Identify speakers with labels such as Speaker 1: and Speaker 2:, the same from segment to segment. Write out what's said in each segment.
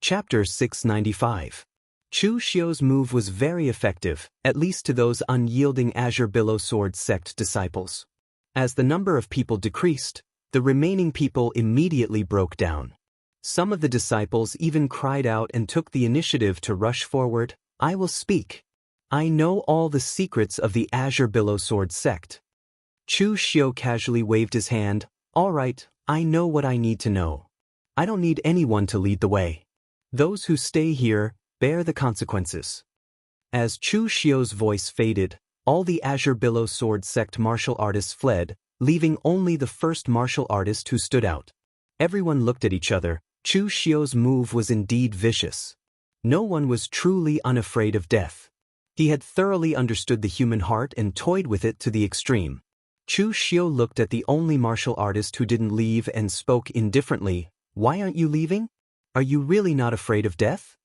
Speaker 1: Chapter 695. Chu Xiu's move was very effective, at least to those unyielding Azure Billow Sword sect disciples. As the number of people decreased, the remaining people immediately broke down. Some of the disciples even cried out and took the initiative to rush forward. "I will speak. I know all the secrets of the Azure Billow Sword sect." Chu Xiu casually waved his hand. "All right, I know what I need to know. I don't need anyone to lead the way. Those who stay here, bear the consequences." As Chu Xiu's voice faded, all the Azure Billow Sword sect martial artists fled, leaving only the first martial artist who stood out. Everyone looked at each other. Chu Xiu's move was indeed vicious. No one was truly unafraid of death. He had thoroughly understood the human heart and toyed with it to the extreme. Chu Xiu looked at the only martial artist who didn't leave and spoke indifferently. "Why aren't you leaving? Are you really not afraid of death?"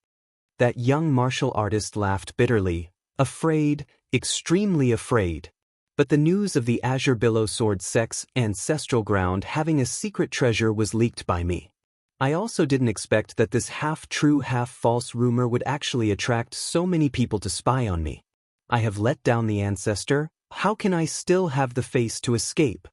Speaker 1: That young martial artist laughed bitterly. "Afraid, extremely afraid. But the news of the Azure Billow Sword sect's ancestral ground having a secret treasure was leaked by me. I also didn't expect that this half-true, half-false rumor would actually attract so many people to spy on me. I have let down the ancestor. How can I still have the face to escape?"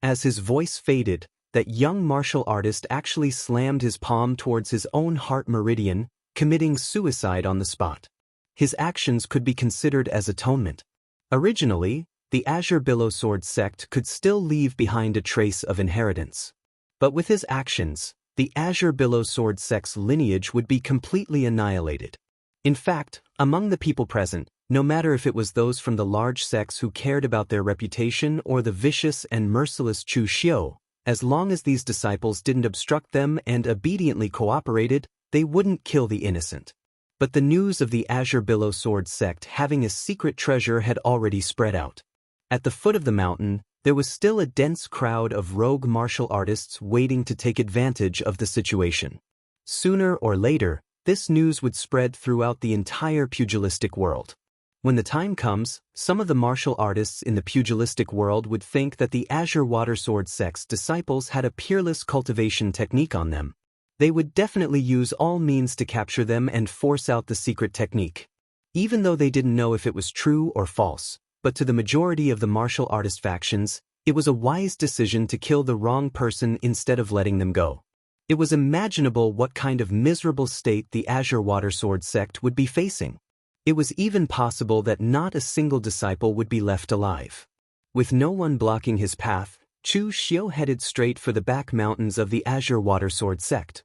Speaker 1: As his voice faded, that young martial artist actually slammed his palm towards his own heart meridian, committing suicide on the spot. His actions could be considered as atonement. Originally, the Azure Billow Sword sect could still leave behind a trace of inheritance. But with his actions, the Azure Billow Sword sect's lineage would be completely annihilated. In fact, among the people present, no matter if it was those from the large sects who cared about their reputation or the vicious and merciless Chu Xiu, as long as these disciples didn't obstruct them and obediently cooperated, they wouldn't kill the innocent. But the news of the Azure Billow Sword sect having a secret treasure had already spread out. At the foot of the mountain, there was still a dense crowd of rogue martial artists waiting to take advantage of the situation. Sooner or later, this news would spread throughout the entire pugilistic world. When the time comes, some of the martial artists in the pugilistic world would think that the Azure Water Sword sect's disciples had a peerless cultivation technique on them. They would definitely use all means to capture them and force out the secret technique. Even though they didn't know if it was true or false, but to the majority of the martial artist factions, it was a wise decision to kill the wrong person instead of letting them go. It was imaginable what kind of miserable state the Azure Water Sword sect would be facing. It was even possible that not a single disciple would be left alive. With no one blocking his path, Chu Xiu headed straight for the back mountains of the Azure Water Sword sect.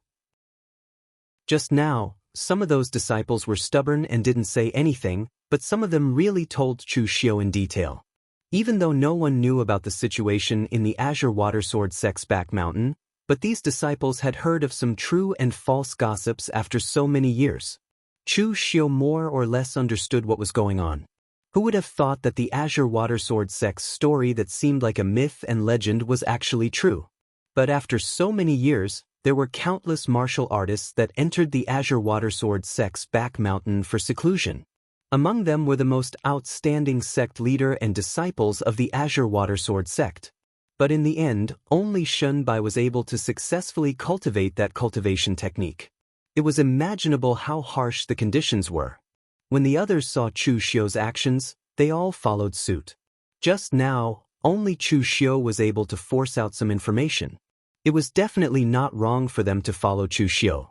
Speaker 1: Just now, some of those disciples were stubborn and didn't say anything, but some of them really told Chu Xiu in detail. Even though no one knew about the situation in the Azure Water Sword sect's back mountain, but these disciples had heard of some true and false gossips after so many years. Chu Xiu more or less understood what was going on. Who would have thought that the Azure Water Sword sect's story that seemed like a myth and legend was actually true? But after so many years, there were countless martial artists that entered the Azure Water Sword sect's back mountain for seclusion. Among them were the most outstanding sect leader and disciples of the Azure Water Sword sect. But in the end, only Shunbai was able to successfully cultivate that cultivation technique. It was imaginable how harsh the conditions were. When the others saw Chu Xiu's actions, they all followed suit. Just now, only Chu Xiu was able to force out some information. It was definitely not wrong for them to follow Chu Xiu.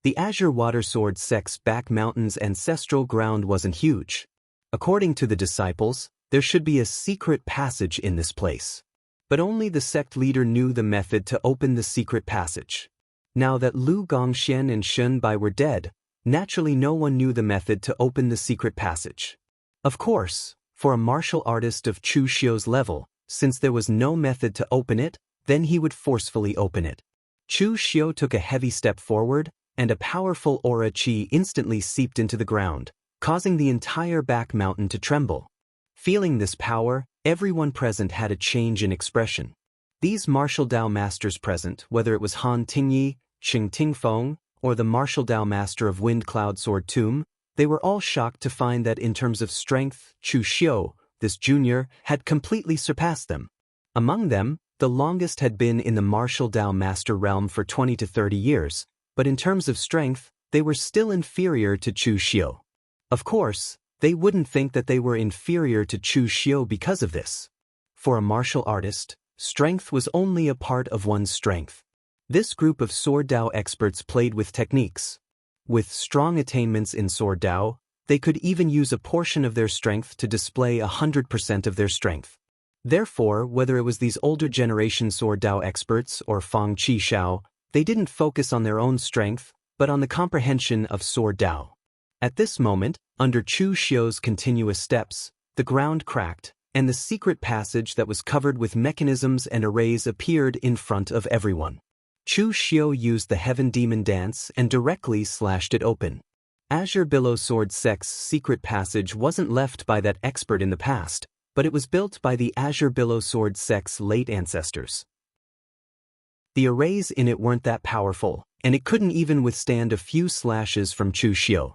Speaker 1: The Azure Water Sword sect's back mountain's ancestral ground wasn't huge. According to the disciples, there should be a secret passage in this place. But only the sect leader knew the method to open the secret passage. Now that Lu Gongxian and Shunbai were dead, naturally no one knew the method to open the secret passage. Of course, for a martial artist of Chu Xiu's level, since there was no method to open it, then he would forcefully open it. Chu Xiu took a heavy step forward, and a powerful aura qi instantly seeped into the ground, causing the entire back mountain to tremble. Feeling this power, everyone present had a change in expression. These martial Dao masters present, whether it was Han Tingyi, Xing Tingfeng, or the martial Dao master of Wind Cloud Sword Tomb, they were all shocked to find that in terms of strength, Chu Xiu, this junior, had completely surpassed them. Among them, the longest had been in the martial Dao master realm for 20 to 30 years, but in terms of strength, they were still inferior to Chu Xiu. Of course, they wouldn't think that they were inferior to Chu Xiu because of this. For a martial artist, strength was only a part of one's strength. This group of sword Dao experts played with techniques. With strong attainments in sword Dao, they could even use a portion of their strength to display 100% of their strength. Therefore, whether it was these older generation sword Dao experts or Fang Qi Shao, they didn't focus on their own strength, but on the comprehension of sword Dao. At this moment, under Chu Xiu's continuous steps, the ground cracked, and the secret passage that was covered with mechanisms and arrays appeared in front of everyone. Chu Xiu used the Heaven Demon Dance and directly slashed it open. Azure Billow Sword Sect's secret passage wasn't left by that expert in the past, but it was built by the Azure Billow Sword Sect's late ancestors. The arrays in it weren't that powerful, and it couldn't even withstand a few slashes from Chu Xiu.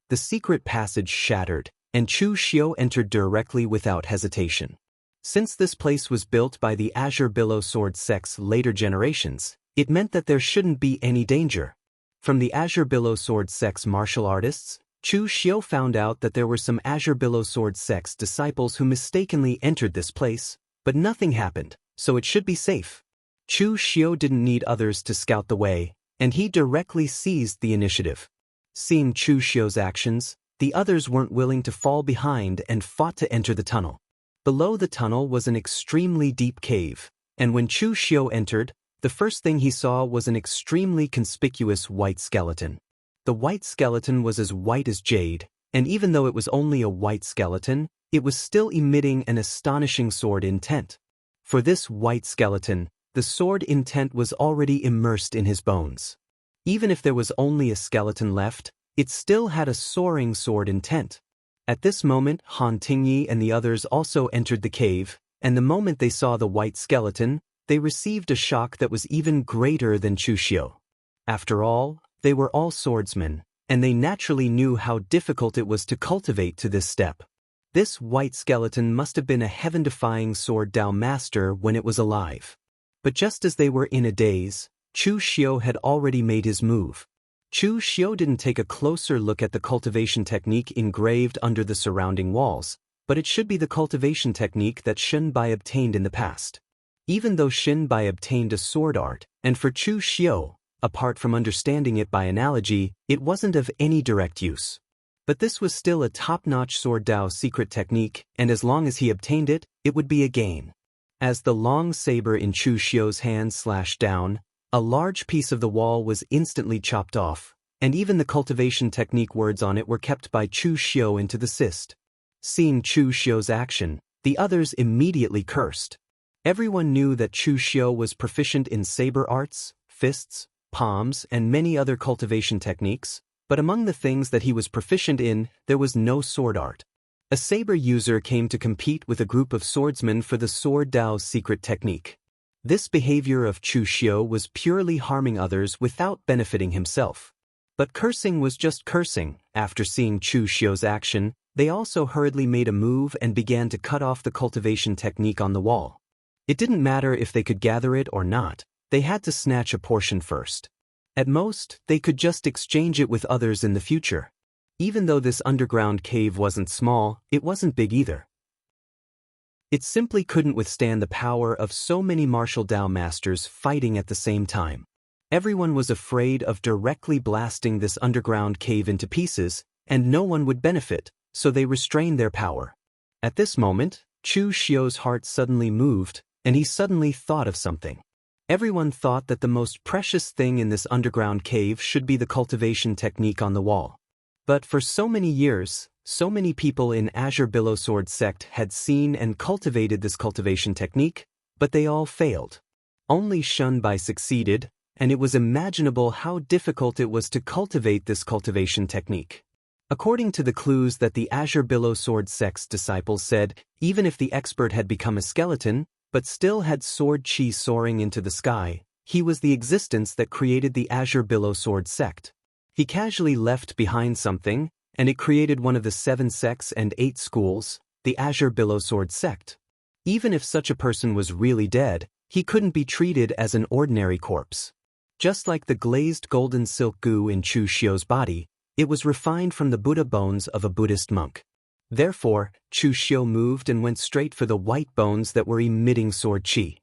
Speaker 1: The secret passage shattered, and Chu Xiu entered directly without hesitation. Since this place was built by the Azure Billow Sword Sect's later generations, it meant that there shouldn't be any danger. From the Azure Billow Sword Sect's martial artists, Chu Xiu found out that there were some Azure Billow Sword Sect's disciples who mistakenly entered this place, but nothing happened, so it should be safe. Chu Xiu didn't need others to scout the way, and he directly seized the initiative. Seeing Chu Xiu's actions, the others weren't willing to fall behind and fought to enter the tunnel. Below the tunnel was an extremely deep cave, and when Chu Xiu entered, the first thing he saw was an extremely conspicuous white skeleton. The white skeleton was as white as jade, and even though it was only a white skeleton, it was still emitting an astonishing sword intent. For this white skeleton, the sword intent was already immersed in his bones. Even if there was only a skeleton left, it still had a soaring sword intent. At this moment, Han Tingyi and the others also entered the cave, and the moment they saw the white skeleton, they received a shock that was even greater than Chu Xiu. After all, they were all swordsmen, and they naturally knew how difficult it was to cultivate to this step. This white skeleton must have been a heaven-defying sword Dao master when it was alive. But just as they were in a daze, Chu Xiu had already made his move. Chu Xiu didn't take a closer look at the cultivation technique engraved under the surrounding walls, but it should be the cultivation technique that Shen Bai obtained in the past. Even though Shen Bai obtained a sword art, and for Chu Xiu, apart from understanding it by analogy, it wasn't of any direct use. But this was still a top-notch sword Dao secret technique, and as long as he obtained it, it would be a gain. As the long saber in Chu Xiu's hand slashed down, a large piece of the wall was instantly chopped off, and even the cultivation technique words on it were kept by Chu Xiu into the cyst. Seeing Chu Xiu's action, the others immediately cursed. Everyone knew that Chu Xiu was proficient in saber arts, fists, palms, and many other cultivation techniques, but among the things that he was proficient in, there was no sword art. A saber user came to compete with a group of swordsmen for the sword Dao's secret technique. This behavior of Chu Xiu was purely harming others without benefiting himself. But cursing was just cursing. After seeing Chu Xiu's action, they also hurriedly made a move and began to cut off the cultivation technique on the wall. It didn't matter if they could gather it or not, they had to snatch a portion first. At most, they could just exchange it with others in the future. Even though this underground cave wasn't small, it wasn't big either. It simply couldn't withstand the power of so many martial Dao masters fighting at the same time. Everyone was afraid of directly blasting this underground cave into pieces, and no one would benefit, so they restrained their power. At this moment, Chu Xiu's heart suddenly moved, and he suddenly thought of something. Everyone thought that the most precious thing in this underground cave should be the cultivation technique on the wall. But for so many years, so many people in Azure Billow Sword Sect had seen and cultivated this cultivation technique, but they all failed. Only Shen Bai succeeded, and it was imaginable how difficult it was to cultivate this cultivation technique. According to the clues that the Azure Billow Sword Sect's disciples said, even if the expert had become a skeleton, but still had sword chi soaring into the sky, he was the existence that created the Azure Billow Sword Sect. He casually left behind something, and it created one of the 7 sects and 8 schools, the Azure Billow Sword Sect. Even if such a person was really dead, he couldn't be treated as an ordinary corpse. Just like the glazed golden silk goo in Chu Xiu's body, it was refined from the Buddha bones of a Buddhist monk. Therefore, Chu Xiu moved and went straight for the white bones that were emitting sword qi.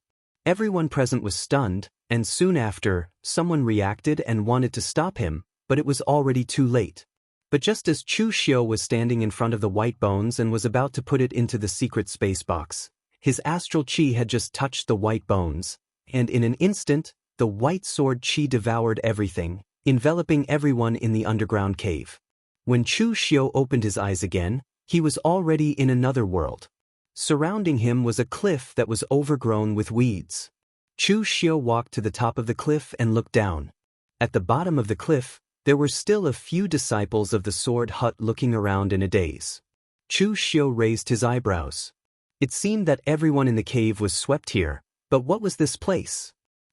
Speaker 1: Everyone present was stunned, and soon after, someone reacted and wanted to stop him, but it was already too late. But just as Chu Xiu was standing in front of the white bones and was about to put it into the secret space box, his astral qi had just touched the white bones, and in an instant, the white sword qi devoured everything, enveloping everyone in the underground cave. When Chu Xiu opened his eyes again, he was already in another world. Surrounding him was a cliff that was overgrown with weeds. Chu Xiu walked to the top of the cliff and looked down. At the bottom of the cliff, there were still a few disciples of the sword hut looking around in a daze. Chu Xiu raised his eyebrows. It seemed that everyone in the cave was swept here, but what was this place?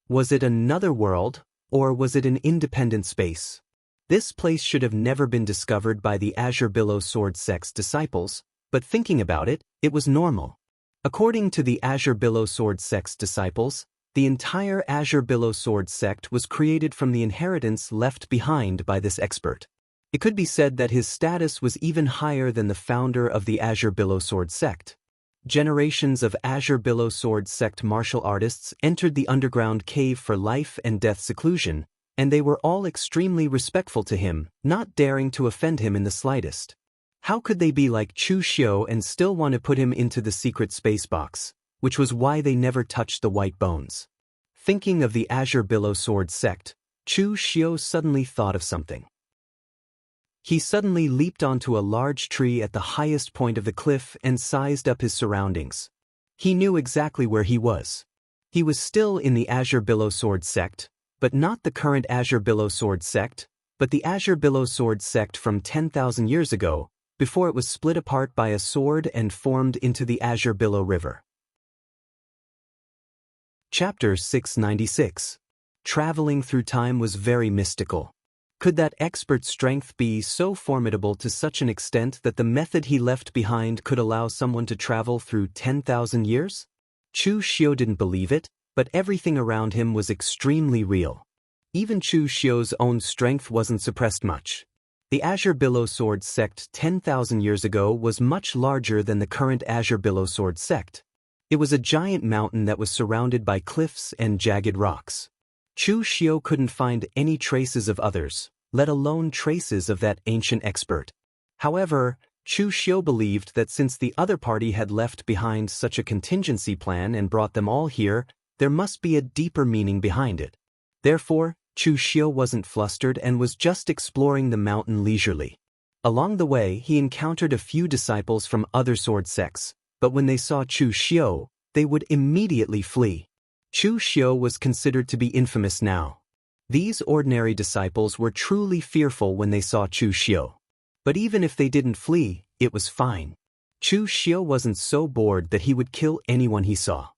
Speaker 1: Was it another world, or was it an independent space? This place should have never been discovered by the Azure Billow Sword Sect's disciples, but thinking about it, it was normal. According to the Azure Billow Sword Sect's disciples, the entire Azure Billow Sword Sect was created from the inheritance left behind by this expert. It could be said that his status was even higher than the founder of the Azure Billow Sword Sect. Generations of Azure Billow Sword Sect martial artists entered the underground cave for life and death seclusion, and they were all extremely respectful to him, not daring to offend him in the slightest. How could they be like Chu Xiu and still want to put him into the secret space box, which was why they never touched the white bones? Thinking of the Azure Billow Sword Sect, Chu Xiu suddenly thought of something. He suddenly leaped onto a large tree at the highest point of the cliff and sized up his surroundings. He knew exactly where he was. He was still in the Azure Billow Sword Sect, but not the current Azure Billow Sword Sect, but the Azure Billow Sword Sect from 10,000 years ago, before it was split apart by a sword and formed into the Azure Billow River. Chapter 696. Traveling through time was very mystical. Could that expert's strength be so formidable to such an extent that the method he left behind could allow someone to travel through 10,000 years? Chu Xiu didn't believe it, but everything around him was extremely real. Even Chu Xiu's own strength wasn't suppressed much. The Azure Billow Sword Sect 10,000 years ago was much larger than the current Azure Billow Sword Sect. It was a giant mountain that was surrounded by cliffs and jagged rocks. Chu Xiu couldn't find any traces of others, let alone traces of that ancient expert. However, Chu Xiu believed that since the other party had left behind such a contingency plan and brought them all here, there must be a deeper meaning behind it. Therefore, Chu Xiu wasn't flustered and was just exploring the mountain leisurely. Along the way, he encountered a few disciples from other sword sects, but when they saw Chu Xiu, they would immediately flee. Chu Xiu was considered to be infamous now. These ordinary disciples were truly fearful when they saw Chu Xiu. But even if they didn't flee, it was fine. Chu Xiu wasn't so bored that he would kill anyone he saw.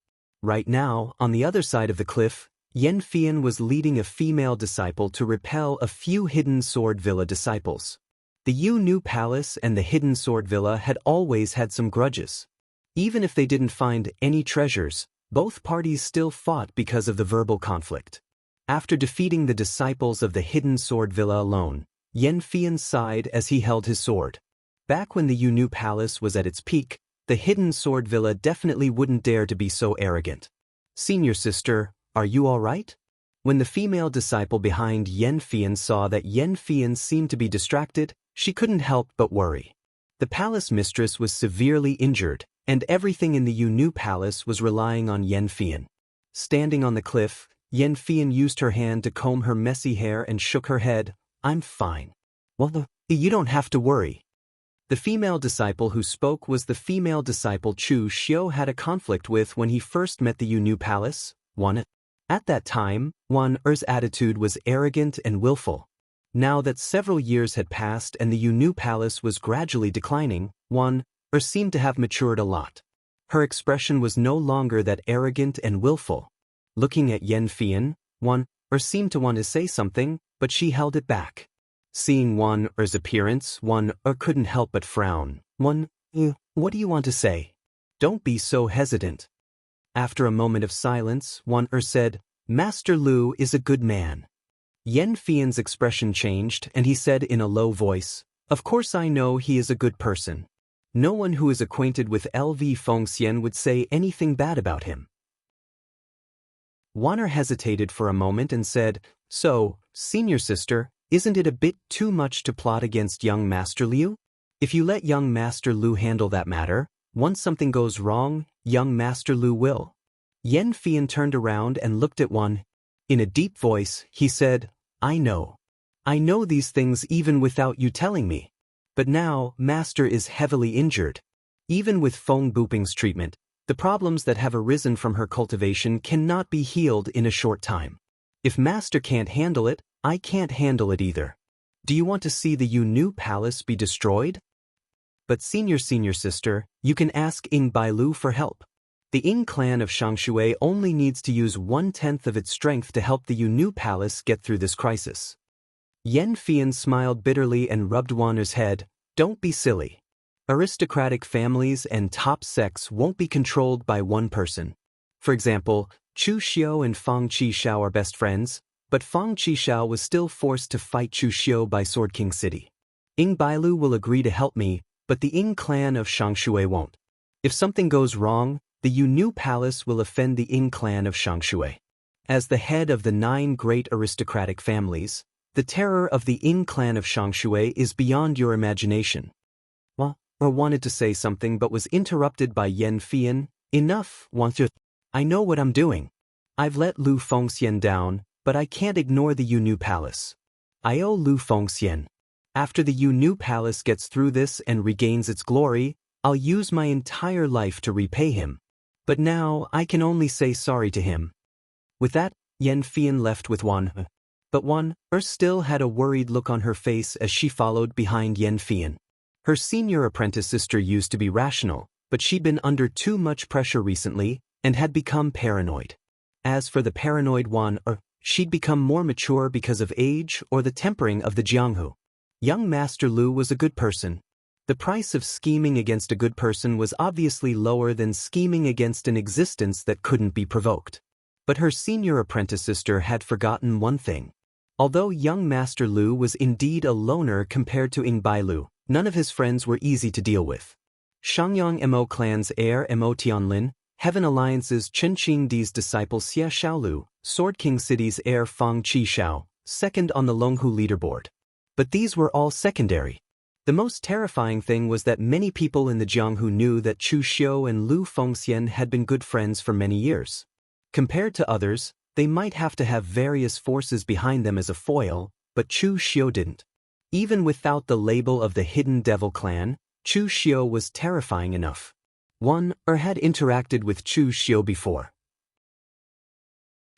Speaker 1: Right now, on the other side of the cliff, Yan Fian was leading a female disciple to repel a few Hidden Sword Villa disciples. The Yu Nu Palace and the Hidden Sword Villa had always had some grudges. Even if they didn't find any treasures, both parties still fought because of the verbal conflict. After defeating the disciples of the Hidden Sword Villa alone, Yan Fian sighed as he held his sword. Back when the Yu Nu Palace was at its peak, the Hidden Sword Villa definitely wouldn't dare to be so arrogant. "Senior sister, are you all right?" When the female disciple behind Yan Fian saw that Yan Fian seemed to be distracted, she couldn't help but worry. The palace mistress was severely injured, and everything in the Yu Nu Palace was relying on Yan Fian. Standing on the cliff, Yan Fian used her hand to comb her messy hair and shook her head. "I'm fine." "Well, you don't have to worry." The female disciple who spoke was the female disciple Chu Xiu had a conflict with when he first met the Yu Nu Palace, Wan. At that time, Wan Er's attitude was arrogant and willful. Now that several years had passed and the Yu Nu Palace was gradually declining, Wan Er seemed to have matured a lot. Her expression was no longer that arrogant and willful. Looking at Yan Fian, Wan Er seemed to want to say something, but she held it back. Seeing Wan Er's appearance, Wan Er couldn't help but frown. "Wan, what do you want to say? Don't be so hesitant." After a moment of silence, Wan Er said, "Master Lu is a good man. Yan Fian's expression changed and he said in a low voice, "Of course I know he is a good person. No one who is acquainted with LV Fengxian would say anything bad about him." Wanner hesitated for a moment and said, "So, senior sister, isn't it a bit too much to plot against young Master Liu? If you let young Master Liu handle that matter, once something goes wrong, young Master Liu will." Yan Fian turned around and looked at Wan. In a deep voice, he said, "I know. I know these things even without you telling me. But now, Master is heavily injured. Even with Feng Buping's treatment, the problems that have arisen from her cultivation cannot be healed in a short time. If Master can't handle it, I can't handle it either. Do you want to see the Yu Palace be destroyed? But senior sister, you can ask Ying Bailu for help. The Ying clan of Shangshui only needs to use 1/10 of its strength to help the Yu Palace get through this crisis." Yan Fian smiled bitterly and rubbed Wanner's head. "Don't be silly. Aristocratic families and top sects won't be controlled by one person. For example, Chu Xiao and Fang Qishao are best friends, but Fang Qishao was still forced to fight Chu Xiao by Sword King City. Ying Bailu will agree to help me, but the Ying clan of Shangshui won't. If something goes wrong, the Yu Palace will offend the Ying clan of Shangshui. As the head of the 9 great aristocratic families, the terror of the Ying clan of Shangshui is beyond your imagination." Or wanted to say something but was interrupted by Yan Fian. "Enough, Wanzu. I know what I'm doing. I've let Lu Fengxian down, but I can't ignore the Yu Palace. I owe Lu Fengxian. After the Yu Palace gets through this and regains its glory, I'll use my entire life to repay him. But now I can only say sorry to him." With that, Yan Fian left with Wan. But Wan still had a worried look on her face as she followed behind Yan Fian. Her senior apprentice sister used to be rational, but she'd been under too much pressure recently and had become paranoid. As for the paranoid Wan, she'd become more mature because of age or the tempering of the Jianghu. Young Master Liu was a good person. The price of scheming against a good person was obviously lower than scheming against an existence that couldn't be provoked. But her senior apprentice sister had forgotten one thing. Although young Master Liu was indeed a loner compared to Ying Bailu, none of his friends were easy to deal with. Shangyang Mo clan's heir Mo Tianlin, Heaven Alliance's Chen Qingdi's disciple Xie Xiaolu, Sword King City's heir Fang Qishao, second on the Longhu leaderboard. But these were all secondary. The most terrifying thing was that many people in the Jianghu knew that Chu Xiao and Lu Fengxian had been good friends for many years. Compared to others, they might have to have various forces behind them as a foil, but Chu Xiao didn't. Even without the label of the Hidden Devil Clan, Chu Xiao was terrifying enough. One had interacted with Chu Xiao before.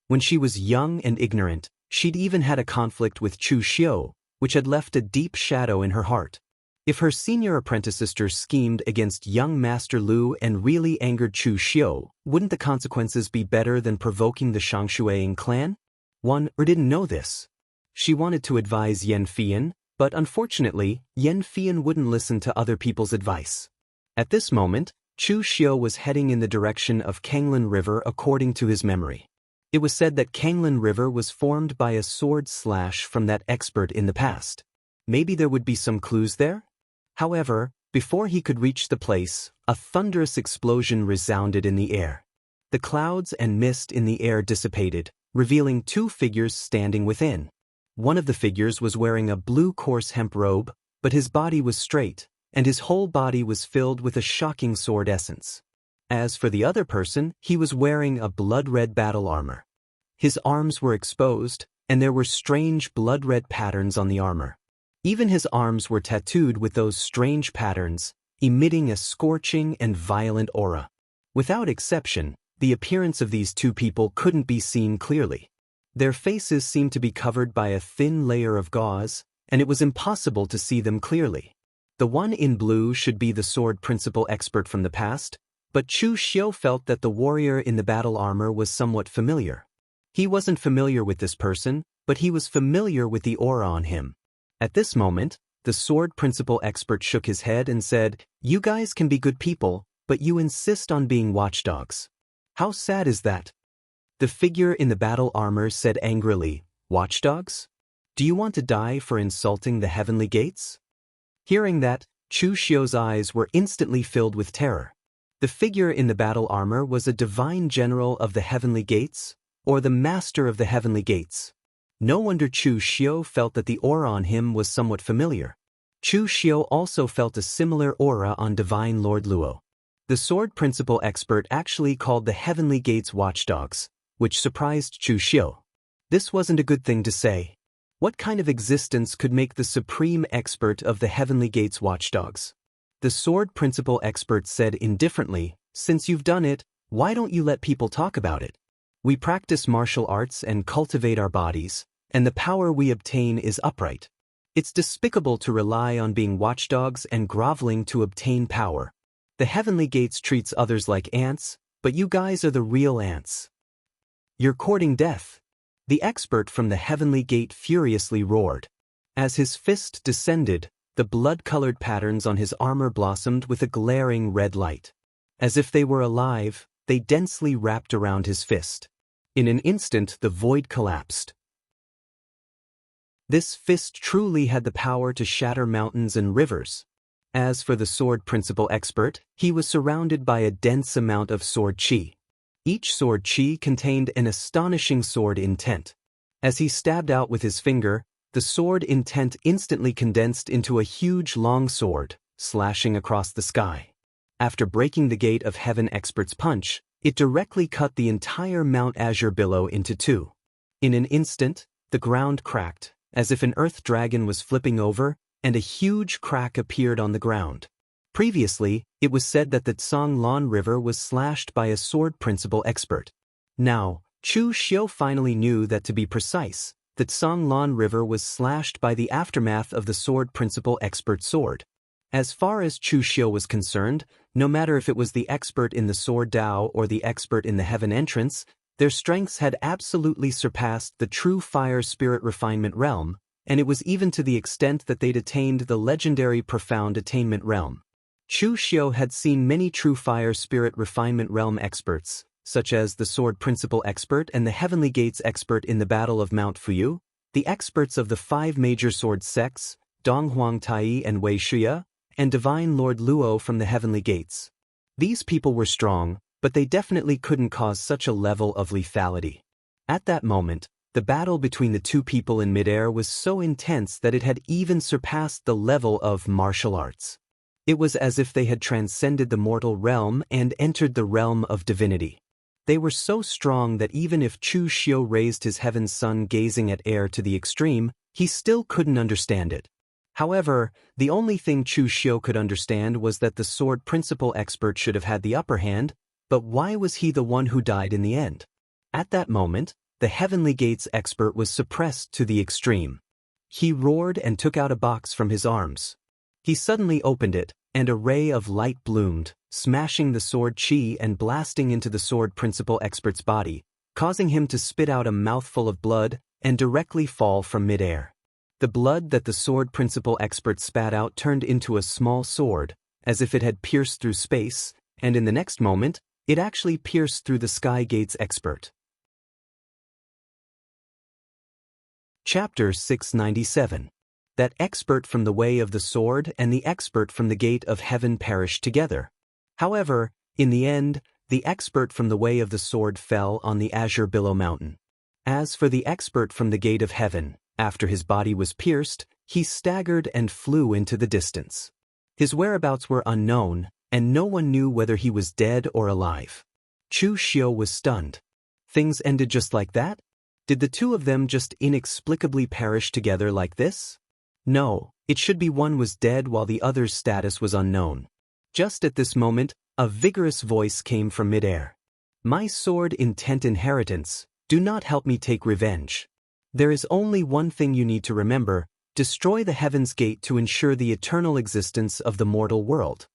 Speaker 1: When she was young and ignorant, she'd even had a conflict with Chu Xiao, which had left a deep shadow in her heart. If her senior apprentice sister schemed against young Master Liu and really angered Chu Xiao, wouldn't the consequences be better than provoking the Shangshui clan? One didn't know this. She wanted to advise Yan Fian, but unfortunately, Yan Fian wouldn't listen to other people's advice. At this moment, Chu Xiao was heading in the direction of Kanglin River according to his memory. It was said that Kanglin River was formed by a sword slash from that expert in the past. Maybe there would be some clues there? However, before he could reach the place, a thunderous explosion resounded in the air. The clouds and mist in the air dissipated, revealing 2 figures standing within. One of the figures was wearing a blue coarse hemp robe, but his body was straight, and his whole body was filled with a shocking sword essence. As for the other person, he was wearing a blood-red battle armor. His arms were exposed, and there were strange blood-red patterns on the armor. Even his arms were tattooed with those strange patterns, emitting a scorching and violent aura. Without exception, the appearance of these 2 people couldn't be seen clearly. Their faces seemed to be covered by a thin layer of gauze, and it was impossible to see them clearly. The one in blue should be the sword principal expert from the past, but Chu Xiao felt that the warrior in the battle armor was somewhat familiar. He wasn't familiar with this person, but he was familiar with the aura on him. At this moment, the sword principal expert shook his head and said, "You guys can be good people, but you insist on being watchdogs. How sad is that?" The figure in the battle armor said angrily, "Watchdogs? Do you want to die for insulting the heavenly gates? Hearing that, Chu Xiu's eyes were instantly filled with terror. The figure in the battle armor was a divine general of the heavenly gates, or the master of the heavenly gates. No wonder Chu Xiu felt that the aura on him was somewhat familiar. Chu Xiu also felt a similar aura on Divine Lord Luo. The sword principle expert actually called the heavenly gates watchdogs, which surprised Chu Xiu. This wasn't a good thing to say. What kind of existence could make the supreme expert of the heavenly gates watchdogs? The sword principle expert said indifferently, "Since you've done it, why don't you let people talk about it? We practice martial arts and cultivate our bodies, and the power we obtain is upright. It's despicable to rely on being watchdogs and groveling to obtain power. The heavenly gates treats others like ants, but you guys are the real ants. You're courting death." The expert from the heavenly gate furiously roared. As his fist descended, the blood-colored patterns on his armor blossomed with a glaring red light. As if they were alive, they densely wrapped around his fist. In an instant, the void collapsed. This fist truly had the power to shatter mountains and rivers. As for the sword principle expert, he was surrounded by a dense amount of sword chi. Each sword chi contained an astonishing sword intent. As he stabbed out with his finger, the sword intent instantly condensed into a huge long sword, slashing across the sky. After breaking the gate of heaven expert's punch, it directly cut the entire Mount Azure billow into two. In an instant, the ground cracked, as if an earth dragon was flipping over, and a huge crack appeared on the ground. Previously, it was said that the Tsanglan River was slashed by a sword principle expert. Now, Chu Xiu finally knew that to be precise, the Tsanglan River was slashed by the aftermath of the sword principle expert sword. As far as Chu Xiu was concerned, no matter if it was the expert in the sword Dao or the expert in the heaven entrance, their strengths had absolutely surpassed the true fire spirit refinement realm, and it was even to the extent that they'd attained the legendary profound attainment realm. Chu Xiu had seen many true fire spirit refinement realm experts, such as the sword principle expert and the heavenly gates expert in the Battle of Mount Fuyu, the experts of the 5 major sword sects, Donghuang Tai and Wei Shia, and Divine Lord Luo from the heavenly gates. These people were strong, but they definitely couldn't cause such a level of lethality. At that moment, the battle between the two people in midair was so intense that it had even surpassed the level of martial arts. It was as if they had transcended the mortal realm and entered the realm of divinity. They were so strong that even if Chu Xiu raised his heaven's sun gazing at air to the extreme, he still couldn't understand it. However, the only thing Chu Xiu could understand was that the sword principle expert should have had the upper hand, but why was he the one who died in the end? At that moment, the heavenly gates expert was suppressed to the extreme. He roared and took out a box from his arms. He suddenly opened it, and a ray of light bloomed, smashing the sword chi and blasting into the sword principle expert's body, causing him to spit out a mouthful of blood and directly fall from midair. The blood that the sword principle expert spat out turned into a small sword, as if it had pierced through space, and in the next moment, it actually pierced through the sky gates expert. Chapter 697. That expert from the way of the sword and the expert from the gate of heaven perished together. However, in the end, the expert from the way of the sword fell on the Azure Billow Mountain. As for the expert from the gate of heaven, after his body was pierced, he staggered and flew into the distance. His whereabouts were unknown, and no one knew whether he was dead or alive. Chu Xiu was stunned. Things ended just like that? Did the two of them just inexplicably perish together like this? No, it should be one was dead while the other's status was unknown. Just at this moment, a vigorous voice came from midair. "My sword intent inheritance, do not help me take revenge. There is only one thing you need to remember: destroy the heaven's gate to ensure the eternal existence of the mortal world."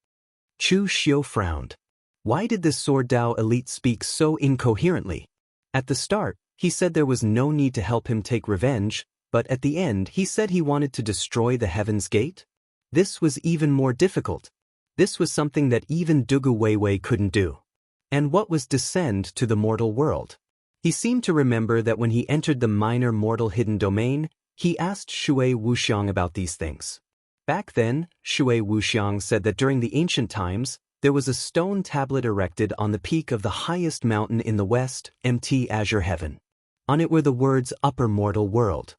Speaker 1: Chu Xiu frowned. Why did this sword Dao elite speak so incoherently? At the start, he said there was no need to help him take revenge, but at the end he said he wanted to destroy the heaven's gate? This was even more difficult. This was something that even Dugu Weiwei couldn't do. And what was descend to the mortal world? He seemed to remember that when he entered the minor mortal hidden domain, He asked Shui Wuxiang about these things. Back then, Shui Wuxiang said that during the ancient times, there was a stone tablet erected on the peak of the highest mountain in the west, Mt. Azure Heaven. On it were the words Upper Mortal World.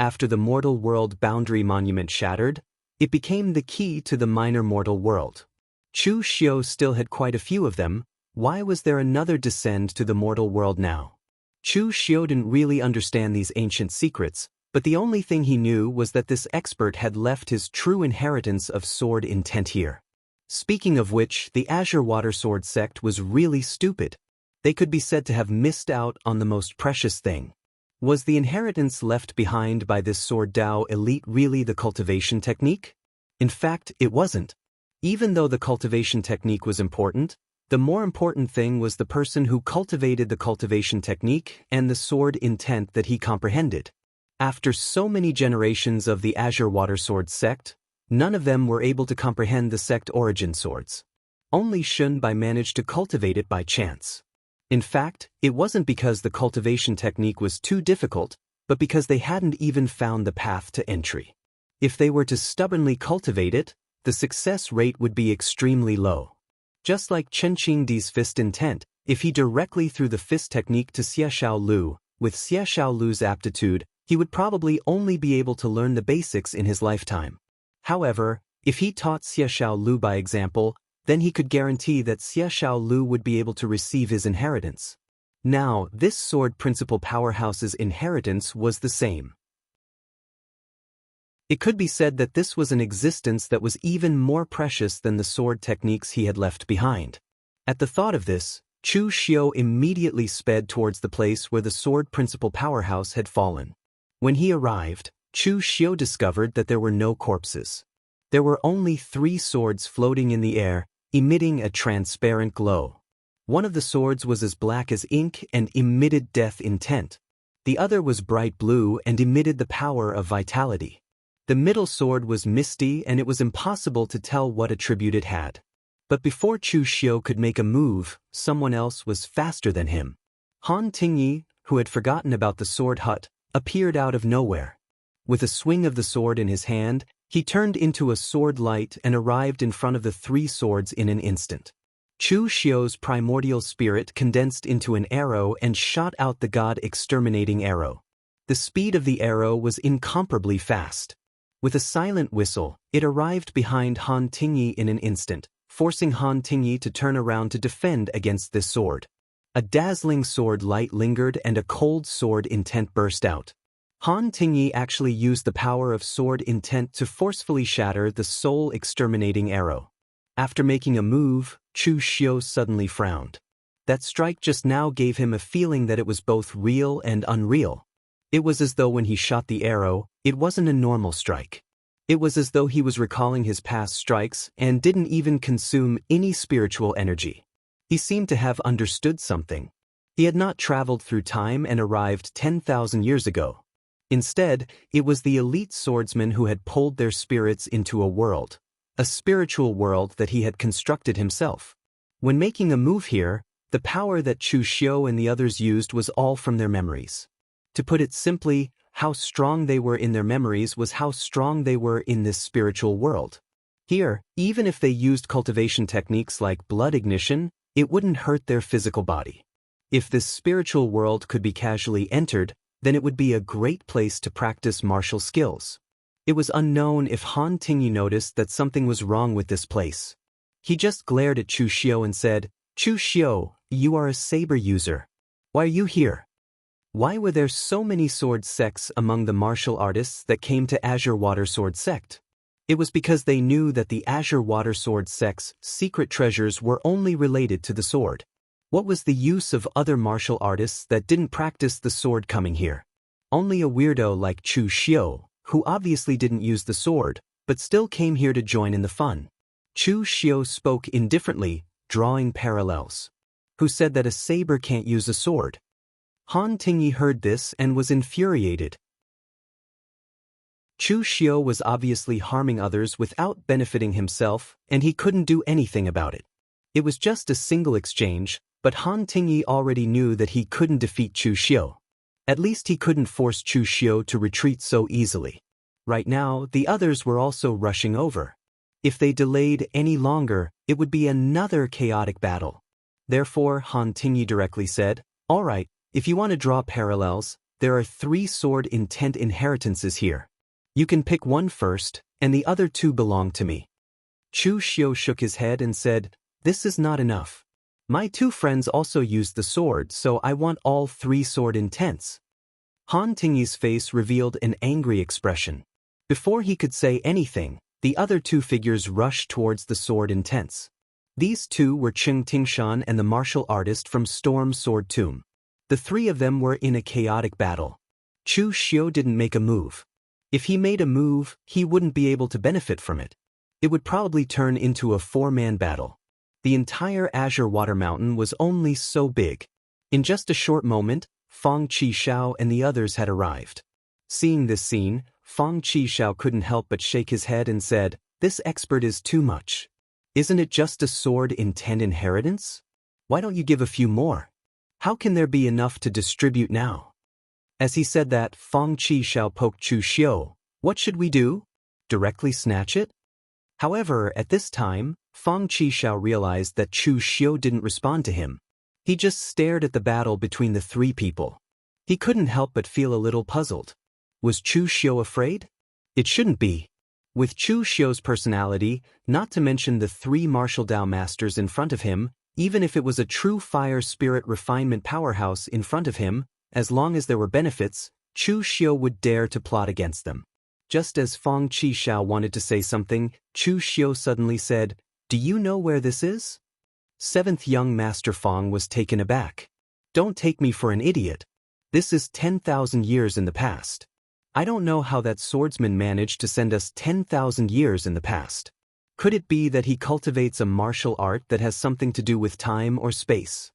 Speaker 1: After the mortal world boundary monument shattered, it became the key to the minor mortal world. Chu Xiu still had quite a few of them. Why was there another descent to the mortal world now? Chu Xiu didn't really understand these ancient secrets, but the only thing he knew was that this expert had left his true inheritance of sword intent here. Speaking of which, the Azure Water Sword sect was really stupid. They could be said to have missed out on the most precious thing. Was the inheritance left behind by this sword Dao elite really the cultivation technique? In fact, it wasn't. Even though the cultivation technique was important, the more important thing was the person who cultivated the cultivation technique and the sword intent that he comprehended. After so many generations of the Azure Water Sword sect, none of them were able to comprehend the sect origin swords. Only Shunbai managed to cultivate it by chance. In fact, it wasn't because the cultivation technique was too difficult, but because they hadn't even found the path to entry. If they were to stubbornly cultivate it, the success rate would be extremely low. Just like Chen Qingdi's fist intent, if he directly threw the fist technique to Xie Xiao Lu, with Xie Xiao Lu's aptitude, he would probably only be able to learn the basics in his lifetime. However, if he taught Xie Xiao Lu by example, then he could guarantee that Xie Xiao Lu would be able to receive his inheritance. Now, this sword principal powerhouse's inheritance was the same. It could be said that this was an existence that was even more precious than the sword techniques he had left behind. At the thought of this, Chu Xiu immediately sped towards the place where the sword principal powerhouse had fallen. When he arrived, Chu Xiu discovered that there were no corpses. There were only 3 swords floating in the air, emitting a transparent glow. One of the swords was as black as ink and emitted death intent. The other was bright blue and emitted the power of vitality. The middle sword was misty and it was impossible to tell what attribute it had. But before Chu Xiu could make a move, someone else was faster than him. Han Tingyi, who had forgotten about the sword hut, appeared out of nowhere. With a swing of the sword in his hand, he turned into a sword light and arrived in front of the 3 swords in an instant. Chu Xiu's primordial spirit condensed into an arrow and shot out the god-exterminating arrow. The speed of the arrow was incomparably fast. With a silent whistle, it arrived behind Han Tingyi in an instant, forcing Han Tingyi to turn around to defend against this sword. A dazzling sword light lingered and a cold sword intent burst out. Han Tingyi actually used the power of sword intent to forcefully shatter the soul-exterminating arrow. After making a move, Chu Xiu suddenly frowned. That strike just now gave him a feeling that it was both real and unreal. It was as though when he shot the arrow, it wasn't a normal strike. It was as though he was recalling his past strikes and didn't even consume any spiritual energy. He seemed to have understood something. He had not traveled through time and arrived 10,000 years ago. Instead, it was the elite swordsman who had pulled their spirits into a spiritual world that he had constructed himself. When making a move here, the power that Chu Xiu and the others used was all from their memories. To put it simply, how strong they were in their memories was how strong they were in this spiritual world. Here, even if they used cultivation techniques like blood ignition, it wouldn't hurt their physical body. If this spiritual world could be casually entered, then it would be a great place to practice martial skills. It was unknown if Han Tingyi noticed that something was wrong with this place. He just glared at Chu Xiu and said, "Chu Xiu, you are a saber user. Why are you here?" Why were there so many sword sects among the martial artists that came to Azure Water Sword sect? It was because they knew that the Azure Water Sword sect's secret treasures were only related to the sword. What was the use of other martial artists that didn't practice the sword coming here? Only a weirdo like Chu Xiu, who obviously didn't use the sword, but still came here to join in the fun. Chu Xiu spoke indifferently, drawing parallels. Who said that a saber can't use a sword? Han Tingyi heard this and was infuriated. Chu Xiu was obviously harming others without benefiting himself, and he couldn't do anything about it. It was just a single exchange, but Han Tingyi already knew that he couldn't defeat Chu Xiu. At least he couldn't force Chu Xiu to retreat so easily. Right now, the others were also rushing over. If they delayed any longer, it would be another chaotic battle. Therefore, Han Tingyi directly said, "All right, if you want to draw parallels, there are 3 sword intent inheritances here. You can pick one first, and the other 2 belong to me." Chu Xiu shook his head and said, "This is not enough. My 2 friends also used the sword, so I want all 3 sword intents." Han Tingyi's face revealed an angry expression. Before he could say anything, the other 2 figures rushed towards the sword intents. These 2 were Qing Tingshan and the martial artist from Storm Sword Tomb. The 3 of them were in a chaotic battle. Chu Xiu didn't make a move. If he made a move, he wouldn't be able to benefit from it. It would probably turn into a 4-man battle. The entire Azure Water Mountain was only so big. In just a short moment, Fang Qishao and the others had arrived. Seeing this scene, Fang Qishao couldn't help but shake his head and said, "This expert is too much. Isn't it just a sword intent inheritance? Why don't you give a few more? How can there be enough to distribute now?" As he said that, Fang Qishao poked Chu Xiu. "What should we do? Directly snatch it?" However, at this time, Fang Qishao realized that Chu Xiu didn't respond to him. He just stared at the battle between the 3 people. He couldn't help but feel a little puzzled. Was Chu Xiu afraid? It shouldn't be. With Chu Xiu's personality, not to mention the 3 martial Dao masters in front of him, even if it was a true fire spirit refinement powerhouse in front of him, as long as there were benefits, Chu Xiu would dare to plot against them. Just as Fang Qishao wanted to say something, Chu Xiu suddenly said, "Do you know where this is?" 7th young Master Fang was taken aback. "Don't take me for an idiot. This is 10,000 years in the past. I don't know how that swordsman managed to send us 10,000 years in the past. Could it be that he cultivates a martial art that has something to do with time or space?"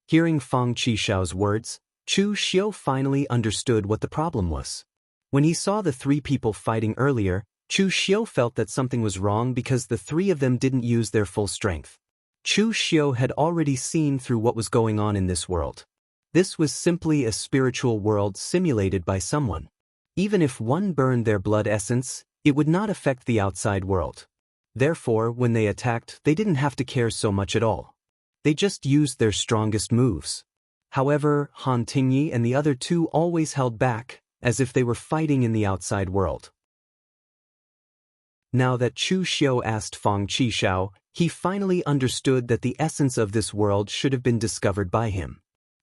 Speaker 1: Hearing Fang Qishao's words, Chu Xiu finally understood what the problem was. When he saw the 3 people fighting earlier, Chu Xiu felt that something was wrong because the 3 of them didn't use their full strength. Chu Xiu had already seen through what was going on in this world. This was simply a spiritual world simulated by someone. Even if one burned their blood essence, it would not affect the outside world. Therefore, when they attacked, they didn't have to care so much at all. They just used their strongest moves. However, Han Tingyi and the other 2 always held back, as if they were fighting in the outside world. Now that Chu Xiu asked Fang Qishao, he finally understood that the essence of this world should have been discovered by him.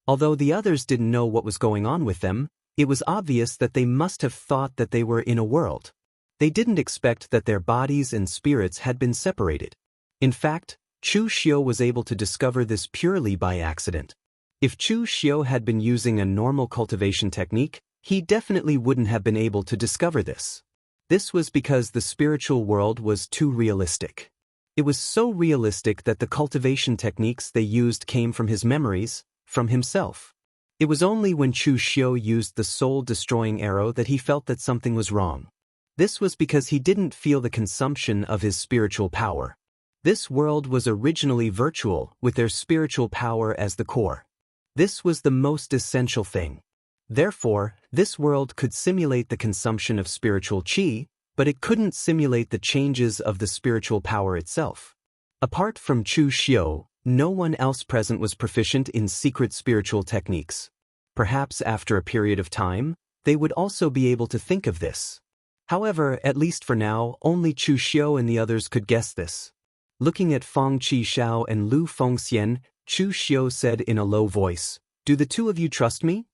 Speaker 1: Although the others didn't know what was going on with them, it was obvious that they must have thought that they were in a world. They didn't expect that their bodies and spirits had been separated. In fact, Chu Xiu was able to discover this purely by accident. If Chu Xiu had been using a normal cultivation technique, he definitely wouldn't have been able to discover this. This was because the spiritual world was too realistic. It was so realistic that the cultivation techniques they used came from his memories, from himself. It was only when Chu Xiu used the soul-destroying arrow that he felt that something was wrong. This was because he didn't feel the consumption of his spiritual power. This world was originally virtual, with their spiritual power as the core. This was the most essential thing. Therefore, this world could simulate the consumption of spiritual qi, but it couldn't simulate the changes of the spiritual power itself. Apart from Chu Xiu, no one else present was proficient in secret spiritual techniques. Perhaps after a period of time, they would also be able to think of this. However, at least for now, only Chu Xiu and the others could guess this. Looking at Fang Qishao and Lu Fengxian, Chu Xiu said in a low voice, "Do the 2 of you trust me?"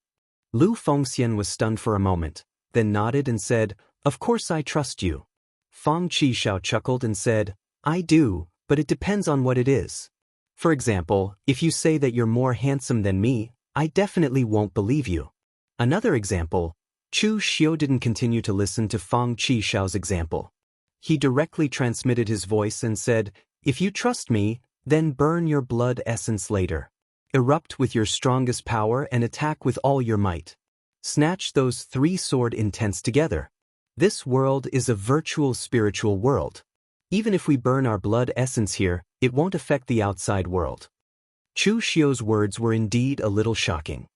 Speaker 1: Lu Fengxian was stunned for a moment, then nodded and said, "Of course I trust you." Fang Qishao chuckled and said, "I do, but it depends on what it is. For example, if you say that you're more handsome than me, I definitely won't believe you." Another example, Chu Xiu didn't continue to listen to Fang Qishao's example. He directly transmitted his voice and said, "If you trust me, then burn your blood essence later. Erupt with your strongest power and attack with all your might. Snatch those 3 sword intents together. This world is a virtual spiritual world. Even if we burn our blood essence here, it won't affect the outside world." Chu Xiu's words were indeed a little shocking.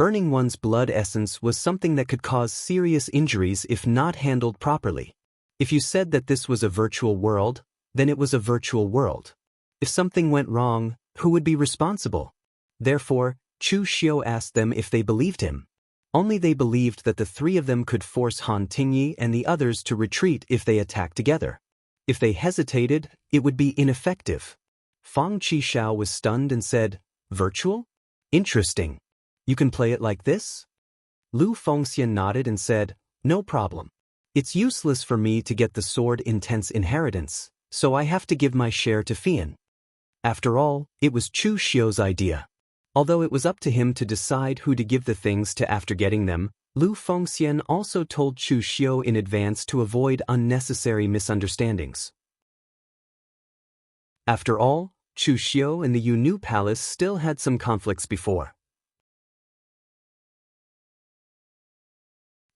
Speaker 1: Burning one's blood essence was something that could cause serious injuries if not handled properly. If you said that this was a virtual world, then it was a virtual world. If something went wrong, who would be responsible? Therefore, Chu Xiu asked them if they believed him. Only they believed that the three of them could force Han Tingyi and the others to retreat if they attacked together. If they hesitated, it would be ineffective. Fang Qishao was stunned and said, "Virtual? Interesting. You can play it like this?" Lu Fengxian nodded and said, "No problem. It's useless for me to get the sword intense inheritance, so I have to give my share to Fian." After all, it was Chu Xiu's idea. Although it was up to him to decide who to give the things to after getting them, Lu Fengxian also told Chu Xiu in advance to avoid unnecessary misunderstandings. After all, Chu Xiu and the Yu Palace still had some conflicts before.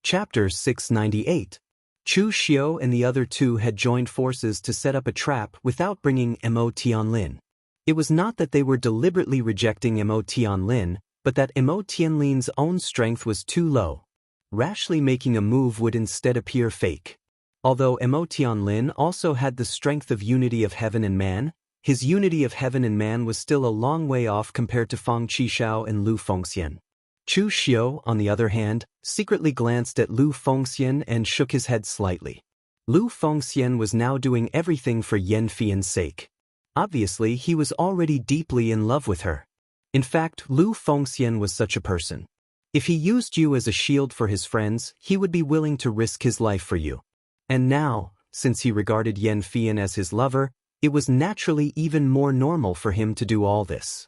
Speaker 1: Chapter 698. Chu Xiu and the other two had joined forces to set up a trap without bringing Mo Tianlin. It was not that they were deliberately rejecting Mo Tianlin, but that Mo Tianlin's own strength was too low. Rashly making a move would instead appear fake. Although Mo Tianlin also had the strength of unity of heaven and man, his unity of heaven and man was still a long way off compared to Fang Qishao and Lu Fengxian. Chu Xiu, on the other hand, secretly glanced at Lu Fengxian and shook his head slightly. Lu Fengxian was now doing everything for Yan Fian's sake. Obviously, he was already deeply in love with her. In fact, Lu Fengxian was such a person. If he used you as a shield for his friends, he would be willing to risk his life for you. And now, since he regarded Yan Fian as his lover, it was naturally even more normal for him to do all this.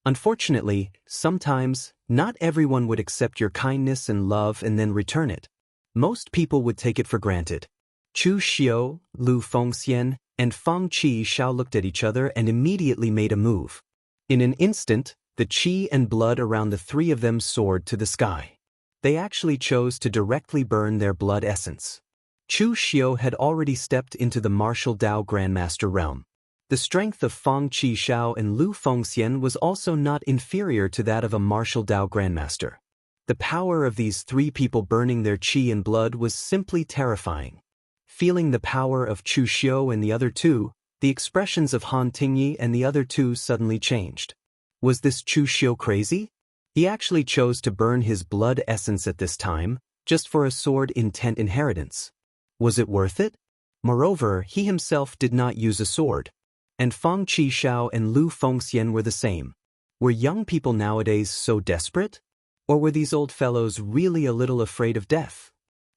Speaker 1: Unfortunately, sometimes, not everyone would accept your kindness and love and then return it. Most people would take it for granted. Chu Xiu, Lu Fengxian, and Fang Qishao looked at each other and immediately made a move. In an instant, the qi and blood around the three of them soared to the sky. They actually chose to directly burn their blood essence. Chu Xiu had already stepped into the martial Dao Grandmaster realm. The strength of Fang Qishao and Lu Fengxian was also not inferior to that of a martial Dao Grandmaster. The power of these three people burning their qi and blood was simply terrifying. Feeling the power of Chu Xiu and the other two, the expressions of Han Tingyi and the other two suddenly changed. Was this Chu Xiu crazy? He actually chose to burn his blood essence at this time, just for a sword intent inheritance. Was it worth it? Moreover, he himself did not use a sword. And Fang Qishao and Lu Fengxian were the same. Were young people nowadays so desperate? Or were these old fellows really a little afraid of death?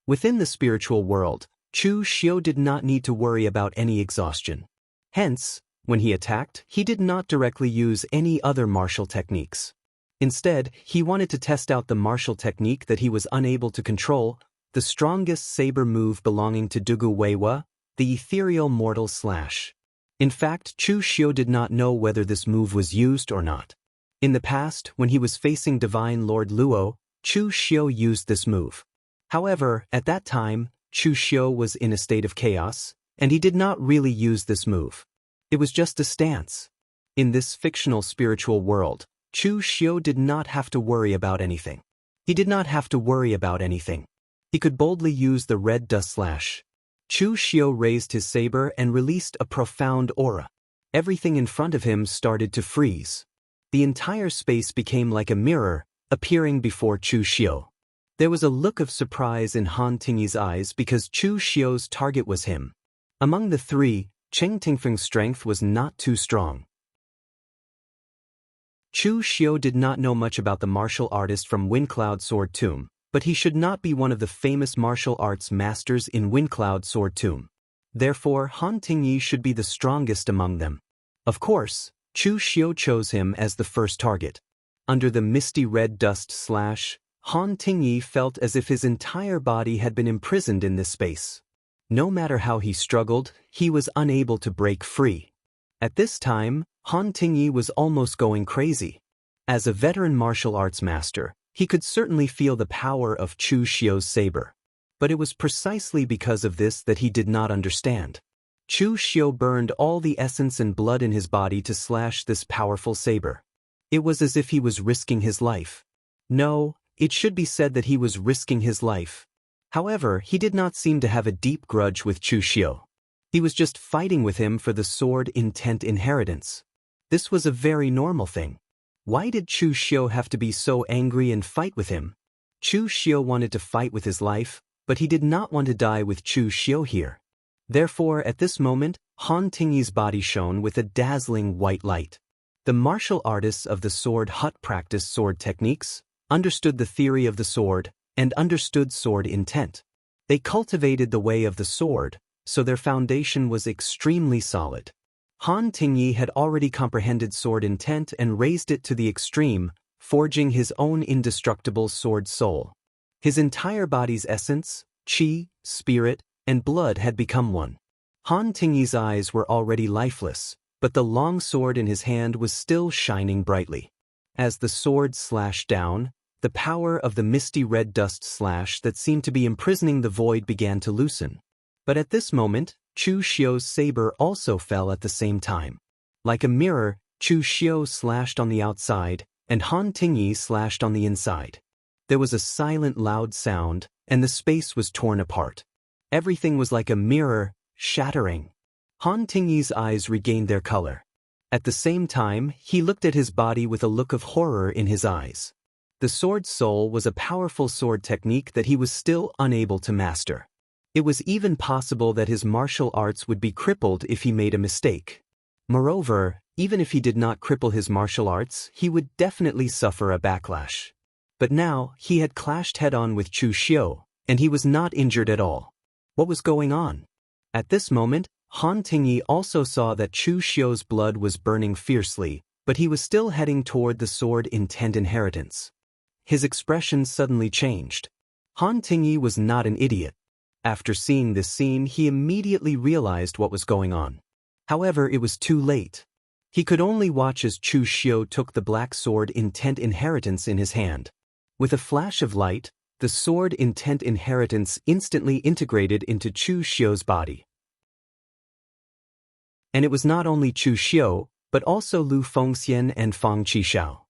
Speaker 1: Within the spiritual world, Chu Xiu did not need to worry about any exhaustion. Hence, when he attacked, he did not directly use any other martial techniques. Instead, he wanted to test out the martial technique that he was unable to control, the strongest saber move belonging to Dugu Weiwa, the ethereal mortal slash. In fact, Chu Xiu did not know whether this move was used or not. In the past, when he was facing Divine Lord Luo, Chu Xiu used this move. However, at that time, Chu Xiu was in a state of chaos, and he did not really use this move. It was just a stance. In this fictional spiritual world, Chu Xiu did not have to worry about anything. He did not have to worry about anything. He could boldly use the red dust slash. Chu Xiu raised his saber and released a profound aura. Everything in front of him started to freeze. The entire space became like a mirror, appearing before Chu Xiu. There was a look of surprise in Han Tingyi's eyes because Chu Xiu's target was him. Among the three, Cheng Tingfeng's strength was not too strong. Chu Xiu did not know much about the martial artist from Windcloud Sword Tomb, but he should not be one of the famous martial arts masters in Windcloud Sword Tomb. Therefore, Han Tingyi should be the strongest among them. Of course, Chu Xiu chose him as the first target. Under the misty red dust slash, Han Tingyi felt as if his entire body had been imprisoned in this space. No matter how he struggled, he was unable to break free. At this time, Han Tingyi was almost going crazy. As a veteran martial arts master, he could certainly feel the power of Chu Xiu's saber. But it was precisely because of this that he did not understand. Chu Xiu burned all the essence and blood in his body to slash this powerful saber. It was as if he was risking his life. No, It should be said that he was risking his life. However, he did not seem to have a deep grudge with Chu Xiu. He was just fighting with him for the sword intent inheritance. This was a very normal thing. Why did Chu Xiu have to be so angry and fight with him? Chu Xiu wanted to fight with his life, but he did not want to die with Chu Xiu here. Therefore, at this moment, Han Tingyi's body shone with a dazzling white light. The martial artists of the sword hut practiced sword techniques, understood the theory of the sword, and understood sword intent. They cultivated the way of the sword, so their foundation was extremely solid. Han Tingyi had already comprehended sword intent and raised it to the extreme, forging his own indestructible sword soul. His entire body's essence, qi, spirit, and blood had become one. Han Tingyi's eyes were already lifeless, but the long sword in his hand was still shining brightly. As the sword slashed down, the power of the misty red dust slash that seemed to be imprisoning the void began to loosen. But at this moment, Chu Xiu's saber also fell at the same time. Like a mirror, Chu Xiu slashed on the outside, and Han Tingyi slashed on the inside. There was a silent loud sound, and the space was torn apart. Everything was like a mirror, shattering. Han Tingyi's eyes regained their color. At the same time, he looked at his body with a look of horror in his eyes. The sword soul was a powerful sword technique that he was still unable to master. It was even possible that his martial arts would be crippled if he made a mistake. Moreover, even if he did not cripple his martial arts, he would definitely suffer a backlash. But now, he had clashed head-on with Chu Xiu, and he was not injured at all. What was going on? At this moment, Han Tingyi also saw that Chu Xiu's blood was burning fiercely, but he was still heading toward the sword intent inheritance. His expression suddenly changed. Han Tingyi was not an idiot. After seeing this scene, he immediately realized what was going on. However, it was too late. He could only watch as Chu Xiu took the black sword intent inheritance in his hand. With a flash of light, the sword intent inheritance instantly integrated into Chu Xiu's body. And it was not only Chu Xiu, but also Lu Fengxian and Fang Qishao.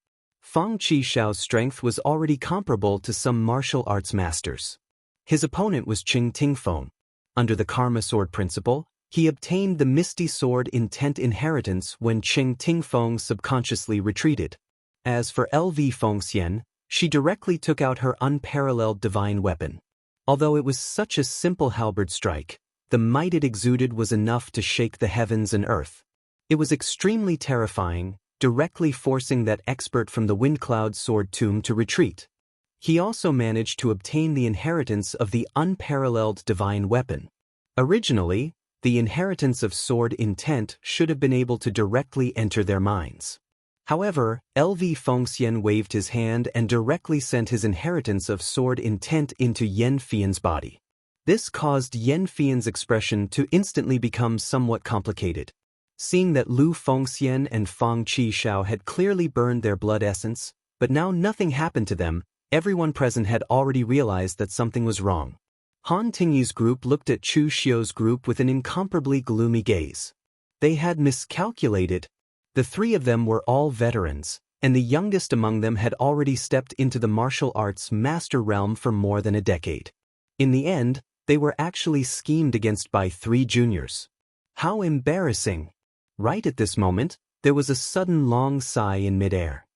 Speaker 1: Fang Qishao's strength was already comparable to some martial arts masters. His opponent was Qing Tingfeng. Under the Karma Sword principle, he obtained the Misty Sword intent inheritance when Qing Tingfeng subconsciously retreated. As for LV Fengxian, she directly took out her unparalleled divine weapon. Although it was such a simple halberd strike, the might it exuded was enough to shake the heavens and earth. It was extremely terrifying, directly forcing that expert from the Windcloud Sword Tomb to retreat. He also managed to obtain the inheritance of the unparalleled divine weapon. Originally, the inheritance of sword intent should have been able to directly enter their minds. However, LV Fengxian waved his hand and directly sent his inheritance of sword intent into Yan Fian's body. This caused Yan Fian's expression to instantly become somewhat complicated. Seeing that Lu Fengxian and Fang Qishao had clearly burned their blood essence, but now nothing happened to them, everyone present had already realized that something was wrong. Han Tingyi's group looked at Chu Xiu's group with an incomparably gloomy gaze. They had miscalculated. The three of them were all veterans, and the youngest among them had already stepped into the martial arts master realm for more than a decade. In the end, they were actually schemed against by three juniors. How embarrassing! Right at this moment, there was a sudden long sigh in midair.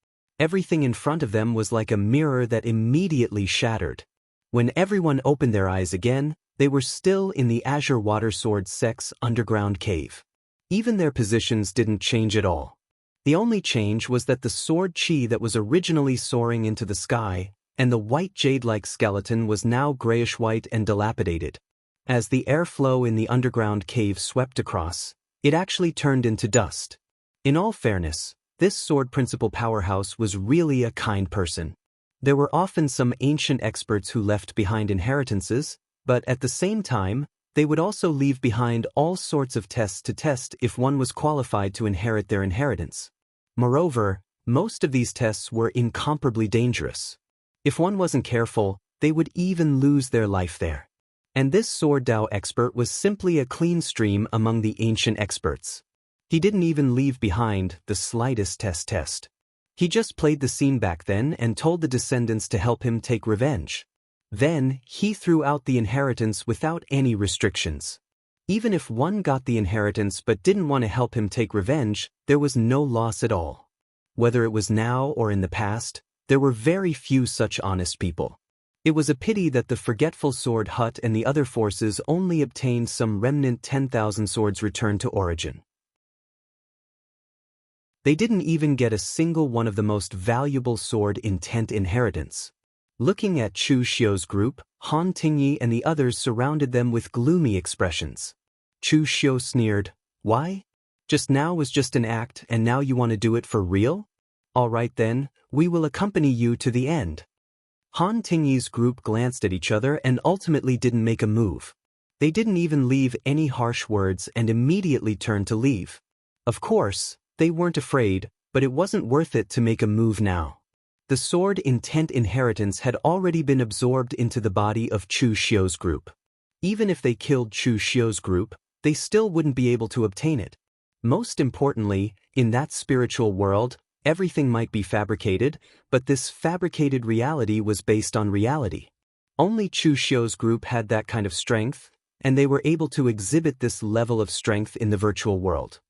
Speaker 1: Everything in front of them was like a mirror that immediately shattered. When everyone opened their eyes again, they were still in the Azure Water Sword Sect's underground cave. Even their positions didn't change at all. The only change was that the sword chi that was originally soaring into the sky, and the white jade-like skeleton was now grayish-white and dilapidated. As the airflow in the underground cave swept across, it actually turned into dust. In all fairness, this sword principle powerhouse was really a kind person. There were often some ancient experts who left behind inheritances, but at the same time, they would also leave behind all sorts of tests to test if one was qualified to inherit their inheritance. Moreover, most of these tests were incomparably dangerous. If one wasn't careful, they would even lose their life there. And this Sword Dao expert was simply a clean stream among the ancient experts. He didn't even leave behind the slightest test. He just played the scene back then and told the descendants to help him take revenge. Then, he threw out the inheritance without any restrictions. Even if one got the inheritance but didn't want to help him take revenge, there was no loss at all. Whether it was now or in the past, there were very few such honest people. It was a pity that the Forgetful Sword Hut and the other forces only obtained some remnant 10,000 swords returned to origin. They didn't even get a single one of the most valuable sword intent inheritance. Looking at Chu Xiu's group, Han Tingyi and the others surrounded them with gloomy expressions. Chu Xiu sneered, "Why? Just now was just an act and now you want to do it for real? All right then, we will accompany you to the end." Han Tingyi's group glanced at each other and ultimately didn't make a move. They didn't even leave any harsh words and immediately turned to leave. Of course, they weren't afraid, but it wasn't worth it to make a move now. The sword intent inheritance had already been absorbed into the body of Chu Xiu's group. Even if they killed Chu Xiu's group, they still wouldn't be able to obtain it. Most importantly, in that spiritual world, everything might be fabricated, but this fabricated reality was based on reality. Only Chu Xiu's group had that kind of strength, and they were able to exhibit this level of strength in the virtual world.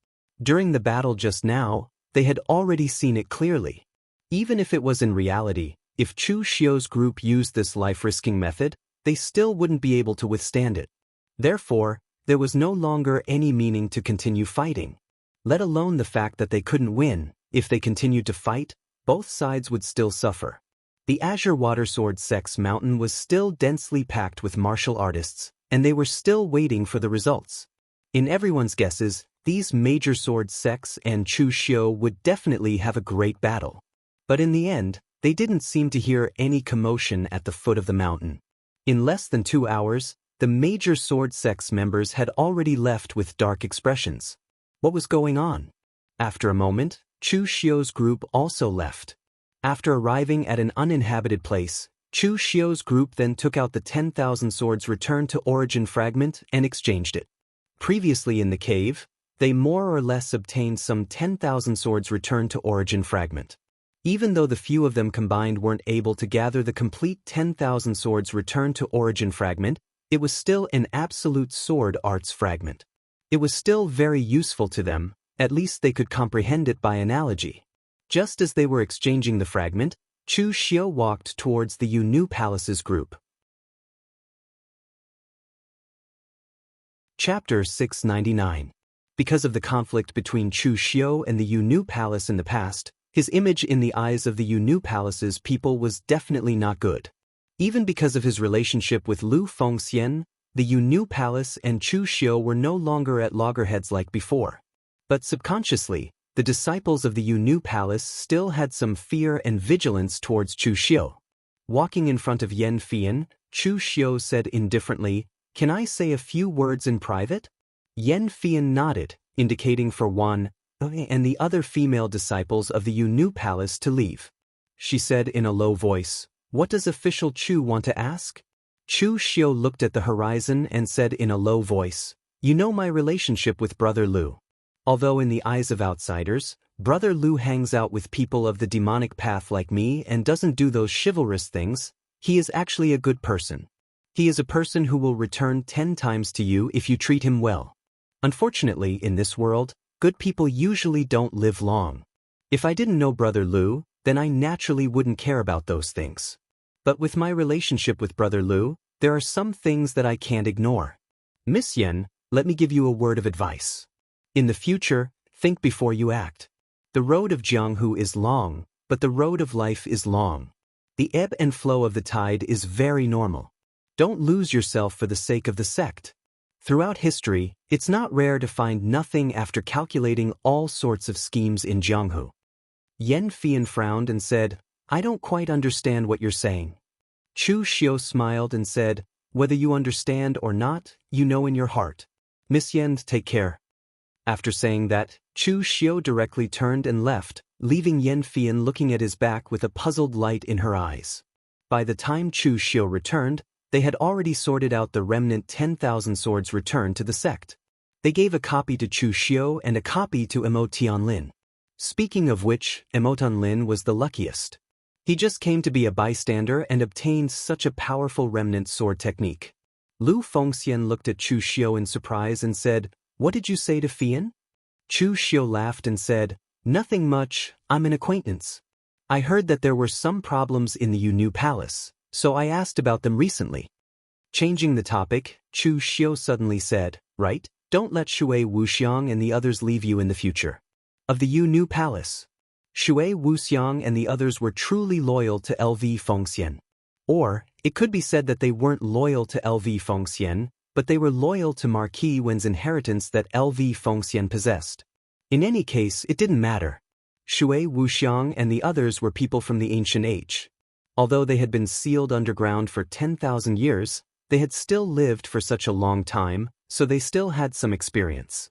Speaker 1: During the battle just now, they had already seen it clearly. Even if it was in reality, if Chu Xiu's group used this life-risking method, they still wouldn't be able to withstand it. Therefore, there was no longer any meaning to continue fighting. Let alone the fact that they couldn't win. If they continued to fight, both sides would still suffer. The Azure Water Sword Sect's mountain was still densely packed with martial artists, and they were still waiting for the results. In everyone's guesses, these major sword sects and Chu Xiu would definitely have a great battle. But in the end, they didn't seem to hear any commotion at the foot of the mountain. In less than 2 hours, the major sword sects members had already left with dark expressions. What was going on? After a moment, Chu Xiu's group also left. After arriving at an uninhabited place, Chu Xiu's group then took out the 10,000 swords returned to origin fragment and exchanged it. Previously in the cave, they more or less obtained some 10,000 swords returned to origin fragment. Even though the few of them combined weren't able to gather the complete 10,000 swords returned to origin fragment, it was still an absolute sword arts fragment. It was still very useful to them, at least they could comprehend it by analogy. Just as they were exchanging the fragment, Chu Xiu walked towards the Yunu Palace's group. Chapter 699. Because of the conflict between Chu Xiu and the Yunu Palace in the past, his image in the eyes of the Yunu Palace's people was definitely not good. Even because of his relationship with Lu Fengxian, the Yunu Palace and Chu Xiu were no longer at loggerheads like before. But subconsciously, the disciples of the Yunu Palace still had some fear and vigilance towards Chu Xiu. Walking in front of Yan Fian, Chu Xiu said indifferently, "Can I say a few words in private?" Yan Fian nodded, indicating for one and the other female disciples of the Yunu Palace to leave. She said in a low voice, "What does official Chu want to ask?" Chu Xiu looked at the horizon and said in a low voice, "You know my relationship with Brother Lu. Although in the eyes of outsiders, Brother Lu hangs out with people of the demonic path like me and doesn't do those chivalrous things, he is actually a good person. He is a person who will return 10 times to you if you treat him well. Unfortunately, in this world, good people usually don't live long. If I didn't know Brother Lu, then I naturally wouldn't care about those things. But with my relationship with Brother Lu, there are some things that I can't ignore. Miss Yan, let me give you a word of advice. In the future, think before you act. The road of Jianghu is long, but the road of life is long. The ebb and flow of the tide is very normal. Don't lose yourself for the sake of the sect. Throughout history, it's not rare to find nothing after calculating all sorts of schemes in Jianghu." Yan Fian frowned and said, "I don't quite understand what you're saying." Chu Xiu smiled and said, "Whether you understand or not, you know in your heart. Miss Yan, take care." After saying that, Chu Xiu directly turned and left, leaving Yan Fian looking at his back with a puzzled light in her eyes. By the time Chu Xiu returned, they had already sorted out the remnant 10,000 swords returned to the sect. They gave a copy to Chu Xiu and a copy to Emo Tianlin. Speaking of which, Emoton Lin was the luckiest. He just came to be a bystander and obtained such a powerful remnant sword technique. Lu Fengxian looked at Chu Xiu in surprise and said, "What did you say to Fian?" Chu Xiu laughed and said, "Nothing much, I'm an acquaintance. I heard that there were some problems in the Yu Palace, so I asked about them recently." Changing the topic, Chu Xiu suddenly said, "Right, don't let Shui Wuxiang and the others leave you in the future." Of the Yu Palace, Shui Wuxiang and the others were truly loyal to LV Fengxian. Or, it could be said that they weren't loyal to LV Fengxian, but they were loyal to Marquis Wen's inheritance that LV Fengxian possessed. In any case, it didn't matter. Shui Wuxiang and the others were people from the ancient age. Although they had been sealed underground for 10,000 years, they had still lived for such a long time, so they still had some experience.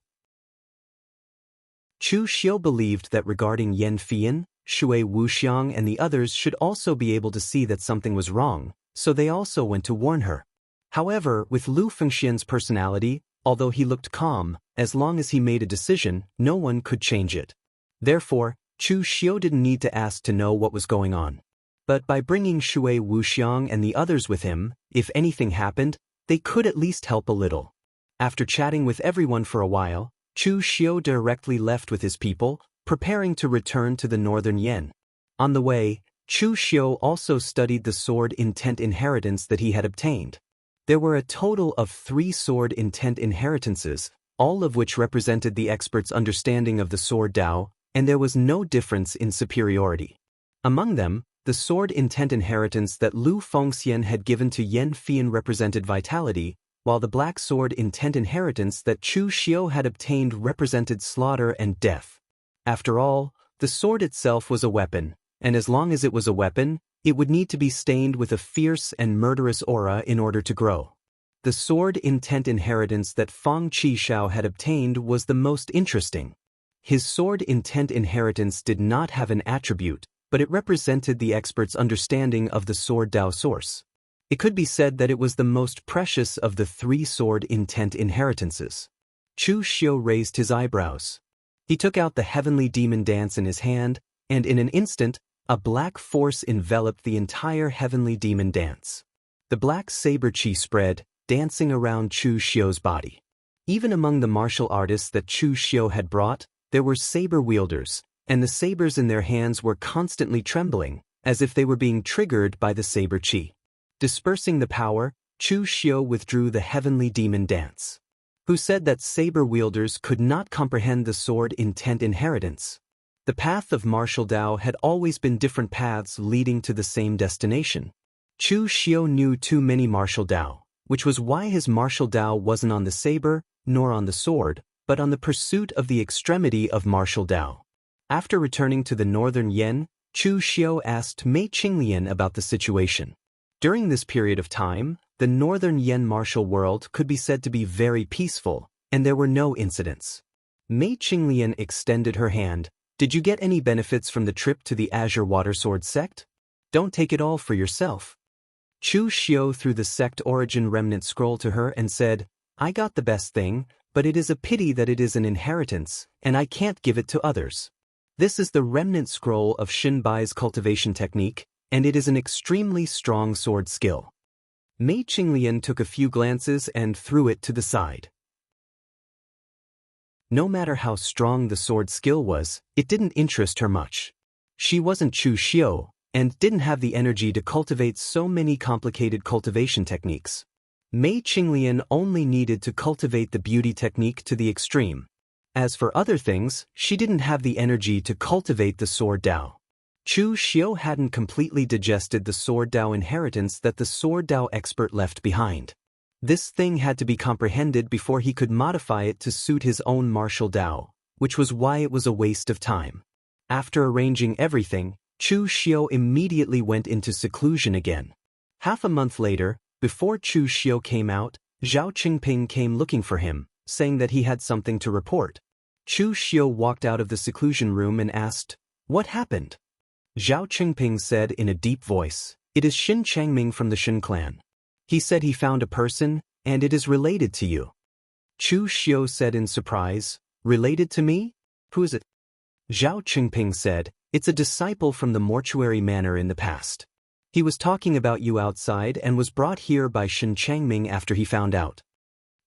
Speaker 1: Chu Xiu believed that regarding Yan Fian, Shui Wuxiang and the others should also be able to see that something was wrong, so they also went to warn her. However, with Lu Fengxian's personality, although he looked calm, as long as he made a decision, no one could change it. Therefore, Chu Xiu didn't need to ask to know what was going on. But by bringing Shui Wuxiang and the others with him, if anything happened, they could at least help a little. After chatting with everyone for a while, Chu Xiu directly left with his people, preparing to return to the northern Yan. On the way, Chu Xiu also studied the sword intent inheritance that he had obtained. There were a total of 3 sword intent inheritances, all of which represented the expert's understanding of the sword Dao, and there was no difference in superiority. Among them, the sword intent inheritance that Lu Fengxian had given to Yan Fian represented vitality, while the black sword intent inheritance that Chu Xiu had obtained represented slaughter and death. After all, the sword itself was a weapon, and as long as it was a weapon, it would need to be stained with a fierce and murderous aura in order to grow. The sword intent inheritance that Feng Qishao had obtained was the most interesting. His sword intent inheritance did not have an attribute, but it represented the expert's understanding of the sword Dao source. It could be said that it was the most precious of the 3 sword intent inheritances. Chu Xiu raised his eyebrows. He took out the heavenly demon dance in his hand, and in an instant, a black force enveloped the entire heavenly demon dance. The black saber chi spread, dancing around Chu Xiu's body. Even among the martial artists that Chu Xiu had brought, there were saber wielders, and the sabers in their hands were constantly trembling, as if they were being triggered by the saber chi. Dispersing the power, Chu Xiu withdrew the heavenly demon dance. Who said that saber wielders could not comprehend the sword intent inheritance? The path of martial Dao had always been different paths leading to the same destination. Chu Xiu knew too many martial Dao, which was why his martial Dao wasn't on the saber, nor on the sword, but on the pursuit of the extremity of martial Dao. After returning to the northern Yan, Chu Xiu asked Mei Qinglian about the situation. During this period of time, the northern Yan martial world could be said to be very peaceful, and there were no incidents. Mei Qinglian extended her hand. "Did you get any benefits from the trip to the Azure Water Sword sect? Don't take it all for yourself." Chu Xiu threw the sect origin remnant scroll to her and said, "I got the best thing, but it is a pity that it is an inheritance, and I can't give it to others. This is the remnant scroll of Xinbai's cultivation technique, and it is an extremely strong sword skill." Mei Qinglian took a few glances and threw it to the side. No matter how strong the sword skill was, it didn't interest her much. She wasn't Chu Xiu, and didn't have the energy to cultivate so many complicated cultivation techniques. Mei Qinglian only needed to cultivate the beauty technique to the extreme. As for other things, she didn't have the energy to cultivate the sword Dao. Chu Xiu hadn't completely digested the sword Dao inheritance that the sword Dao expert left behind. This thing had to be comprehended before he could modify it to suit his own martial Dao, which was why it was a waste of time. After arranging everything, Chu Xiu immediately went into seclusion again. Half a month later, before Chu Xiu came out, Zhao Qingping came looking for him, saying that he had something to report. Chu Xiu walked out of the seclusion room and asked, "What happened?" Zhao Qingping said in a deep voice, "It is Xin Changming from the Xin clan. He said he found a person, and it is related to you." Chu Xiu said in surprise, "Related to me? Who is it?" Zhao Qingping said, "It's a disciple from the mortuary manor in the past. He was talking about you outside and was brought here by Shen Changming after he found out."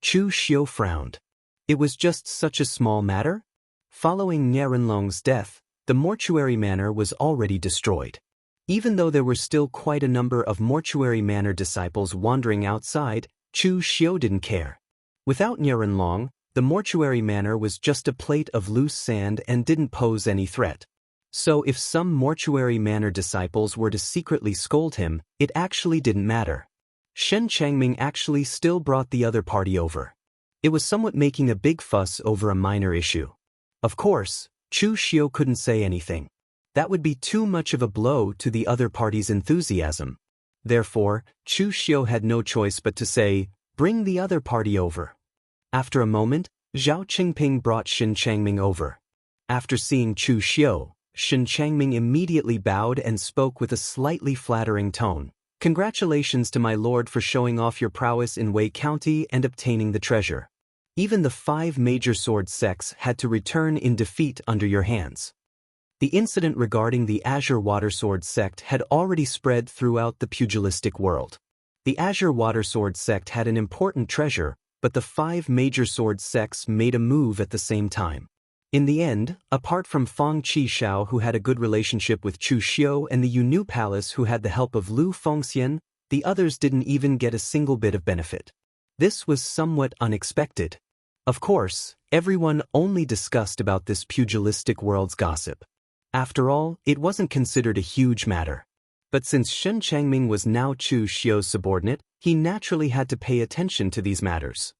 Speaker 1: Chu Xiu frowned. It was just such a small matter? Following Nianrenlong's death, the mortuary manor was already destroyed. Even though there were still quite a number of mortuary manor disciples wandering outside, Chu Xiu didn't care. Without Nianrenlong, the mortuary manor was just a plate of loose sand and didn't pose any threat. So if some mortuary manor disciples were to secretly scold him, it actually didn't matter. Shen Changming actually still brought the other party over. It was somewhat making a big fuss over a minor issue. Of course, Chu Xiu couldn't say anything. That would be too much of a blow to the other party's enthusiasm. Therefore, Chu Xiu had no choice but to say, "Bring the other party over." After a moment, Zhao Qingping brought Shen Changming over. After seeing Chu Xiu, Shen Changming immediately bowed and spoke with a slightly flattering tone. "Congratulations to my lord for showing off your prowess in Wei County and obtaining the treasure. Even the 5 major sword sects had to return in defeat under your hands." The incident regarding the Azure Water Sword sect had already spread throughout the pugilistic world. The Azure Water Sword sect had an important treasure, but the 5 major sword sects made a move at the same time. In the end, apart from Fang Qishao, who had a good relationship with Chu Xiu, and the Yunnu Palace, who had the help of Lu Fengxian, the others didn't even get a single bit of benefit. This was somewhat unexpected. Of course, everyone only discussed about this pugilistic world's gossip. After all, it wasn't considered a huge matter. But since Shen Changming was now Chu Xiu's subordinate, he naturally had to pay attention to these matters.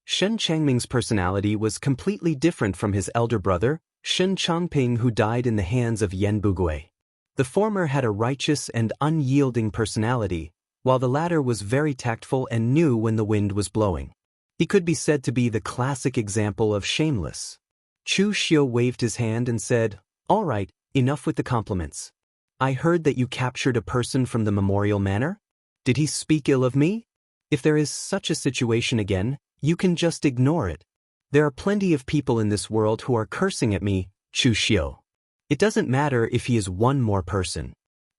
Speaker 1: Shen Changming's personality was completely different from his elder brother, Shen Changping, who died in the hands of Yan Bugui. The former had a righteous and unyielding personality, while the latter was very tactful and knew when the wind was blowing. He could be said to be the classic example of shameless. Chu Xiu waved his hand and said, "All right, enough with the compliments. I heard that you captured a person from the memorial manor. Did he speak ill of me? If there is such a situation again, you can just ignore it. There are plenty of people in this world who are cursing at me, Chu Xiu. It doesn't matter if he is one more person.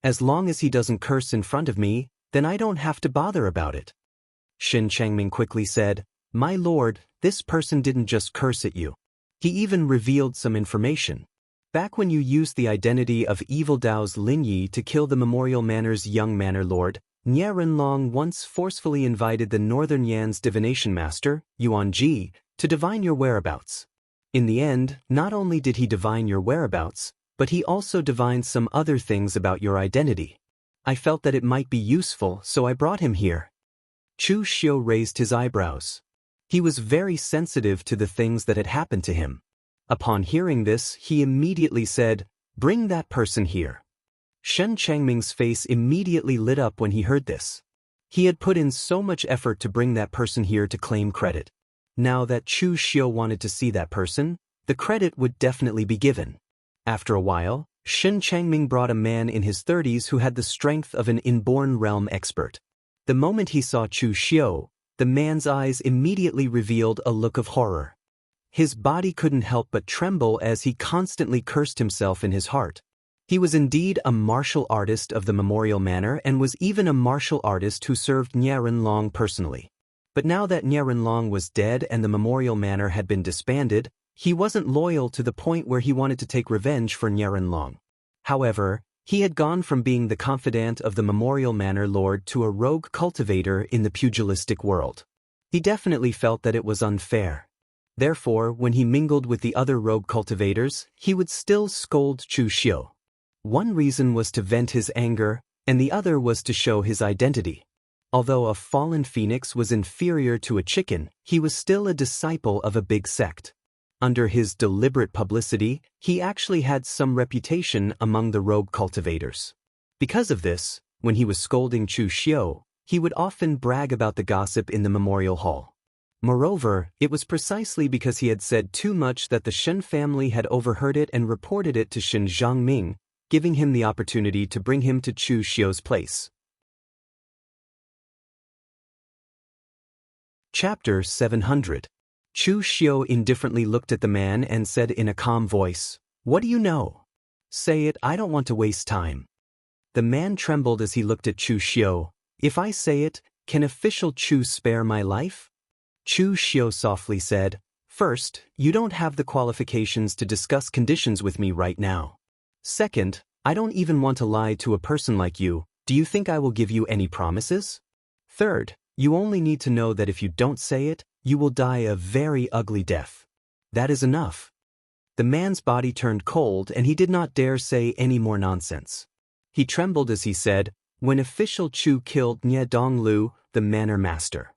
Speaker 1: As long as he doesn't curse in front of me, then I don't have to bother about it." Shen Changming quickly said, "My lord, this person didn't just curse at you. He even revealed some information. Back when you used the identity of Evil Dao's Lin Yi to kill the Memorial Manor's young manor lord, Nianrenlong once forcefully invited the Northern Yan's divination master, Yuan Ji, to divine your whereabouts. In the end, not only did he divine your whereabouts, but he also divined some other things about your identity. I felt that it might be useful, so I brought him here." Chu Xiu raised his eyebrows. He was very sensitive to the things that had happened to him. Upon hearing this, he immediately said, "Bring that person here." Shen Changming's face immediately lit up when he heard this. He had put in so much effort to bring that person here to claim credit. Now that Chu Xiu wanted to see that person, the credit would definitely be given. After a while, Shen Changming brought a man in his 30s who had the strength of an inborn realm expert. The moment he saw Chu Xiu, the man's eyes immediately revealed a look of horror. His body couldn't help but tremble as he constantly cursed himself in his heart. He was indeed a martial artist of the Memorial Manor and was even a martial artist who served Nianrenlong personally. But now that Nianrenlong was dead and the Memorial Manor had been disbanded, he wasn't loyal to the point where he wanted to take revenge for Nianrenlong. However, he had gone from being the confidant of the Memorial Manor Lord to a rogue cultivator in the pugilistic world. He definitely felt that it was unfair. Therefore, when he mingled with the other rogue cultivators, he would still scold Chu Xiu. One reason was to vent his anger, and the other was to show his identity. Although a fallen phoenix was inferior to a chicken, he was still a disciple of a big sect. Under his deliberate publicity, he actually had some reputation among the rogue cultivators. Because of this, when he was scolding Chu Xiu, he would often brag about the gossip in the memorial hall. Moreover, it was precisely because he had said too much that the Shen family had overheard it and reported it to Shen Zhangming, giving him the opportunity to bring him to Chu Xiu's place. Chapter 700. Chu Xiu indifferently looked at the man and said in a calm voice, "What do you know? Say it, I don't want to waste time." The man trembled as he looked at Chu Xiu. "If I say it, can official Chu spare my life?" Chu Xiu softly said, "First, you don't have the qualifications to discuss conditions with me right now. Second, I don't even want to lie to a person like you. Do you think I will give you any promises? Third, you only need to know that if you don't say it, you will die a very ugly death. That is enough." The man's body turned cold and he did not dare say any more nonsense. He trembled as he said, "When official Chu killed Nye Donglu, the manor master."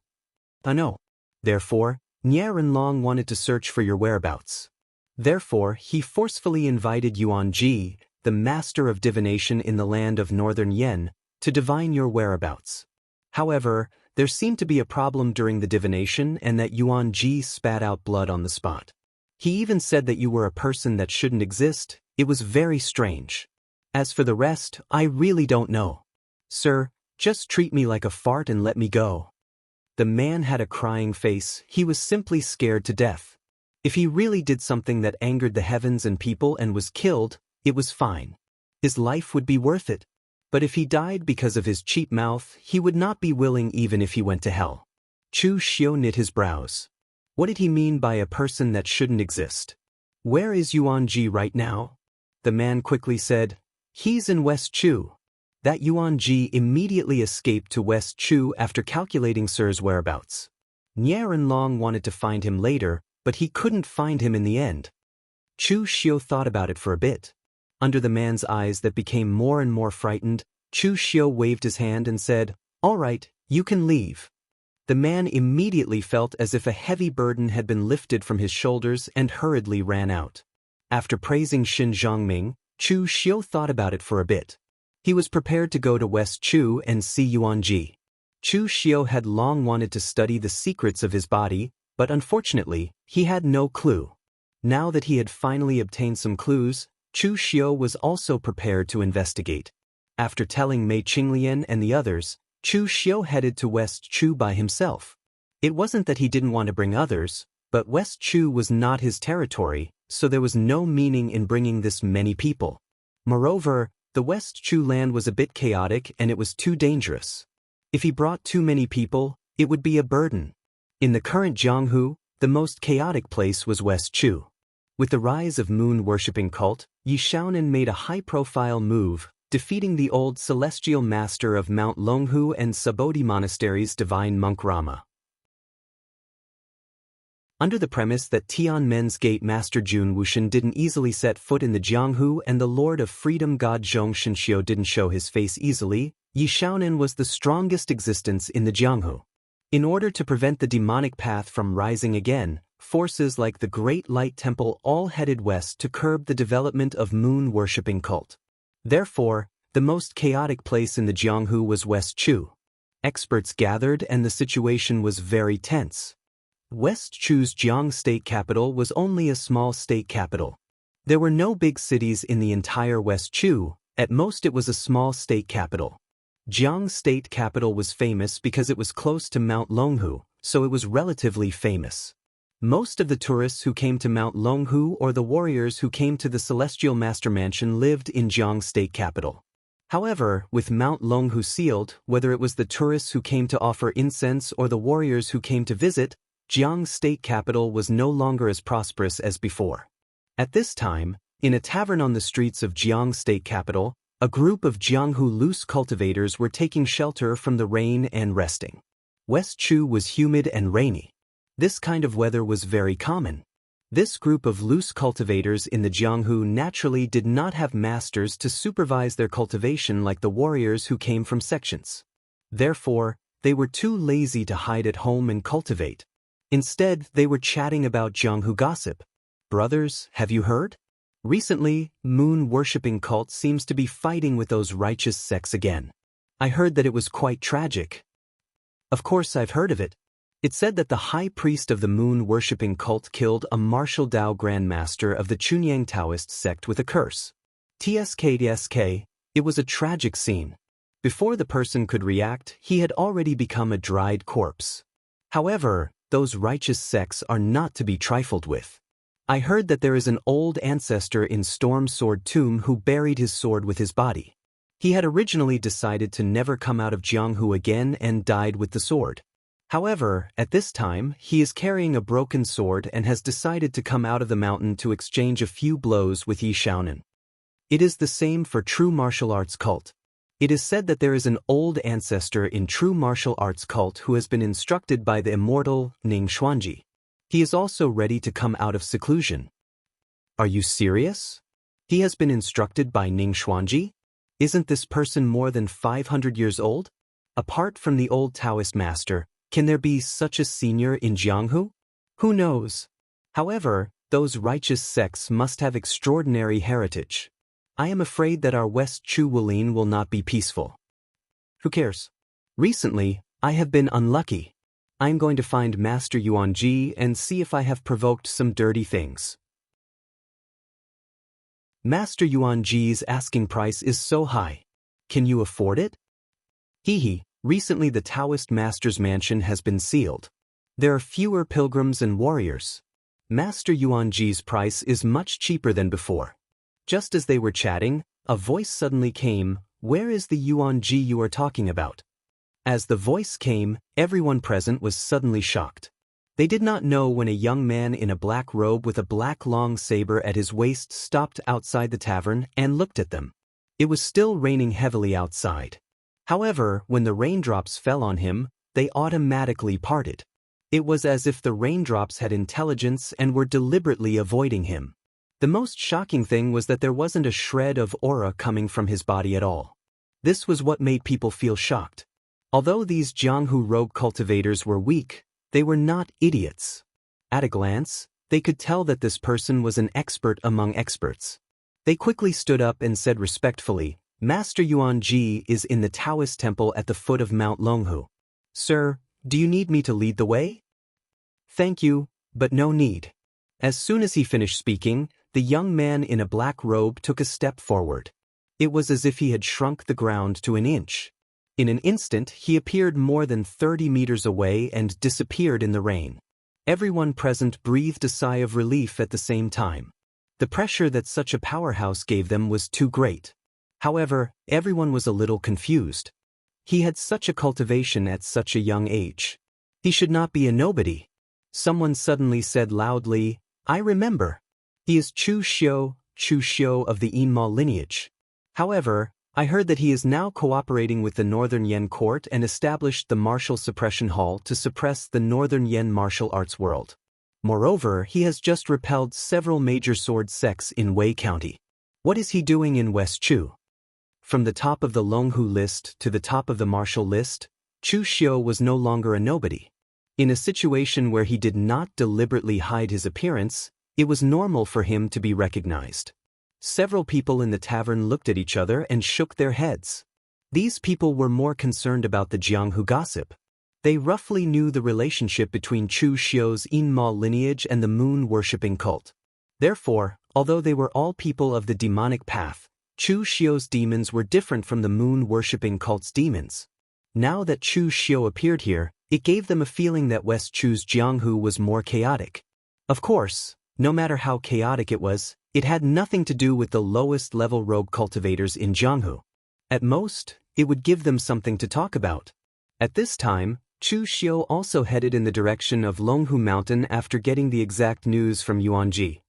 Speaker 1: "I know. Therefore, Nye Renlong wanted to search for your whereabouts. Therefore, he forcefully invited Yuan Ji, the master of divination in the land of northern Yen, to divine your whereabouts. However, there seemed to be a problem during the divination and that Yuan Ji spat out blood on the spot. He even said that you were a person that shouldn't exist. It was very strange. As for the rest, I really don't know. Sir, just treat me like a fart and let me go." The man had a crying face. He was simply scared to death. If he really did something that angered the heavens and people and was killed, it was fine. His life would be worth it. But if he died because of his cheap mouth, he would not be willing even if he went to hell. Chu Xiu knit his brows. What did he mean by a person that shouldn't exist? "Where is Yuan Ji right now?" The man quickly said, "He's in West Chu." That Yuan Ji immediately escaped to West Chu after calculating Sir's whereabouts. Nye Renlong wanted to find him later, but he couldn't find him in the end. Chu Xiu thought about it for a bit. Under the man's eyes that became more and more frightened, Chu Xiu waved his hand and said, "All right, you can leave." The man immediately felt as if a heavy burden had been lifted from his shoulders and hurriedly ran out. After praising Xin Zhongming, Chu Xiu thought about it for a bit. He was prepared to go to West Chu and see Yuan Ji. Chu Xiu had long wanted to study the secrets of his body, but unfortunately, he had no clue. Now that he had finally obtained some clues, Chu Xiu was also prepared to investigate. After telling Mei Qinglian and the others, Chu Xiu headed to West Chu by himself. It wasn't that he didn't want to bring others, but West Chu was not his territory, so there was no meaning in bringing this many people. Moreover, the West Chu land was a bit chaotic and it was too dangerous. If he brought too many people, it would be a burden. In the current Jianghu, the most chaotic place was West Chu. With the rise of moon-worshipping cult, Yi Shaonan made a high-profile move, defeating the old celestial master of Mount Longhu and Subodhi Monastery's divine monk Rama. Under the premise that Tianmen's Gate Master Jun Wuxian didn't easily set foot in the Jianghu and the Lord of Freedom God Zhong Shenxiu didn't show his face easily, Yi Shaonan was the strongest existence in the Jianghu. In order to prevent the demonic path from rising again, forces like the Great Light Temple all headed west to curb the development of moon-worshipping cult. Therefore, the most chaotic place in the Jianghu was West Chu. Experts gathered and the situation was very tense. West Chu's Jiang state capital was only a small state capital. There were no big cities in the entire West Chu, at most it was a small state capital. Jiang state capital was famous because it was close to Mount Longhu, so it was relatively famous. Most of the tourists who came to Mount Longhu or the warriors who came to the Celestial Master Mansion lived in Jiang state capital. However, with Mount Longhu sealed, whether it was the tourists who came to offer incense or the warriors who came to visit, Jiang state capital was no longer as prosperous as before. At this time, in a tavern on the streets of Jiang state capital, a group of Jianghu loose cultivators were taking shelter from the rain and resting. West Chu was humid and rainy. This kind of weather was very common. This group of loose cultivators in the Jianghu naturally did not have masters to supervise their cultivation like the warriors who came from sections. Therefore, they were too lazy to hide at home and cultivate. Instead, they were chatting about Jianghu gossip. "Brothers, have you heard? Recently, moon-worshipping cult seems to be fighting with those righteous sects again. I heard that it was quite tragic." "Of course I've heard of it. It said that the high priest of the moon-worshipping cult killed a martial Dao grandmaster of the Chunyang Taoist sect with a curse. TSK, it was a tragic scene. Before the person could react, he had already become a dried corpse. However, those righteous sects are not to be trifled with. I heard that there is an old ancestor in Storm Sword Tomb who buried his sword with his body. He had originally decided to never come out of Jianghu again and died with the sword. However, at this time, he is carrying a broken sword and has decided to come out of the mountain to exchange a few blows with Yi Shaonan. It is the same for true martial arts cult. It is said that there is an old ancestor in true martial arts cult who has been instructed by the immortal Ning Xuanji. He is also ready to come out of seclusion. Are you serious? He has been instructed by Ning Xuanji? Isn't this person more than 500 years old? Apart from the old Taoist master, can there be such a senior in Jianghu? Who knows? However, those righteous sects must have extraordinary heritage. I am afraid that our West Chu Wulin will not be peaceful. Who cares? Recently, I have been unlucky. I am going to find Master Yuanji and see if I have provoked some dirty things. Master Yuanji's asking price is so high. Can you afford it? Hee. Recently the Taoist master's mansion has been sealed. There are fewer pilgrims and warriors. Master Yuanji's price is much cheaper than before. Just as they were chatting, a voice suddenly came, "Where is the Yuanji you are talking about?" As the voice came, everyone present was suddenly shocked. They did not know when a young man in a black robe with a black long saber at his waist stopped outside the tavern and looked at them. It was still raining heavily outside. However, when the raindrops fell on him, they automatically parted. It was as if the raindrops had intelligence and were deliberately avoiding him. The most shocking thing was that there wasn't a shred of aura coming from his body at all. This was what made people feel shocked. Although these Jianghu rogue cultivators were weak, they were not idiots. At a glance, they could tell that this person was an expert among experts. They quickly stood up and said respectfully, "Master Yuanji is in the Taoist temple at the foot of Mount Longhu. Sir, do you need me to lead the way?" "Thank you, but no need." As soon as he finished speaking, the young man in a black robe took a step forward. It was as if he had shrunk the ground to an inch. In an instant, he appeared more than 30 meters away and disappeared in the rain. Everyone present breathed a sigh of relief at the same time. The pressure that such a powerhouse gave them was too great. However, everyone was a little confused. He had such a cultivation at such a young age. He should not be a nobody. Someone suddenly said loudly, "I remember. He is Chu Xiu of the Immortal lineage. However, I heard that he is now cooperating with the Northern Yen court and established the Martial Suppression Hall to suppress the Northern Yen martial arts world. Moreover, he has just repelled several major sword sects in Wei County. What is he doing in West Chu?" From the top of the Longhu list to the top of the martial list, Chu Xiu was no longer a nobody. In a situation where he did not deliberately hide his appearance, it was normal for him to be recognized. Several people in the tavern looked at each other and shook their heads. These people were more concerned about the Jianghu gossip. They roughly knew the relationship between Chu Xiu's Immortal lineage and the moon-worshipping cult. Therefore, although they were all people of the demonic path, Chu Xiu's demons were different from the moon-worshipping cult's demons. Now that Chu Xiu appeared here, it gave them a feeling that West Chu's Jianghu was more chaotic. Of course, no matter how chaotic it was, it had nothing to do with the lowest-level rogue cultivators in Jianghu. At most, it would give them something to talk about. At this time, Chu Xiu also headed in the direction of Longhu Mountain after getting the exact news from Yuanji.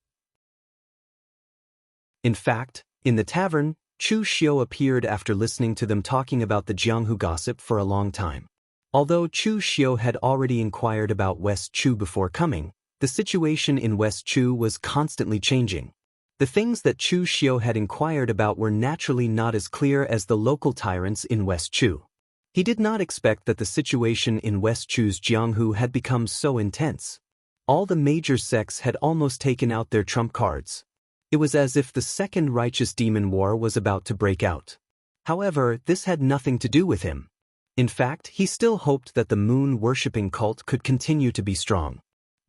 Speaker 1: In fact, in the tavern, Chu Xiu appeared after listening to them talking about the Jianghu gossip for a long time. Although Chu Xiu had already inquired about West Chu before coming, the situation in West Chu was constantly changing. The things that Chu Xiu had inquired about were naturally not as clear as the local tyrants in West Chu. He did not expect that the situation in West Chu's Jianghu had become so intense. All the major sects had almost taken out their trump cards. It was as if the Second Righteous Demon War was about to break out. However, this had nothing to do with him. In fact, he still hoped that the moon-worshipping cult could continue to be strong.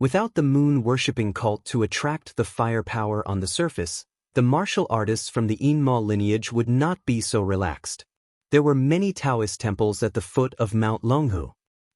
Speaker 1: Without the moon-worshipping cult to attract the firepower on the surface, the martial artists from the Immortal lineage would not be so relaxed. There were many Taoist temples at the foot of Mount Longhu.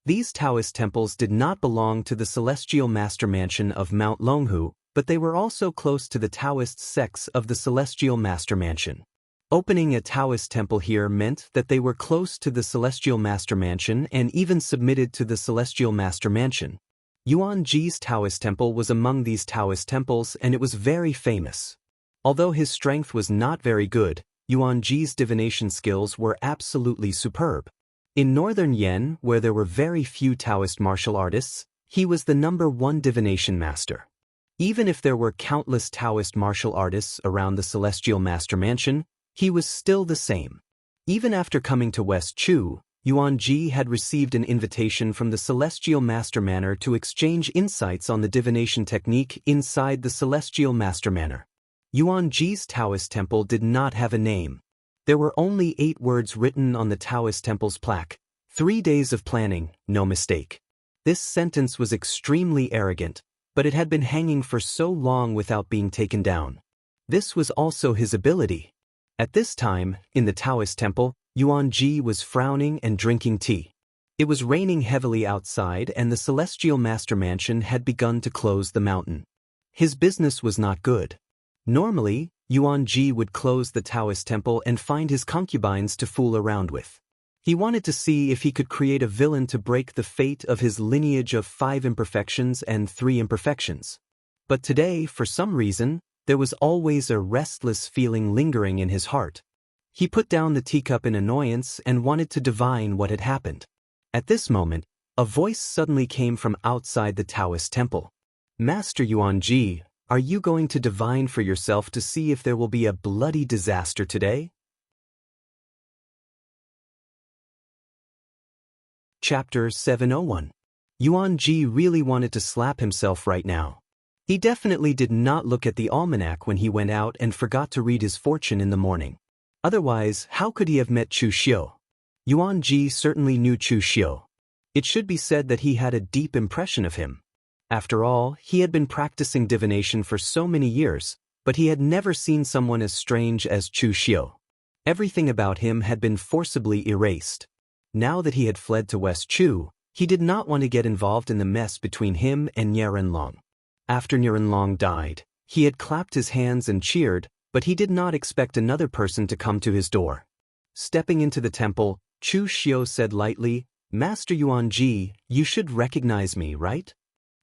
Speaker 1: These Taoist temples did not belong to the celestial master mansion of Mount Longhu, but they were also close to the Taoist sects of the celestial master mansion. Opening a Taoist temple here meant that they were close to the celestial master mansion and even submitted to the celestial master mansion. Yuan Ji's Taoist temple was among these Taoist temples, and it was very famous. Although his strength was not very good, Yuan Ji's divination skills were absolutely superb. In northern Yen, where there were very few Taoist martial artists, he was the #1 divination master. Even if there were countless Taoist martial artists around the celestial master mansion, he was still the same. Even after coming to West Chu, Yuan Ji had received an invitation from the Celestial Master Manor to exchange insights on the divination technique inside the Celestial Master Manor. Yuan Ji's Taoist temple did not have a name. There were only 8 words written on the Taoist temple's plaque: 3 days of planning, no mistake. This sentence was extremely arrogant, but it had been hanging for so long without being taken down. This was also his ability. At this time, in the Taoist temple, Yuan Ji was frowning and drinking tea. It was raining heavily outside, and the Celestial Master Mansion had begun to close the mountain. His business was not good. Normally, Yuan Ji would close the Taoist temple and find his concubines to fool around with. He wanted to see if he could create a villain to break the fate of his lineage of 5 imperfections and 3 imperfections. But today, for some reason, there was always a restless feeling lingering in his heart. He put down the teacup in annoyance and wanted to divine what had happened. At this moment, a voice suddenly came from outside the Taoist temple. "Master Yuan Ji, are you going to divine for yourself to see if there will be a bloody disaster today?" Chapter 701. Yuan Ji really wanted to slap himself right now. He definitely did not look at the almanac when he went out and forgot to read his fortune in the morning. Otherwise, how could he have met Chu Xiu? Yuan Ji certainly knew Chu Xiu. It should be said that he had a deep impression of him. After all, he had been practicing divination for so many years, but he had never seen someone as strange as Chu Xiu. Everything about him had been forcibly erased. Now that he had fled to West Chu, he did not want to get involved in the mess between him and Nie Renlong. After Nie Renlong died, he had clapped his hands and cheered, but he did not expect another person to come to his door. Stepping into the temple, Chu Xiu said lightly, "Master Yuan Ji, you should recognize me, right?"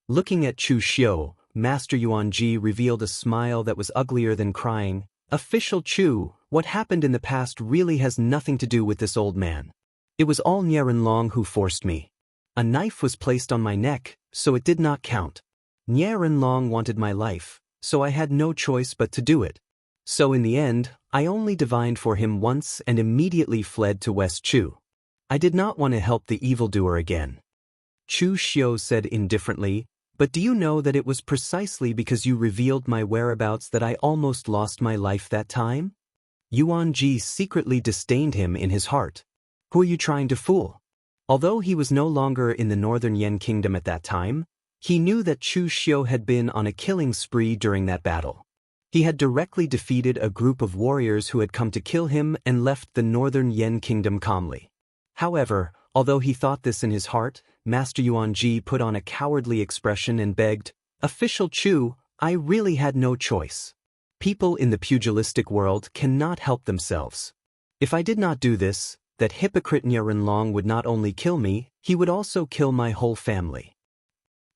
Speaker 1: Looking at Chu Xiu, Master Yuan Ji revealed a smile that was uglier than crying. "Official Chu, what happened in the past really has nothing to do with this old man. It was all Nie Renlong who forced me. A knife was placed on my neck, so it did not count. Nie Renlong wanted my life, so I had no choice but to do it. So in the end, I only divined for him once and immediately fled to West Chu. I did not want to help the evildoer again." Chu Xiu said indifferently, "But do you know that it was precisely because you revealed my whereabouts that I almost lost my life that time?" Yuan Ji secretly disdained him in his heart. Who are you trying to fool? Although he was no longer in the northern Yen kingdom at that time, he knew that Chu Xiu had been on a killing spree during that battle. He had directly defeated a group of warriors who had come to kill him and left the northern Yen kingdom calmly. However, although he thought this in his heart, Master Yuan Ji put on a cowardly expression and begged, "Official Chu, I really had no choice. People in the pugilistic world cannot help themselves. If I did not do this, that hypocrite Nie Renlong would not only kill me, he would also kill my whole family."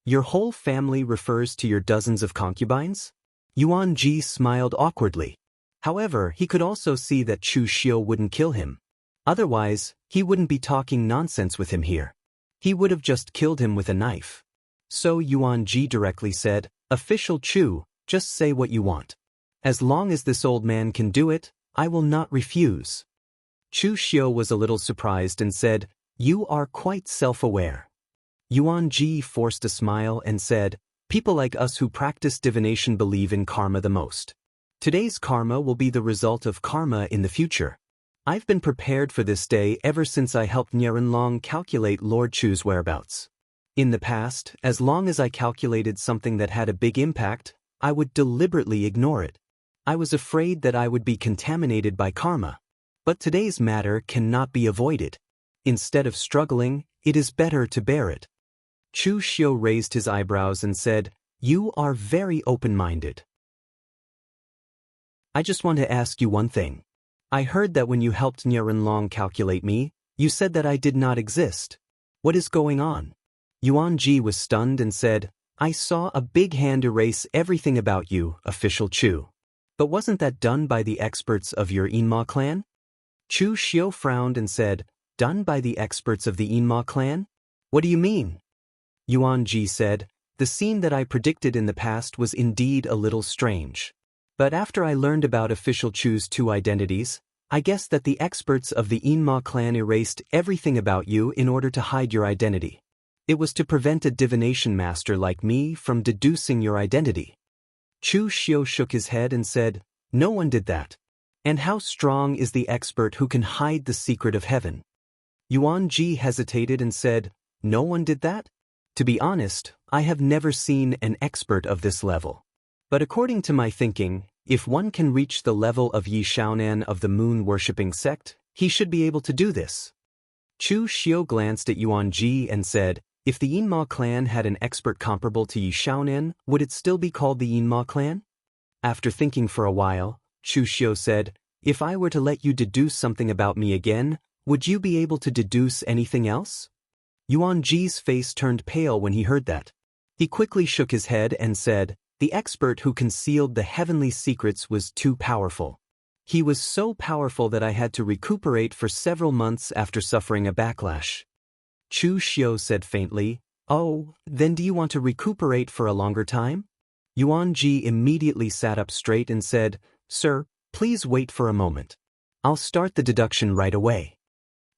Speaker 1: "Your whole family refers to your dozens of concubines?" Yuan Ji smiled awkwardly. However, he could also see that Chu Xiu wouldn't kill him. Otherwise, he wouldn't be talking nonsense with him here. He would have just killed him with a knife. So Yuan Ji directly said, "Official Chu, just say what you want. As long as this old man can do it, I will not refuse." Chu Xiu was a little surprised and said, "You are quite self-aware." Yuan Ji forced a smile and said, "People like us who practice divination believe in karma the most. Today's karma will be the result of karma in the future. I've been prepared for this day ever since I helped Nie Renlong calculate Lord Chu's whereabouts. In the past, as long as I calculated something that had a big impact, I would deliberately ignore it. I was afraid that I would be contaminated by karma. But today's matter cannot be avoided. Instead of struggling, it is better to bear it. Chu Xiu raised his eyebrows and said, "You are very open-minded. I just want to ask you one thing. I heard that when you helped Nianrenlong calculate me, you said that I did not exist. What is going on?" Yuan Ji was stunned and said, "I saw a big hand erase everything about you, official Chu. But wasn't that done by the experts of your Yinma clan?" Chu Xiu frowned and said, "Done by the experts of the Yinma clan? What do you mean?" Yuan Ji said, "The scene that I predicted in the past was indeed a little strange. But after I learned about official Chu's two identities, I guess that the experts of the Yinma clan erased everything about you in order to hide your identity. It was to prevent a divination master like me from deducing your identity." Chu Xiu shook his head and said, "No one did that. And how strong is the expert who can hide the secret of heaven?" Yuan Ji hesitated and said, "No one did that? To be honest, I have never seen an expert of this level. But according to my thinking, if one can reach the level of Yi Shaonan of the moon-worshipping sect, he should be able to do this." Chu Xiu glanced at Yuan Ji and said, "If the Yinma clan had an expert comparable to Yi Shaonan, would it still be called the Yinma clan?" After thinking for a while, Chu Xiu said, "If I were to let you deduce something about me again, would you be able to deduce anything else?" Yuan Ji's face turned pale when he heard that. He quickly shook his head and said, "The expert who concealed the heavenly secrets was too powerful. He was so powerful that I had to recuperate for several months after suffering a backlash." Chu Xiu said faintly, "Oh, then do you want to recuperate for a longer time?" Yuan Ji immediately sat up straight and said, "Sir, please wait for a moment. I'll start the deduction right away."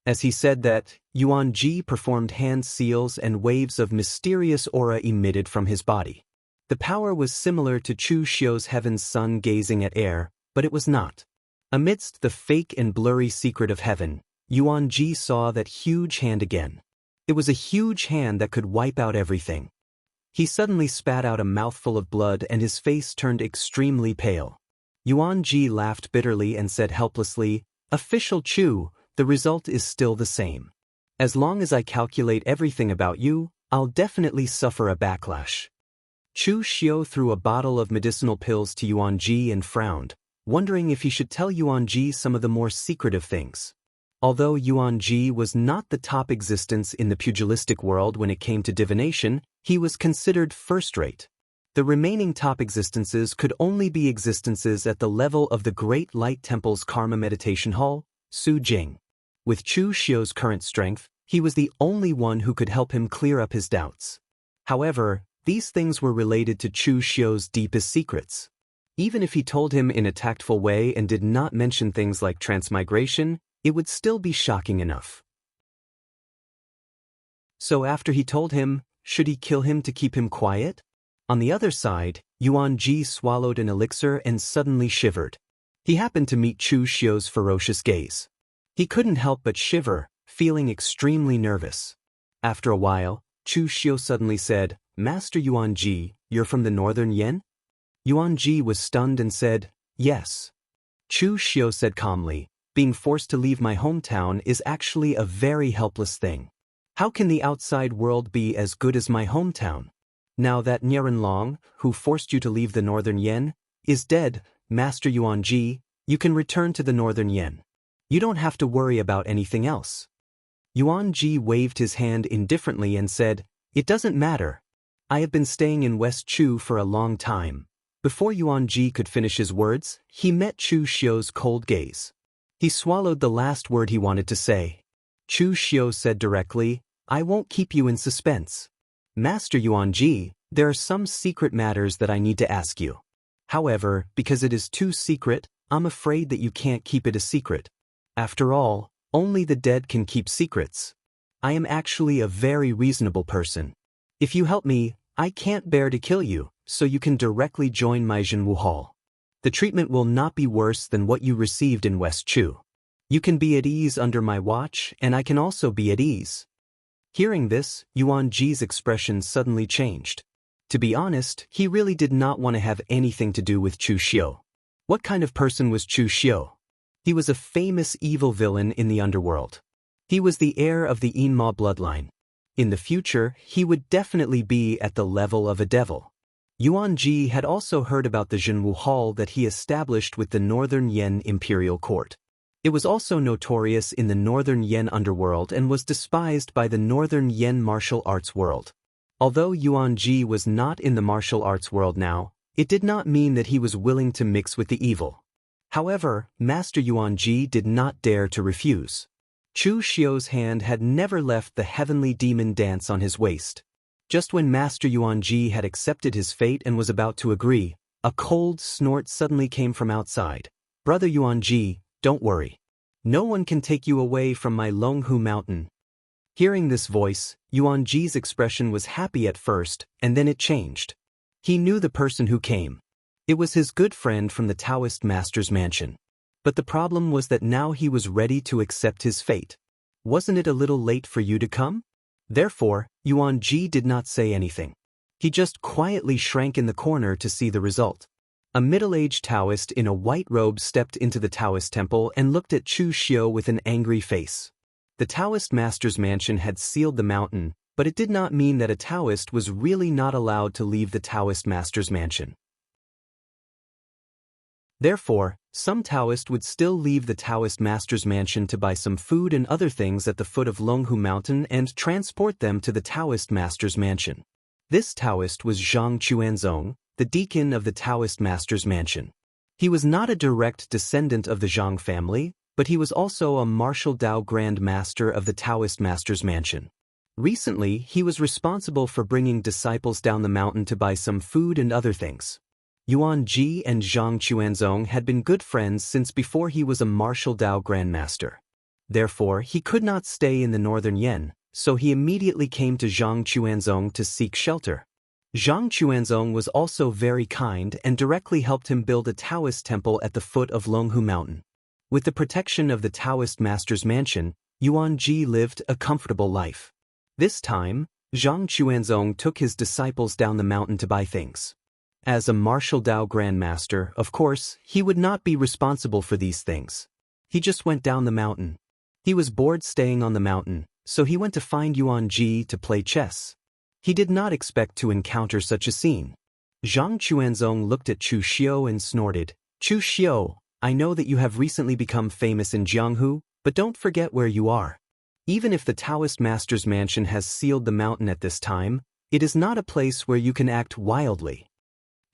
Speaker 1: As he said that, Yuan Ji performed hand seals and waves of mysterious aura emitted from his body. The power was similar to Chu Xiu's heaven's sun gazing at air, but it was not. Amidst the fake and blurry secret of heaven, Yuan Ji saw that huge hand again. It was a huge hand that could wipe out everything. He suddenly spat out a mouthful of blood and his face turned extremely pale. Yuan Ji laughed bitterly and said helplessly, "Official Chu, the result is still the same. As long as I calculate everything about you, I'll definitely suffer a backlash." Chu Xiu threw a bottle of medicinal pills to Yuan Ji and frowned, wondering if he should tell Yuan Ji some of the more secretive things. Although Yuan Ji was not the top existence in the pugilistic world when it came to divination, he was considered first-rate. The remaining top existences could only be existences at the level of the Great Light Temple's Karma Meditation Hall, Su Jing. With Chu Xiu's current strength, he was the only one who could help him clear up his doubts. However, these things were related to Chu Xiu's deepest secrets. Even if he told him in a tactful way and did not mention things like transmigration, it would still be shocking enough. So after he told him, should he kill him to keep him quiet? On the other side, Yuan Ji swallowed an elixir and suddenly shivered. He happened to meet Chu Xiu's ferocious gaze. He couldn't help but shiver, feeling extremely nervous. After a while, Chu Xiu suddenly said, "Master Yuan Ji, you're from the Northern Yen?" Yuan Ji was stunned and said, "Yes." Chu Xiu said calmly, "Being forced to leave my hometown is actually a very helpless thing. How can the outside world be as good as my hometown? Now that Nianrenlong, who forced you to leave the Northern Yen, is dead, Master Yuan Ji, you can return to the Northern Yen. You don't have to worry about anything else." Yuan Ji waved his hand indifferently and said, "It doesn't matter. I have been staying in West Chu for a long time." Before Yuan Ji could finish his words, he met Chu Xiu's cold gaze. He swallowed the last word he wanted to say. Chu Xiu said directly, "I won't keep you in suspense. Master Yuan Ji, there are some secret matters that I need to ask you. However, because it is too secret, I'm afraid that you can't keep it a secret. After all, only the dead can keep secrets. I am actually a very reasonable person. If you help me, I can't bear to kill you, so you can directly join my Jianghu Hall. The treatment will not be worse than what you received in West Chu. You can be at ease under my watch, and I can also be at ease." Hearing this, Yuan Ji's expression suddenly changed. To be honest, he really did not want to have anything to do with Chu Xiu. What kind of person was Chu Xiu? He was a famous evil villain in the underworld. He was the heir of the Yinma bloodline, In the future, he would definitely be at the level of a devil. Yuan Ji had also heard about the Jianghu Hall that he established with the Northern Yen Imperial Court. It was also notorious in the Northern Yen underworld and was despised by the Northern Yen martial arts world. Although Yuan Ji was not in the martial arts world now, it did not mean that he was willing to mix with the evil. However, Master Yuan Ji did not dare to refuse. Chu Xiu's hand had never left the heavenly demon dance on his waist. Just when Master Yuan Ji had accepted his fate and was about to agree, a cold snort suddenly came from outside. "Brother Yuan Ji, don't worry. No one can take you away from my Longhu mountain." Hearing this voice, Yuan Ji's expression was happy at first, and then it changed. He knew the person who came. It was his good friend from the Taoist master's mansion. But the problem was that now he was ready to accept his fate. "Wasn't it a little late for you to come?" Therefore, Yuan Ji did not say anything. He just quietly shrank in the corner to see the result. A middle-aged Taoist in a white robe stepped into the Taoist temple and looked at Chu Xiu with an angry face. The Taoist master's mansion had sealed the mountain, but it did not mean that a Taoist was really not allowed to leave the Taoist master's mansion. Therefore, some Taoist would still leave the Taoist master's mansion to buy some food and other things at the foot of Longhu Mountain and transport them to the Taoist master's mansion. This Taoist was Zhang Chuanzong, the deacon of the Taoist master's mansion. He was not a direct descendant of the Zhang family, but he was also a martial Dao Grand Master of the Taoist master's mansion. Recently, he was responsible for bringing disciples down the mountain to buy some food and other things. Yuan Ji and Zhang Chuanzong had been good friends since before he was a martial Dao Grandmaster. Therefore, he could not stay in the Northern Yen, so he immediately came to Zhang Chuanzong to seek shelter. Zhang Chuanzong was also very kind and directly helped him build a Taoist temple at the foot of Longhu Mountain. With the protection of the Taoist master's mansion, Yuan Ji lived a comfortable life. This time, Zhang Chuanzong took his disciples down the mountain to buy things. As a martial Dao Grandmaster, of course, he would not be responsible for these things. He just went down the mountain. He was bored staying on the mountain, so he went to find Yuan Ji to play chess. He did not expect to encounter such a scene. Zhang Chuanzong looked at Chu Xiu and snorted, "Chu Xiu, I know that you have recently become famous in Jianghu, but don't forget where you are. Even if the Taoist master's mansion has sealed the mountain at this time, it is not a place where you can act wildly."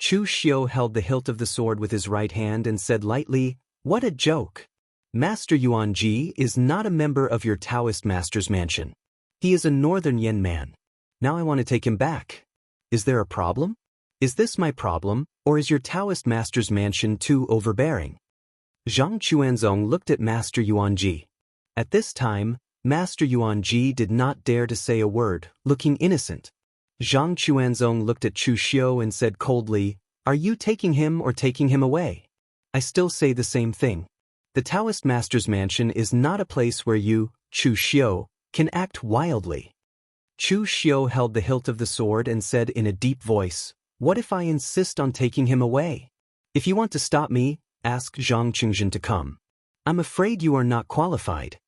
Speaker 1: Chu Xiu held the hilt of the sword with his right hand and said lightly, "What a joke! Master Yuan Ji is not a member of your Taoist master's mansion. He is a Northern Yen man. Now I want to take him back. Is there a problem? Is this my problem, or is your Taoist master's mansion too overbearing?" Zhang Chuanzong looked at Master Yuan Ji. At this time, Master Yuan Ji did not dare to say a word, looking innocent. Zhang Chuanzong looked at Chu Xiu and said coldly, "Are you taking him or taking him away? I still say the same thing. The Taoist master's mansion is not a place where you, Chu Xiu, can act wildly." Chu Xiu held the hilt of the sword and said in a deep voice, "What if I insist on taking him away? If you want to stop me, ask Zhang Qingzhen to come. I'm afraid you are not qualified."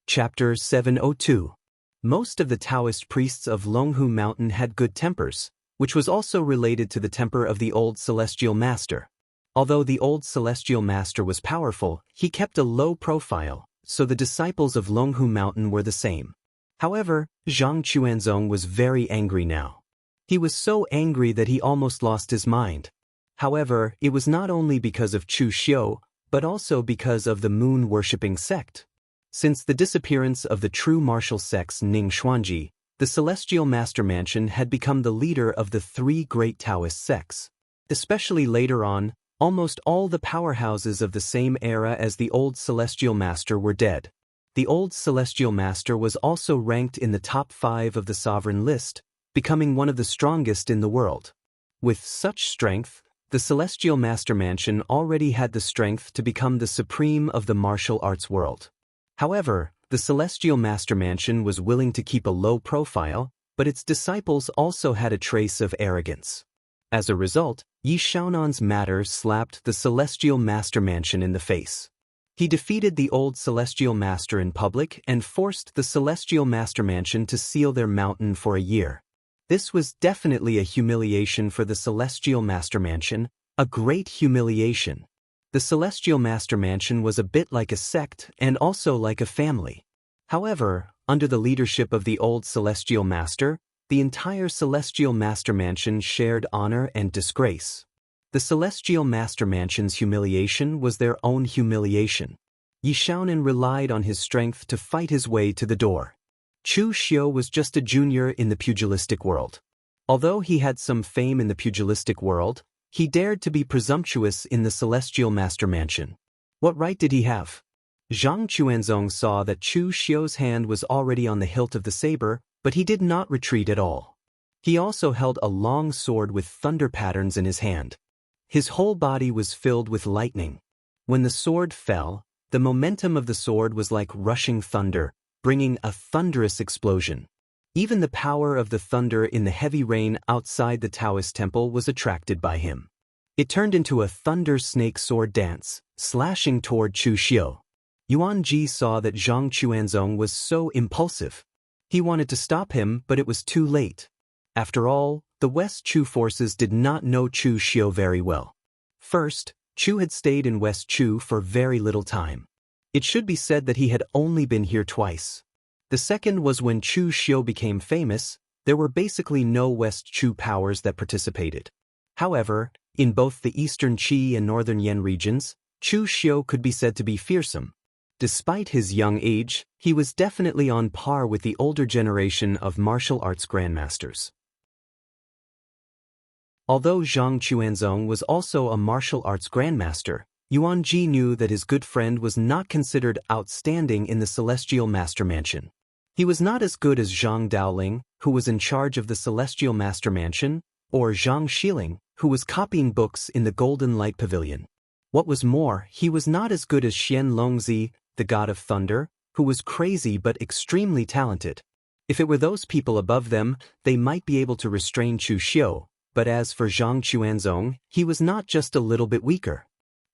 Speaker 1: Chapter 702. Most of the Taoist priests of Longhu Mountain had good tempers, which was also related to the temper of the old Celestial Master. Although the old Celestial Master was powerful, he kept a low profile, so the disciples of Longhu Mountain were the same. However, Zhang Chuanzong was very angry now. He was so angry that he almost lost his mind. However, it was not only because of Chu Xiu, but also because of the moon-worshipping sect. Since the disappearance of the true martial sects Ning Xuanji, the Celestial Master Mansion had become the leader of the three great Taoist sects. Especially later on, almost all the powerhouses of the same era as the old Celestial Master were dead. The old Celestial Master was also ranked in the top 5 of the sovereign list, becoming one of the strongest in the world. With such strength, the Celestial Master Mansion already had the strength to become the supreme of the martial arts world. However, the Celestial Master Mansion was willing to keep a low profile, but its disciples also had a trace of arrogance. As a result, Yi Shaonan's matter slapped the Celestial Master Mansion in the face. He defeated the old Celestial Master in public and forced the Celestial Master Mansion to seal their mountain for a year. This was definitely a humiliation for the Celestial Master Mansion, a great humiliation. The Celestial Master Mansion was a bit like a sect and also like a family. However, under the leadership of the old Celestial Master, the entire Celestial Master Mansion shared honor and disgrace. The Celestial Master Mansion's humiliation was their own humiliation. Yi Xiaonan relied on his strength to fight his way to the door. Chu Xiu was just a junior in the pugilistic world. Although he had some fame in the pugilistic world, he dared to be presumptuous in the Celestial Master Mansion. What right did he have? Zhang Chuanzong saw that Chu Xiu's hand was already on the hilt of the saber, but he did not retreat at all. He also held a long sword with thunder patterns in his hand. His whole body was filled with lightning. When the sword fell, the momentum of the sword was like rushing thunder, bringing a thunderous explosion. Even the power of the thunder in the heavy rain outside the Taoist temple was attracted by him. It turned into a thunder snake sword dance, slashing toward Chu Xiu. Yuan Ji saw that Zhang Chuanzong was so impulsive. He wanted to stop him, but it was too late. After all, the West Chu forces did not know Chu Xiu very well. First, Chu had stayed in West Chu for very little time. It should be said that he had only been here twice. The second was when Chu Xiu became famous, there were basically no West Chu powers that participated. However, in both the Eastern Qi and Northern Yan regions, Chu Xiu could be said to be fearsome. Despite his young age, he was definitely on par with the older generation of martial arts grandmasters. Although Zhang Chuanzong was also a martial arts grandmaster, Yuan Ji knew that his good friend was not considered outstanding in the Celestial Master Mansion. He was not as good as Zhang Daoling, who was in charge of the Celestial Master Mansion, or Zhang Xiling, who was copying books in the Golden Light Pavilion. What was more, he was not as good as Xian Longzi, the god of thunder, who was crazy but extremely talented. If it were those people above them, they might be able to restrain Chu Xiu, but as for Zhang Chuanzong, he was not just a little bit weaker.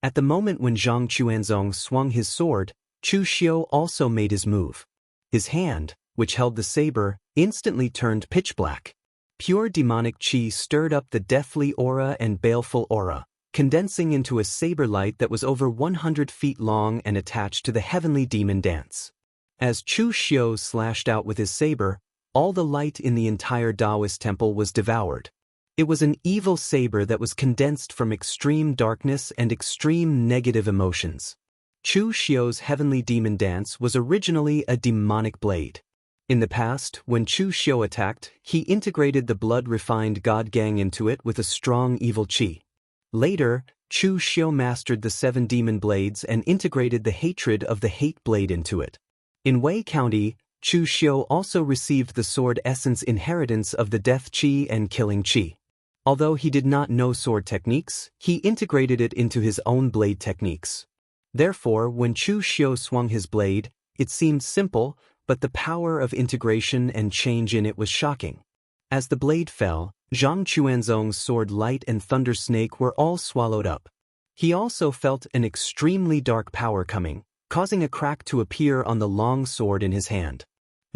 Speaker 1: At the moment when Zhang Chuanzong swung his sword, Chu Xiu also made his move. His hand, which held the saber, instantly turned pitch black. Pure demonic qi stirred up the deathly aura and baleful aura, condensing into a saber light that was over 100 feet long and attached to the heavenly demon dance. As Chu Xiu slashed out with his saber, all the light in the entire Taoist temple was devoured. It was an evil saber that was condensed from extreme darkness and extreme negative emotions. Chu Xiu's heavenly demon dance was originally a demonic blade. In the past, when Chu Xiu attacked, he integrated the blood-refined God Gang into it with a strong evil qi. Later, Chu Xiu mastered the 7 demon blades and integrated the hatred of the hate blade into it. In Wei County, Chu Xiu also received the sword essence inheritance of the death qi and killing qi. Although he did not know sword techniques, he integrated it into his own blade techniques. Therefore, when Chu Xiu swung his blade, it seemed simple, but the power of integration and change in it was shocking. As the blade fell, Zhang Chuanzong's sword light and thunder snake were all swallowed up. He also felt an extremely dark power coming, causing a crack to appear on the long sword in his hand.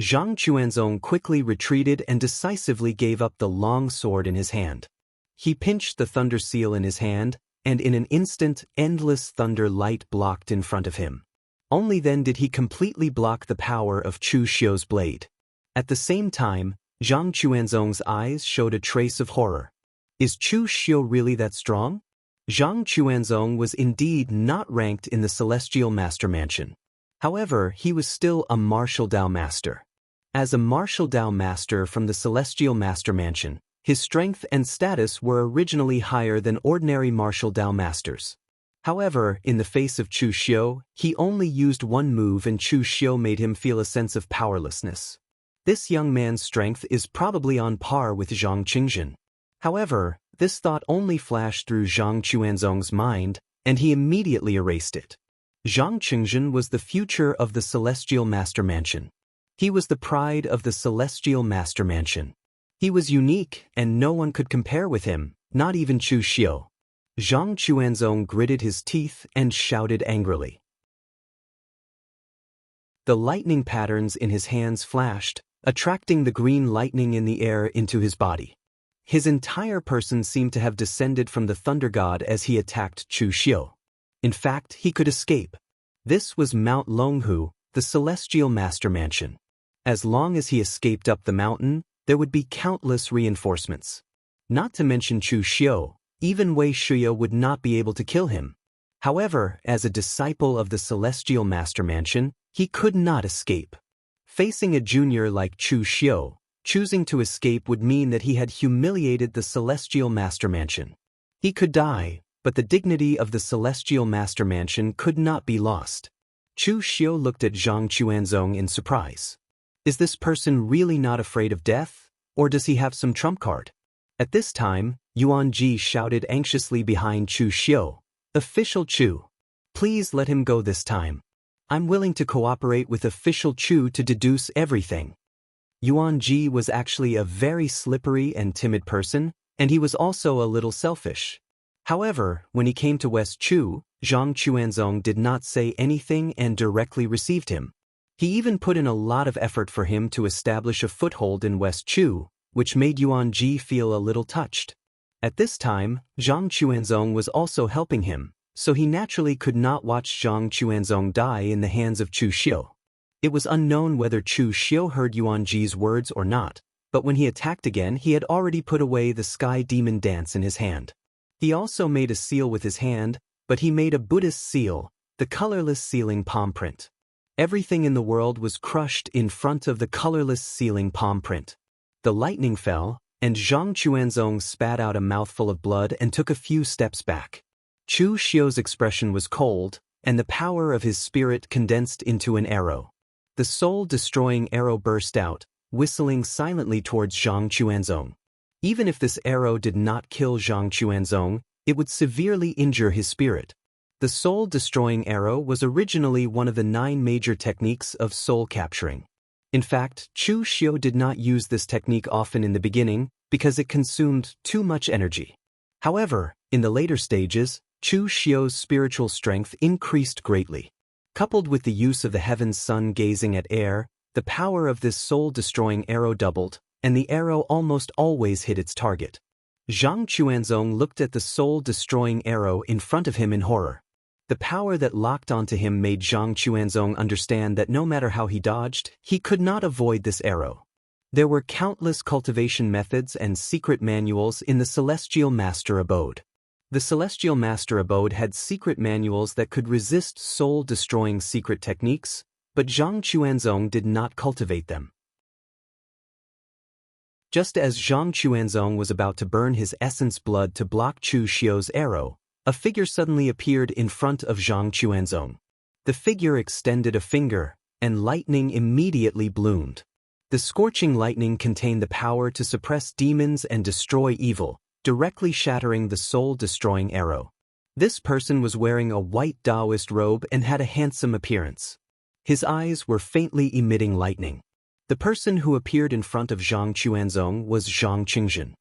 Speaker 1: Zhang Chuanzong quickly retreated and decisively gave up the long sword in his hand. He pinched the thunder seal in his hand, and in an instant, endless thunder light blocked in front of him. Only then did he completely block the power of Chu Xiu's blade. At the same time, Zhang Chuanzong's eyes showed a trace of horror. Is Chu Xiu really that strong? Zhang Chuanzong was indeed not ranked in the Celestial Master Mansion. However, he was still a martial Dao master. As a martial Dao master from the Celestial Master Mansion, his strength and status were originally higher than ordinary martial Dao masters. However, in the face of Chu Xiu, he only used one move and Chu Xiu made him feel a sense of powerlessness. This young man's strength is probably on par with Zhang Qingzhen. However, this thought only flashed through Zhang Chuanzong's mind, and he immediately erased it. Zhang Qingzhen was the future of the Celestial Master Mansion. He was the pride of the Celestial Master Mansion. He was unique, and no one could compare with him, not even Chu Xiu. Zhang Chuanzong gritted his teeth and shouted angrily. The lightning patterns in his hands flashed, attracting the green lightning in the air into his body. His entire person seemed to have descended from the thunder god as he attacked Chu Xiu. In fact, he could escape. This was Mount Longhu, the celestial master mansion. As long as he escaped up the mountain, there would be countless reinforcements. Not to mention Chu Xiu, even Wei Shuya would not be able to kill him. However, as a disciple of the celestial master mansion, he could not escape. Facing a junior like Chu Xiu, choosing to escape would mean that he had humiliated the celestial master mansion. He could die, but the dignity of the celestial master mansion could not be lost. Chu Xiu looked at Zhang Chuanzong in surprise. Is this person really not afraid of death, or does he have some trump card? At this time, Yuan Ji shouted anxiously behind Chu Xiu, "Official Chu, please let him go this time. I'm willing to cooperate with Official Chu to deduce everything." Yuan Ji was actually a very slippery and timid person, and he was also a little selfish. However, when he came to West Chu, Zhang Chuanzong did not say anything and directly received him. He even put in a lot of effort for him to establish a foothold in West Chu, which made Yuan Ji feel a little touched. At this time, Zhang Chuanzong was also helping him, so he naturally could not watch Zhang Chuanzong die in the hands of Chu Xiu. It was unknown whether Chu Xiu heard Yuan Ji's words or not, but when he attacked again he had already put away the sky demon dance in his hand. He also made a seal with his hand, but he made a Buddhist seal, the colorless sealing palm print. Everything in the world was crushed in front of the colorless sealing palm print. The lightning fell, and Zhang Chuanzong spat out a mouthful of blood and took a few steps back. Chu Xiu's expression was cold, and the power of his spirit condensed into an arrow. The soul-destroying arrow burst out, whistling silently towards Zhang Chuanzong. Even if this arrow did not kill Zhang Chuanzong, it would severely injure his spirit. The soul-destroying arrow was originally one of the 9 major techniques of soul capturing. In fact, Chu Xiu did not use this technique often in the beginning because it consumed too much energy. However, in the later stages, Chu Xiu's spiritual strength increased greatly. Coupled with the use of the heaven's sun gazing at air, the power of this soul-destroying arrow doubled, and the arrow almost always hit its target. Zhang Chuanzong looked at the soul-destroying arrow in front of him in horror. The power that locked onto him made Zhang Chuanzong understand that no matter how he dodged, he could not avoid this arrow. There were countless cultivation methods and secret manuals in the Celestial Master Abode. The Celestial Master Abode had secret manuals that could resist soul-destroying secret techniques, but Zhang Chuanzong did not cultivate them. Just as Zhang Chuanzong was about to burn his essence blood to block Chu Xiu's arrow, a figure suddenly appeared in front of Zhang Chuanzong. The figure extended a finger, and lightning immediately bloomed. The scorching lightning contained the power to suppress demons and destroy evil, directly shattering the soul-destroying arrow. This person was wearing a white Taoist robe and had a handsome appearance. His eyes were faintly emitting lightning. The person who appeared in front of Zhang Chuanzong was Zhang Qingzhen.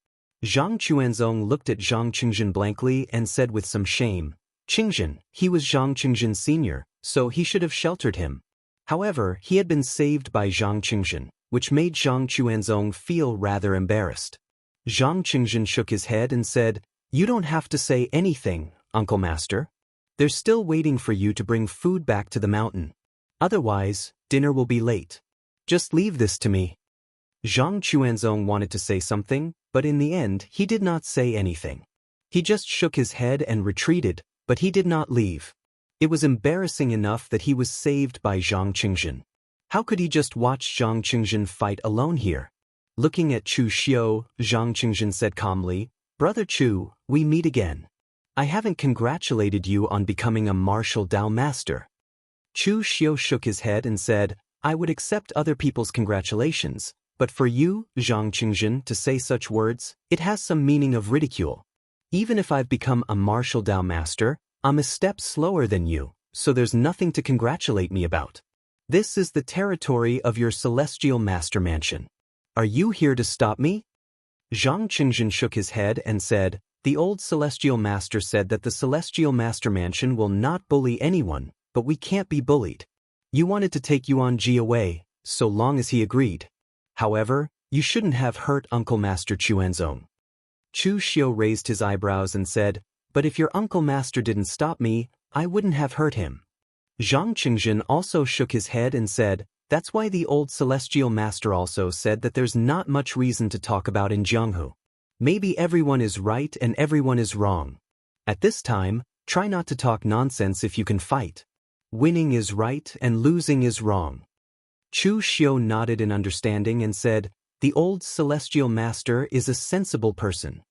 Speaker 1: Zhang Chuanzong looked at Zhang Qingzhen blankly and said with some shame, "Qingzhen, he was Zhang Qingzhen Sr., so he should have sheltered him." However, he had been saved by Zhang Qingzhen, which made Zhang Chuanzong feel rather embarrassed. Zhang Qingzhen shook his head and said, "You don't have to say anything, Uncle Master. They're still waiting for you to bring food back to the mountain. Otherwise, dinner will be late. Just leave this to me." Zhang Chuanzong wanted to say something, but in the end he did not say anything. He just shook his head and retreated, but he did not leave. It was embarrassing enough that he was saved by Zhang Qingzhen. How could he just watch Zhang Qingzhen fight alone here? Looking at Chu Xiu, Zhang Qingzhen said calmly, "Brother Chu, we meet again. I haven't congratulated you on becoming a martial Dao master." Chu Xiu shook his head and said, "I would accept other people's congratulations, but for you, Zhang Qingzhen, to say such words, it has some meaning of ridicule. Even if I've become a martial Dao master, I'm a step slower than you, so there's nothing to congratulate me about. This is the territory of your celestial master mansion. Are you here to stop me?" Zhang Qingzhen shook his head and said, "The old celestial master said that the celestial master mansion will not bully anyone, but we can't be bullied. You wanted to take Yuan Ji away, so long as he agreed. However, you shouldn't have hurt Uncle Master Chuanzong. Chu Xiu raised his eyebrows and said, but if your Uncle Master didn't stop me, I wouldn't have hurt him. Zhang Qingjun also shook his head and said, that's why the old Celestial Master also said that there's not much reason to talk about in Jianghu. Maybe everyone is right and everyone is wrong. At this time, try not to talk nonsense if you can fight. Winning is right and losing is wrong. Chu Xiu nodded in understanding and said, the old Celestial Master is a sensible person.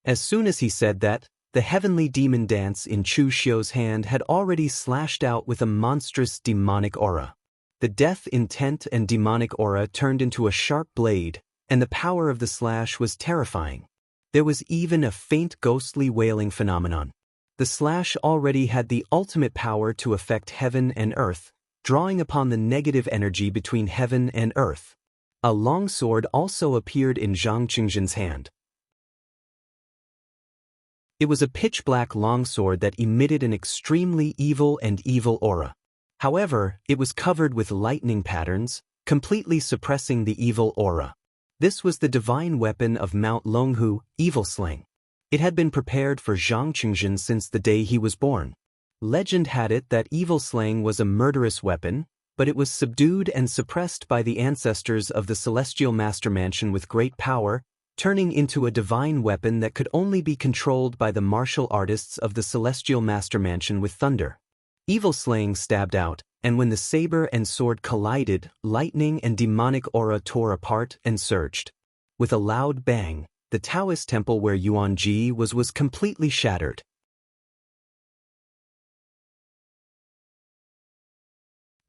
Speaker 1: As soon as he said that, the heavenly demon dance in Chu Xiu's hand had already slashed out with a monstrous demonic aura. The death intent and demonic aura turned into a sharp blade, and the power of the slash was terrifying. There was even a faint ghostly wailing phenomenon. The slash already had the ultimate power to affect heaven and earth, drawing upon the negative energy between heaven and earth. A long sword also appeared in Zhang Qingjun's hand. It was a pitch-black longsword that emitted an extremely evil aura. However, it was covered with lightning patterns, completely suppressing the evil aura. This was the divine weapon of Mount Longhu, Evil Sling. It had been prepared for Zhang Qingjun since the day he was born. Legend had it that Evil Sling was a murderous weapon, but it was subdued and suppressed by the ancestors of the Celestial Master Mansion with great power, turning into a divine weapon that could only be controlled by the martial artists of the Celestial Master Mansion with thunder. Evil Slaying stabbed out, and when the saber and sword collided, lightning and demonic aura tore apart and surged. With a loud bang, the Taoist temple where Yuan Ji was completely shattered.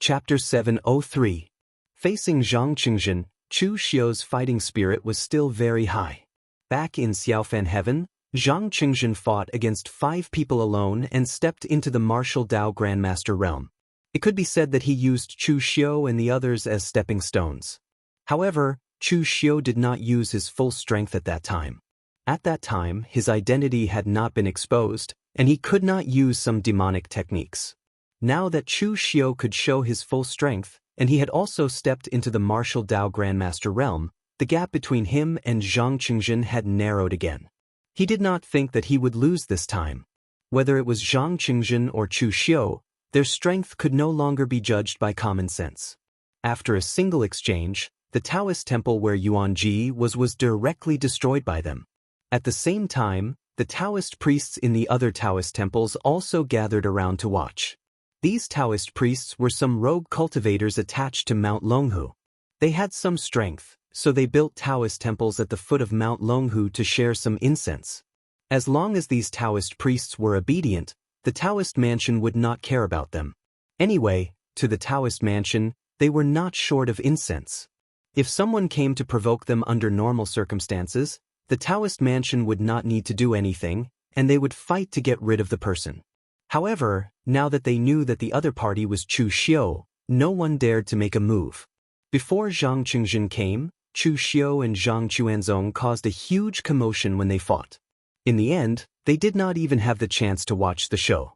Speaker 1: Chapter 703. Facing Zhang Qingjun, Chu Xiu's fighting spirit was still very high. Back in Xiaofan Heaven, Zhang Qingjun fought against 5 people alone and stepped into the martial Dao Grandmaster realm. It could be said that he used Chu Xiu and the others as stepping stones. However, Chu Xiu did not use his full strength at that time. At that time, his identity had not been exposed, and he could not use some demonic techniques. Now that Chu Xiu could show his full strength, and he had also stepped into the martial Dao Grandmaster realm, the gap between him and Zhang Qingjun had narrowed again. He did not think that he would lose this time. Whether it was Zhang Qingjun or Chu Xiu, their strength could no longer be judged by common sense. After a single exchange, the Taoist temple where Yuan Ji was directly destroyed by them. At the same time, the Taoist priests in the other Taoist temples also gathered around to watch. These Taoist priests were some rogue cultivators attached to Mount Longhu. They had some strength, so they built Taoist temples at the foot of Mount Longhu to share some incense. As long as these Taoist priests were obedient, the Taoist mansion would not care about them. Anyway, to the Taoist mansion, they were not short of incense. If someone came to provoke them under normal circumstances, the Taoist mansion would not need to do anything, and they would fight to get rid of the person. However, now that they knew that the other party was Chu Xiu, no one dared to make a move. Before Zhang Qingjun came, Chu Xiu and Zhang Chuanzong caused a huge commotion when they fought. In the end, they did not even have the chance to watch the show.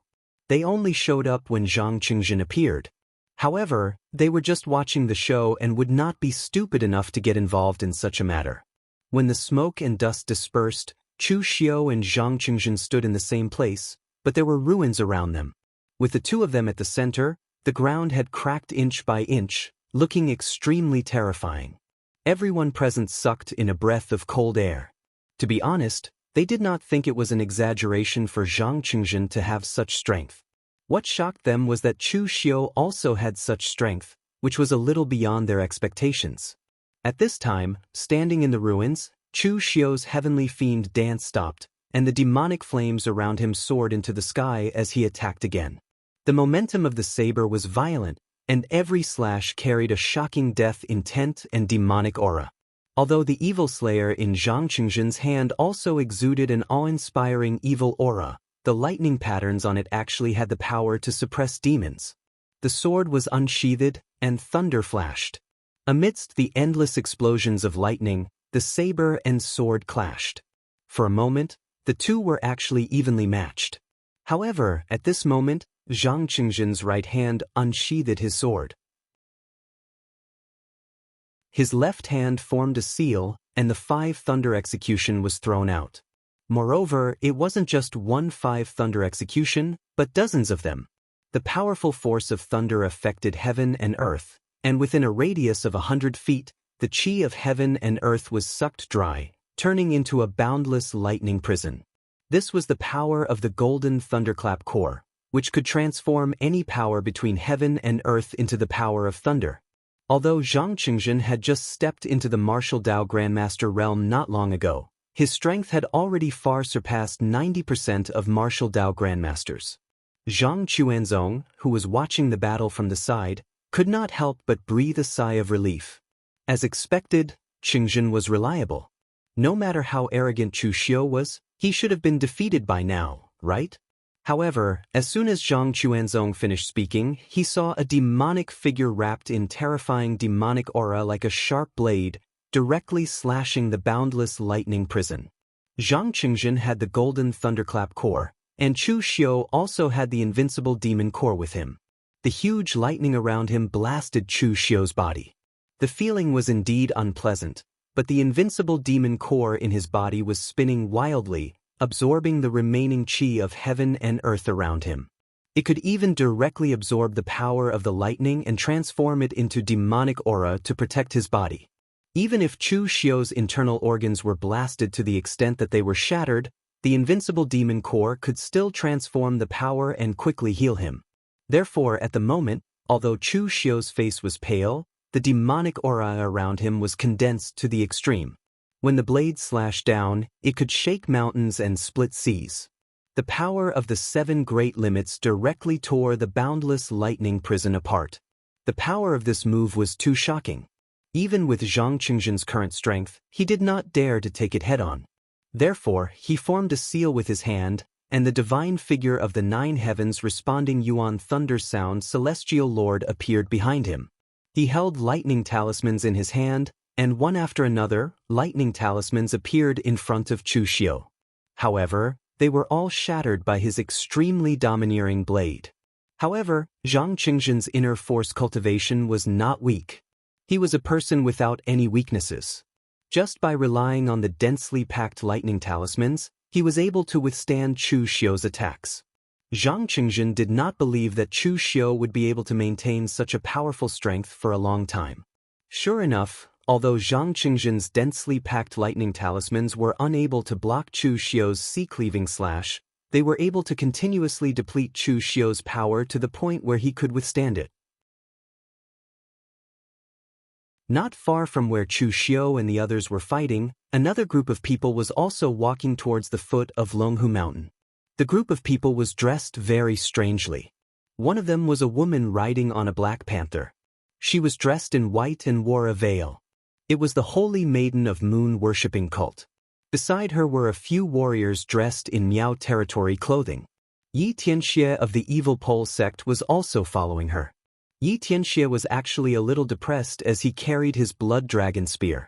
Speaker 1: They only showed up when Zhang Qingjun appeared. However, they were just watching the show and would not be stupid enough to get involved in such a matter. When the smoke and dust dispersed, Chu Xiu and Zhang Qingjun stood in the same place, but there were ruins around them. With the two of them at the center, the ground had cracked inch by inch, looking extremely terrifying. Everyone present sucked in a breath of cold air. To be honest, they did not think it was an exaggeration for Zhang Qingjun to have such strength. What shocked them was that Chu Xiu also had such strength, which was a little beyond their expectations. At this time, standing in the ruins, Chu Xiu's heavenly fiend dance stopped, and the demonic flames around him soared into the sky as he attacked again. The momentum of the saber was violent, and every slash carried a shocking death intent and demonic aura. Although the evil slayer in Zhang Qingjun's hand also exuded an awe-inspiring evil aura, the lightning patterns on it actually had the power to suppress demons. The sword was unsheathed, and thunder flashed. Amidst the endless explosions of lightning, the saber and sword clashed. For a moment, the two were actually evenly matched. However, at this moment, Zhang Qingzhen's right hand unsheathed his sword. His left hand formed a seal, and the 5 thunder execution was thrown out. Moreover, it wasn't just one 5 thunder execution, but dozens of them. The powerful force of thunder affected heaven and earth, and within a radius of 100 feet, the chi of heaven and earth was sucked dry, turning into a boundless lightning prison. This was the power of the golden thunderclap core, which could transform any power between heaven and earth into the power of thunder. Although Zhang Qingzhen had just stepped into the martial Dao Grandmaster realm not long ago, his strength had already far surpassed 90% of martial Dao Grandmasters. Zhang Chuanzong, who was watching the battle from the side, could not help but breathe a sigh of relief. As expected, Qingzhen was reliable. No matter how arrogant Chu Xiu was, he should have been defeated by now, right? However, as soon as Zhang Chuanzong finished speaking, he saw a demonic figure wrapped in terrifying demonic aura like a sharp blade, directly slashing the boundless lightning prison. Zhang Qingzhen had the golden thunderclap core, and Chu Xiu also had the invincible demon core with him. The huge lightning around him blasted Chu Xiu's body. The feeling was indeed unpleasant, but the invincible demon core in his body was spinning wildly, absorbing the remaining chi of heaven and earth around him. It could even directly absorb the power of the lightning and transform it into demonic aura to protect his body. Even if Chu Xiu's internal organs were blasted to the extent that they were shattered, the invincible demon core could still transform the power and quickly heal him. Therefore, at the moment, although Chu Xiu's face was pale, the demonic aura around him was condensed to the extreme. When the blade slashed down, it could shake mountains and split seas. The power of the 7 great limits directly tore the boundless lightning prison apart. The power of this move was too shocking. Even with Zhang Qingzhen's current strength, he did not dare to take it head-on. Therefore, he formed a seal with his hand, and the divine figure of the 9 heavens responding Yuan thunder sound celestial lord appeared behind him. He held lightning talismans in his hand, and one after another, lightning talismans appeared in front of Chu Xiu. However, they were all shattered by his extremely domineering blade. However, Zhang Qingzhen's inner force cultivation was not weak. He was a person without any weaknesses. Just by relying on the densely packed lightning talismans, he was able to withstand Chu Xiu's attacks. Zhang Qingzhen did not believe that Chu Xiu would be able to maintain such a powerful strength for a long time. Sure enough, although Zhang Qingzhen's densely packed lightning talismans were unable to block Chu Xiu's sea-cleaving slash, they were able to continuously deplete Chu Xiu's power to the point where he could withstand it. Not far from where Chu Xiu and the others were fighting, another group of people was also walking towards the foot of Longhu Mountain. The group of people was dressed very strangely. One of them was a woman riding on a black panther. She was dressed in white and wore a veil. It was the holy maiden of moon-worshipping cult. Beside her were a few warriors dressed in Miao territory clothing. Yi Tianxie of the evil pole sect was also following her. Yi Tianxie was actually a little depressed as he carried his blood dragon spear.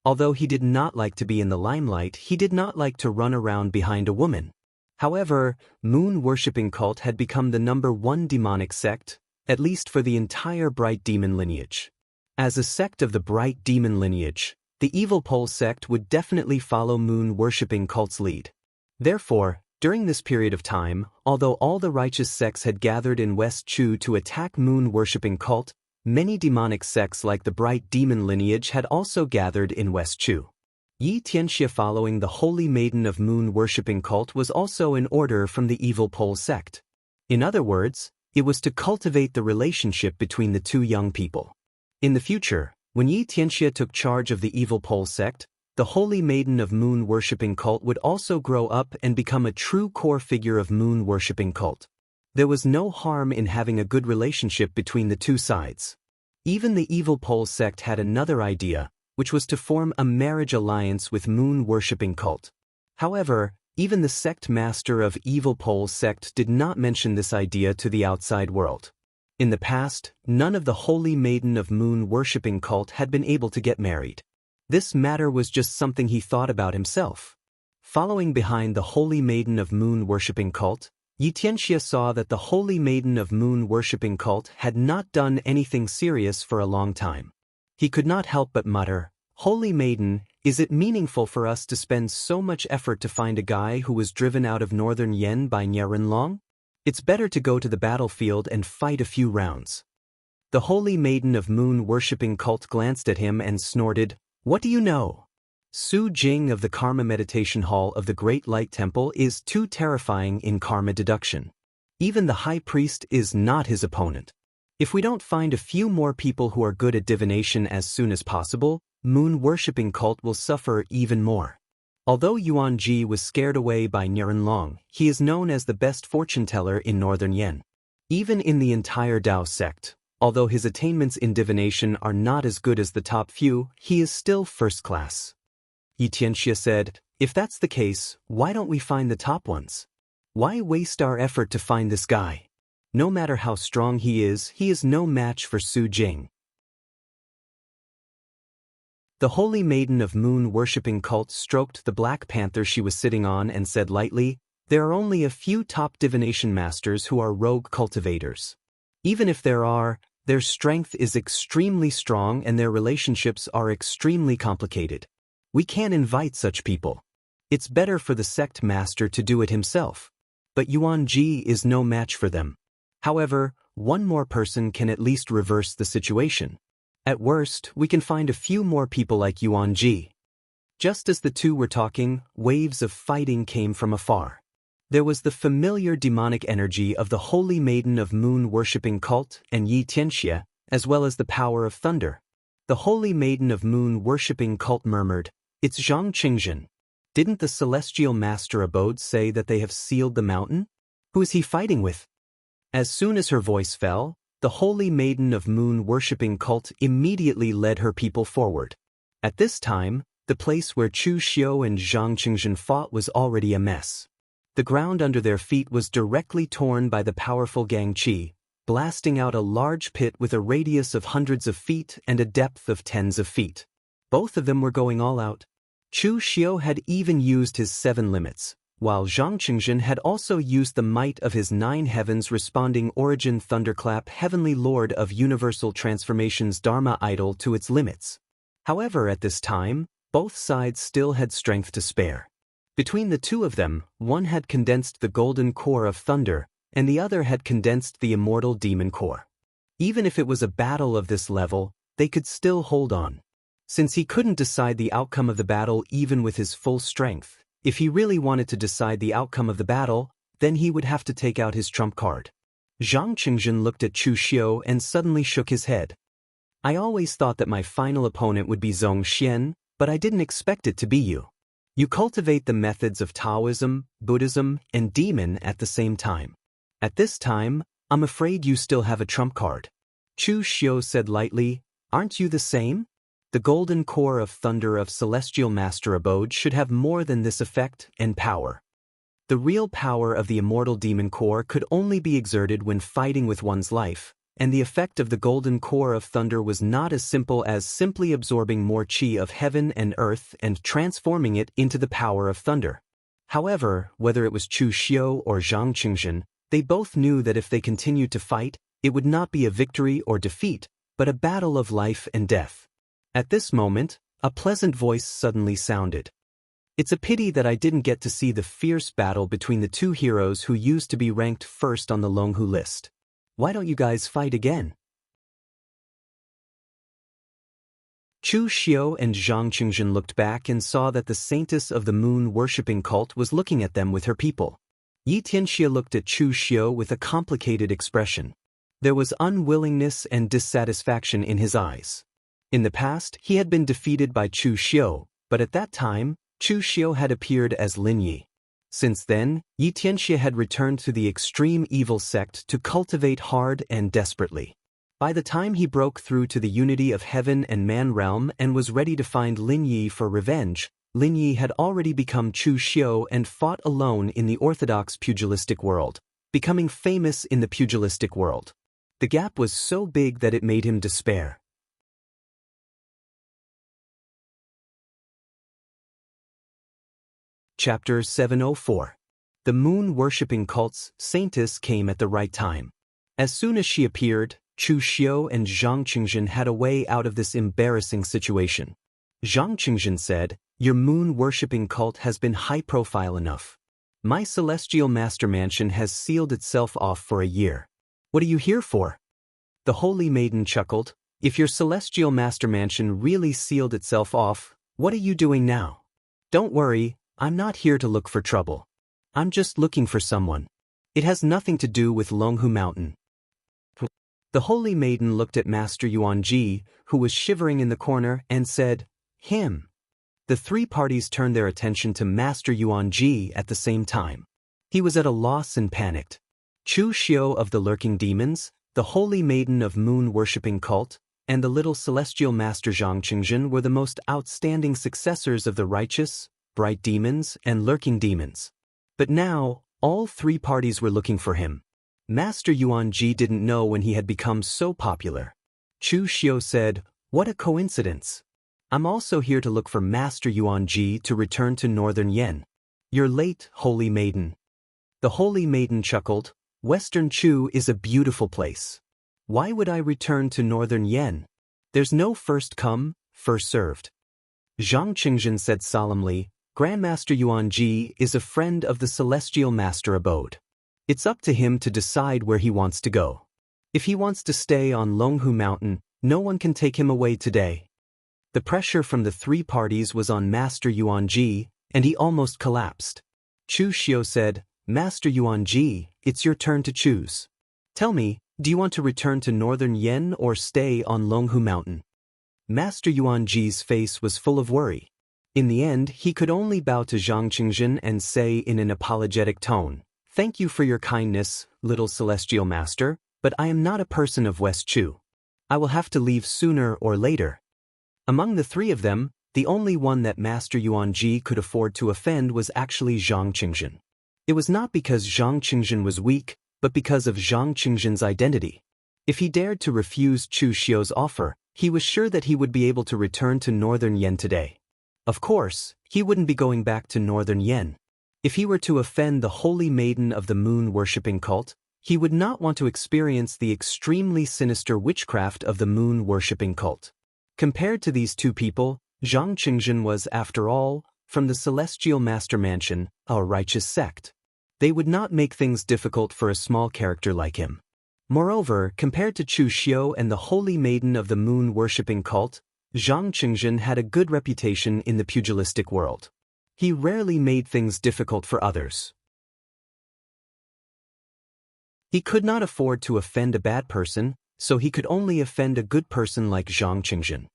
Speaker 1: Although he did not like to be in the limelight, he did not like to run around behind a woman. However, moon-worshipping cult had become the #1 demonic sect, at least for the entire Bright Demon lineage. As a sect of the Bright Demon lineage, the evil pole sect would definitely follow moon-worshipping cult's lead. Therefore, during this period of time, although all the righteous sects had gathered in West Chu to attack moon-worshipping cult, many demonic sects like the Bright Demon lineage had also gathered in West Chu. Yi Tianxie following the holy maiden of moon-worshipping cult was also an order from the evil pole sect. In other words, it was to cultivate the relationship between the two young people. In the future, when Yi Tianxie took charge of the evil pole sect, the holy maiden of moon-worshipping cult would also grow up and become a true core figure of moon-worshipping cult. There was no harm in having a good relationship between the two sides. Even the evil pole sect had another idea, which was to form a marriage alliance with moon-worshipping cult. However, even the sect master of evil pole sect did not mention this idea to the outside world. In the past, none of the holy maiden of moon-worshipping cult had been able to get married. This matter was just something he thought about himself. Following behind the holy maiden of moon-worshipping cult, Yi Tianxia saw that the holy maiden of moon-worshipping cult had not done anything serious for a long time. He could not help but mutter, "Holy maiden, is it meaningful for us to spend so much effort to find a guy who was driven out of northern Yen by Nianrenlong? It's better to go to the battlefield and fight a few rounds." The holy maiden of moon-worshipping cult glanced at him and snorted, "What do you know? Su Jing of the Karma Meditation Hall of the Great Light Temple is too terrifying in karma deduction. Even the high priest is not his opponent. If we don't find a few more people who are good at divination as soon as possible, moon-worshipping cult will suffer even more." Although Yuan Ji was scared away by Nianrenlong, he is known as the best fortune-teller in northern Yen. Even in the entire Dao sect, although his attainments in divination are not as good as the top few, he is still first class. Yi Tianxia said, "If that's the case, why don't we find the top ones? Why waste our effort to find this guy? No matter how strong he is no match for Su Jing." The holy maiden of moon-worshipping cult stroked the black panther she was sitting on and said lightly, "There are only a few top divination masters who are rogue cultivators. Even if there are, their strength is extremely strong and their relationships are extremely complicated. We can't invite such people. It's better for the sect master to do it himself. But Yuan Ji is no match for them. However, one more person can at least reverse the situation. At worst, we can find a few more people like Yuan Ji." Just as the two were talking, waves of fighting came from afar. There was the familiar demonic energy of the holy maiden of moon-worshipping cult and Yi Tianxia, as well as the power of thunder. The holy maiden of moon-worshipping cult murmured, "It's Zhang Qingzhen. Didn't the celestial master abode say that they have sealed the mountain? Who is he fighting with?" As soon as her voice fell, the holy maiden of moon-worshipping cult immediately led her people forward. At this time, the place where Chu Xiu and Zhang Qingzhen fought was already a mess. The ground under their feet was directly torn by the powerful Gang Qi, blasting out a large pit with a radius of hundreds of feet and a depth of tens of feet. Both of them were going all out. Chu Xiu had even used his 7 limits, while Zhang Qingzhen had also used the might of his 9 heavens responding origin thunderclap heavenly lord of universal transformations Dharma idol to its limits. However, at this time, both sides still had strength to spare. Between the two of them, one had condensed the golden core of thunder, and the other had condensed the immortal demon core. Even if it was a battle of this level, they could still hold on. Since he couldn't decide the outcome of the battle even with his full strength, if he really wanted to decide the outcome of the battle, then he would have to take out his trump card. Zhang Qingzhen looked at Chu Xiu and suddenly shook his head. "I always thought that my final opponent would be Zhong Xian, but I didn't expect it to be you. You cultivate the methods of Taoism, Buddhism, and demon at the same time. At this time, I'm afraid you still have a trump card." Chu Xiu said lightly, "Aren't you the same? The golden core of thunder of celestial master abode should have more than this effect and power. The real power of the immortal demon core could only be exerted when fighting with one's life, and the effect of the golden core of thunder was not as simple as simply absorbing more chi of heaven and earth and transforming it into the power of thunder." However, whether it was Chu Xiu or Zhang Qingzhen, they both knew that if they continued to fight, it would not be a victory or defeat, but a battle of life and death. At this moment, a pleasant voice suddenly sounded. "It's a pity that I didn't get to see the fierce battle between the two heroes who used to be ranked first on the Longhu list. Why don't you guys fight again?" Chu Xiu and Zhang Qingzhen looked back and saw that the saintess of the moon-worshipping cult was looking at them with her people. Yi Tianxia looked at Chu Xiu with a complicated expression. There was unwillingness and dissatisfaction in his eyes. In the past, he had been defeated by Chu Xiu, but at that time, Chu Xiu had appeared as Lin Yi. Since then, Yi Tianxia had returned to the extreme evil sect to cultivate hard and desperately. By the time he broke through to the unity of heaven and man realm and was ready to find Lin Yi for revenge, Lin Yi had already become Chu Xiu and fought alone in the orthodox pugilistic world, becoming famous in the pugilistic world. The gap was so big that it made him despair. Chapter 704. The moon-worshipping cult's saintess came at the right time. As soon as she appeared, Chu Xiu and Zhang Qingjin had a way out of this embarrassing situation. Zhang Qingjin said, "Your moon-worshipping cult has been high-profile enough. My celestial master mansion has sealed itself off for a year. What are you here for?" The holy maiden chuckled, "If your celestial master mansion really sealed itself off, what are you doing now? Don't worry, I'm not here to look for trouble. I'm just looking for someone. It has nothing to do with Longhu Mountain." The holy maiden looked at Master Yuanji, who was shivering in the corner, and said, "Him." The three parties turned their attention to Master Yuanji at the same time. He was at a loss and panicked. Chu Xiu of the Lurking Demons, the holy maiden of moon-worshipping cult, and the little celestial master Zhang Qingjin were the most outstanding successors of the righteous, bright demons, and lurking demons. But now, all three parties were looking for him. Master Yuanji didn't know when he had become so popular. Chu Xiu said, "What a coincidence. I'm also here to look for Master Yuanji to return to Northern Yen." "You're late, holy maiden." The holy maiden chuckled, "Western Chu is a beautiful place. Why would I return to Northern Yen? There's no first come, first served." Zhang Qingjin said solemnly, "Grandmaster Yuanji is a friend of the Celestial Master Abode. It's up to him to decide where he wants to go. If he wants to stay on Longhu Mountain, no one can take him away today." The pressure from the three parties was on Master Yuanji, and he almost collapsed. Chu Xiu said, "Master Yuanji, it's your turn to choose. Tell me, do you want to return to Northern Yen or stay on Longhu Mountain?" Master Yuanji's face was full of worry. In the end, he could only bow to Zhang Qingjin and say in an apologetic tone, "Thank you for your kindness, little celestial master, but I am not a person of West Chu. I will have to leave sooner or later." Among the three of them, the only one that Master Yuanji could afford to offend was actually Zhang Qingjin. It was not because Zhang Qingjin was weak, but because of Zhang Qingjin's identity. If he dared to refuse Chu Xiu's offer, he was sure that he would be able to return to Northern Yen today. Of course, he wouldn't be going back to Northern Yen. If he were to offend the holy maiden of the moon-worshipping cult, he would not want to experience the extremely sinister witchcraft of the moon-worshipping cult. Compared to these two people, Zhang Qingjin was, after all, from the Celestial Master Mansion, a righteous sect. They would not make things difficult for a small character like him. Moreover, compared to Chu Xiu and the holy maiden of the moon-worshipping cult, Zhang Qingjin had a good reputation in the pugilistic world. He rarely made things difficult for others. He could not afford to offend a bad person, so he could only offend a good person like Zhang Qingjin.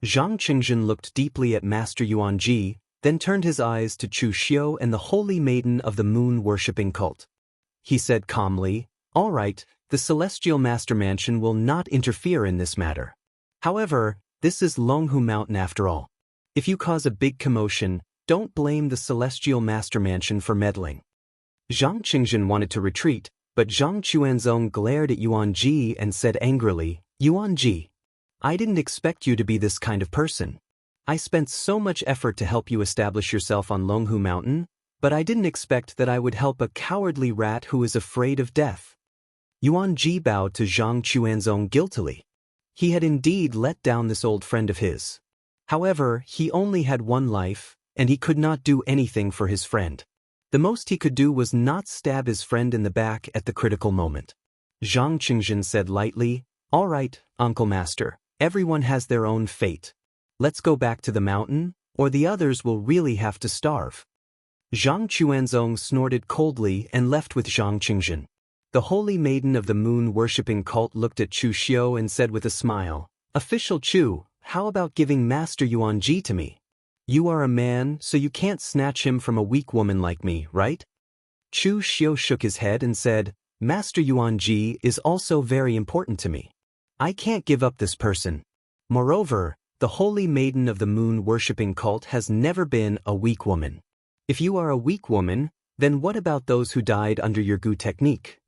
Speaker 1: Zhang Qingjin looked deeply at Master Yuanji, then turned his eyes to Chu Xiu and the holy maiden of the moon-worshipping cult. He said calmly, "All right, the Celestial Master Mansion will not interfere in this matter. However, this is Longhu Mountain after all. If you cause a big commotion, don't blame the Celestial Master Mansion for meddling." Zhang Qingjin wanted to retreat, but Zhang Chuanzong glared at Yuanji and said angrily, "Yuanji, I didn't expect you to be this kind of person. I spent so much effort to help you establish yourself on Longhu Mountain, but I didn't expect that I would help a cowardly rat who is afraid of death." Yuanji bowed to Zhang Chuanzong guiltily. He had indeed let down this old friend of his. However, he only had one life, and he could not do anything for his friend. The most he could do was not stab his friend in the back at the critical moment. Zhang Qingjin said lightly, "All right, Uncle Master, everyone has their own fate. Let's go back to the mountain, or the others will really have to starve." Zhang Chuanzong snorted coldly and left with Zhang Qingjin. The holy maiden of the moon-worshipping cult looked at Chu Xiu and said with a smile, "Official Chu, how about giving Master Yuanji to me? You are a man, so you can't snatch him from a weak woman like me, right?" Chu Xiu shook his head and said, "Master Yuanji is also very important to me. I can't give up this person. Moreover, the holy maiden of the moon-worshipping cult has never been a weak woman. If you are a weak woman, then what about those who died under your Gu technique?"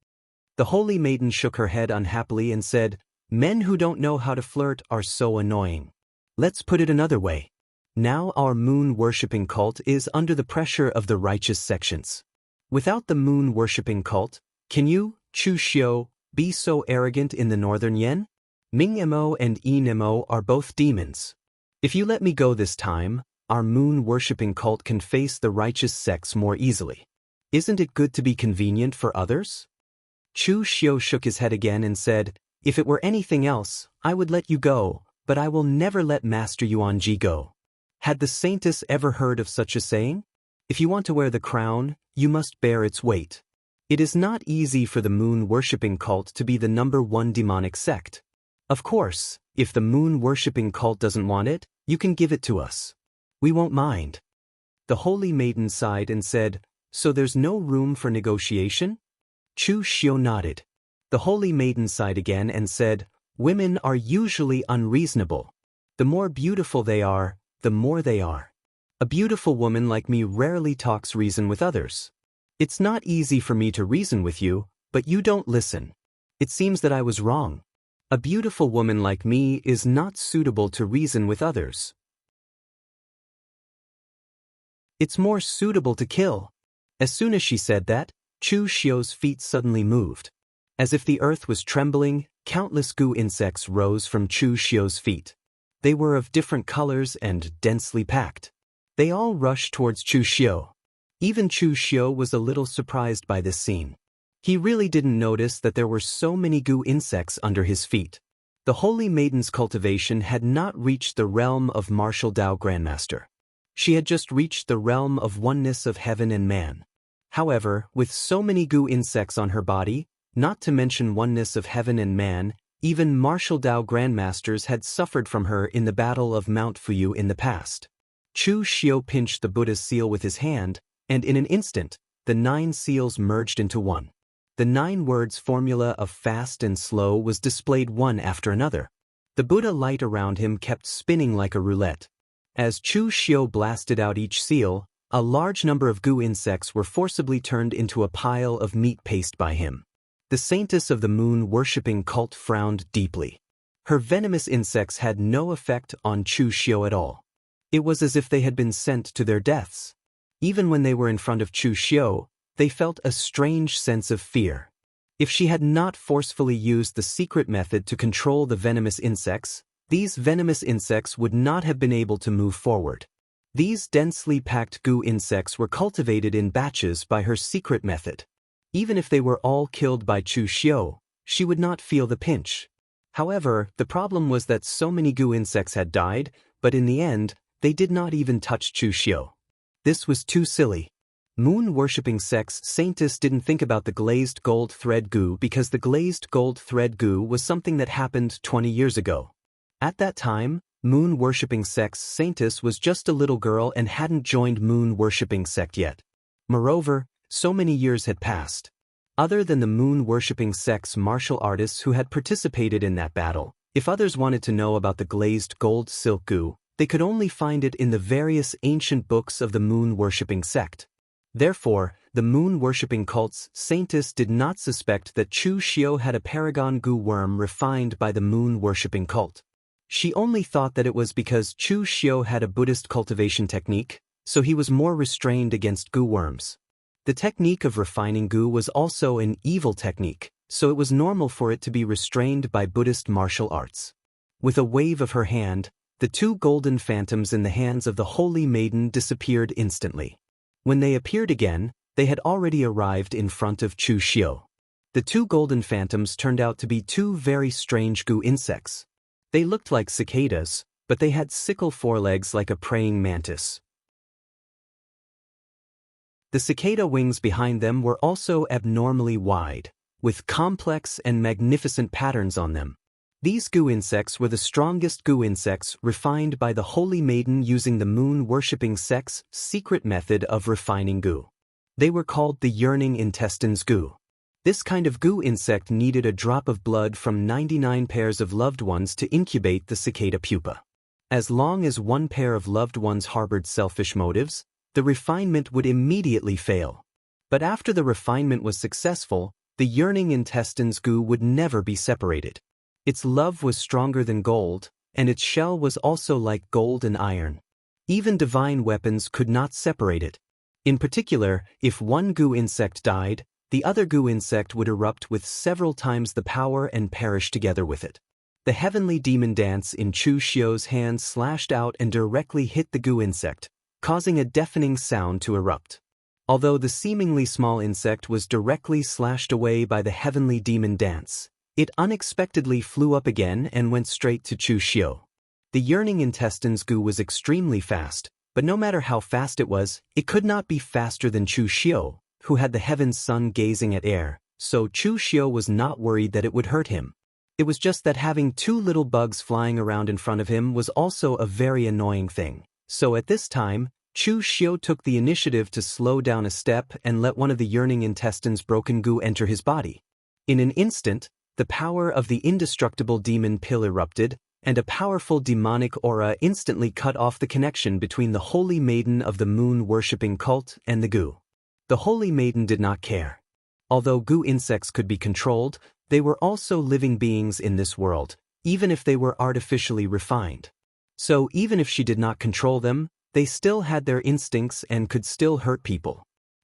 Speaker 1: The holy maiden shook her head unhappily and said, "Men who don't know how to flirt are so annoying. Let's put it another way. Now our moon-worshipping cult is under the pressure of the righteous sections. Without the moon-worshipping cult, can you, Chu Xiu, be so arrogant in the northern Yen? Ming Mo and Yi Mo are both demons. If you let me go this time, our moon-worshipping cult can face the righteous sects more easily. Isn't it good to be convenient for others? Chu Xiu shook his head again and said, if it were anything else, I would let you go, but I will never let Master Yuanji go. Had the saintess ever heard of such a saying? If you want to wear the crown, you must bear its weight. It is not easy for the moon-worshipping cult to be the #1 demonic sect. Of course, if the moon-worshipping cult doesn't want it, you can give it to us. We won't mind. The holy maiden sighed and said, so there's no room for negotiation? Chu Xiu nodded. The holy maiden sighed again and said, women are usually unreasonable. The more beautiful they are, the more they are. A beautiful woman like me rarely talks reason with others. It's not easy for me to reason with you, but you don't listen. It seems that I was wrong. A beautiful woman like me is not suitable to reason with others. It's more suitable to kill. As soon as she said that, Chu Xiu's feet suddenly moved. As if the earth was trembling, countless goo insects rose from Chu Xiu's feet. They were of different colors and densely packed. They all rushed towards Chu Xiu. Even Chu Xiu was a little surprised by this scene. He really didn't notice that there were so many goo insects under his feet. The Holy Maiden's cultivation had not reached the realm of martial Dao Grandmaster. She had just reached the realm of oneness of heaven and man. However, with so many goo insects on her body, not to mention oneness of heaven and man, even martial Dao Grandmasters had suffered from her in the Battle of Mount Fuyu in the past. Chu Xiu pinched the Buddha's seal with his hand, and in an instant, the 9 seals merged into one. The 9 words formula of fast and slow was displayed one after another. The Buddha light around him kept spinning like a roulette. As Chu Xiu blasted out each seal, a large number of goo insects were forcibly turned into a pile of meat paste by him. The saintess of the moon-worshipping cult frowned deeply. Her venomous insects had no effect on Chu Xiu at all. It was as if they had been sent to their deaths. Even when they were in front of Chu Xiu, they felt a strange sense of fear. If she had not forcefully used the secret method to control the venomous insects, these venomous insects would not have been able to move forward. These densely packed goo insects were cultivated in batches by her secret method. Even if they were all killed by Chu Xiu, she would not feel the pinch. However, the problem was that so many goo insects had died, but in the end, they did not even touch Chu Xiu. This was too silly. Moon-worshipping sects saintess didn't think about the glazed gold thread goo because the glazed gold thread goo was something that happened 20 years ago. At that time, moon-worshipping sects saintess was just a little girl and hadn't joined moon-worshipping sect yet. Moreover, so many years had passed. Other than the moon-worshipping sect's martial artists who had participated in that battle, if others wanted to know about the glazed gold silk goo, they could only find it in the various ancient books of the moon-worshipping sect. Therefore, the moon-worshipping cult's saintess did not suspect that Chu Xiu had a paragon goo worm refined by the moon-worshipping cult. She only thought that it was because Chu Xiu had a Buddhist cultivation technique, so he was more restrained against goo worms. The technique of refining goo was also an evil technique, so it was normal for it to be restrained by Buddhist martial arts. With a wave of her hand, the 2 golden phantoms in the hands of the Holy Maiden disappeared instantly. When they appeared again, they had already arrived in front of Chu Xiu. The 2 golden phantoms turned out to be 2 very strange goo insects. They looked like cicadas, but they had sickle forelegs like a praying mantis. The cicada wings behind them were also abnormally wide, with complex and magnificent patterns on them. These goo insects were the strongest goo insects refined by the Holy Maiden using the moon-worshipping sect's secret method of refining goo. They were called the yearning intestines goo. This kind of goo insect needed a drop of blood from 99 pairs of loved ones to incubate the cicada pupa. As long as one pair of loved ones harbored selfish motives, the refinement would immediately fail. But after the refinement was successful, the yearning intestines goo would never be separated. Its love was stronger than gold, and its shell was also like gold and iron. Even divine weapons could not separate it. In particular, if one goo insect died, the other goo insect would erupt with several times the power and perish together with it. The heavenly demon dance in Chu Xiu's hand slashed out and directly hit the goo insect, causing a deafening sound to erupt. Although the seemingly small insect was directly slashed away by the heavenly demon dance, it unexpectedly flew up again and went straight to Chu Xiu. The yearning intestines goo was extremely fast, but no matter how fast it was, it could not be faster than Chu Xiu, who had the heaven's sun gazing at air, so Chu Xiu was not worried that it would hurt him. It was just that having two little bugs flying around in front of him was also a very annoying thing. So at this time, Chu Xiu took the initiative to slow down a step and let one of the yearning intestines broken goo enter his body. In an instant, the power of the indestructible demon pill erupted, and a powerful demonic aura instantly cut off the connection between the holy maiden of the moon-worshipping cult and the goo. The holy maiden did not care. Although goo insects could be controlled, they were also living beings in this world, even if they were artificially refined. So even if she did not control them, they still had their instincts and could still hurt people.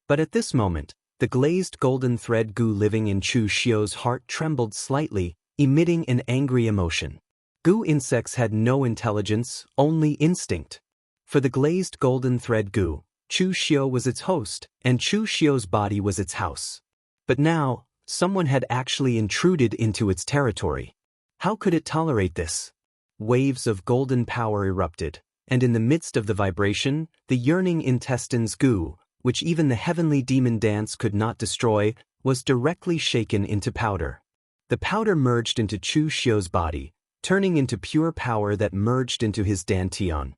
Speaker 1: But at this moment, the glazed golden thread goo living in Chu Xiu's heart trembled slightly, emitting an angry emotion. Goo insects had no intelligence, only instinct. For the glazed golden thread goo, Chu Xiu was its host, and Chu Xiu's body was its house. But now, someone had actually intruded into its territory. How could it tolerate this? Waves of golden power erupted, and in the midst of the vibration, the yearning intestines goo, which even the heavenly demon dance could not destroy, was directly shaken into powder. The powder merged into Chu Xiu's body, turning into pure power that merged into his dantian.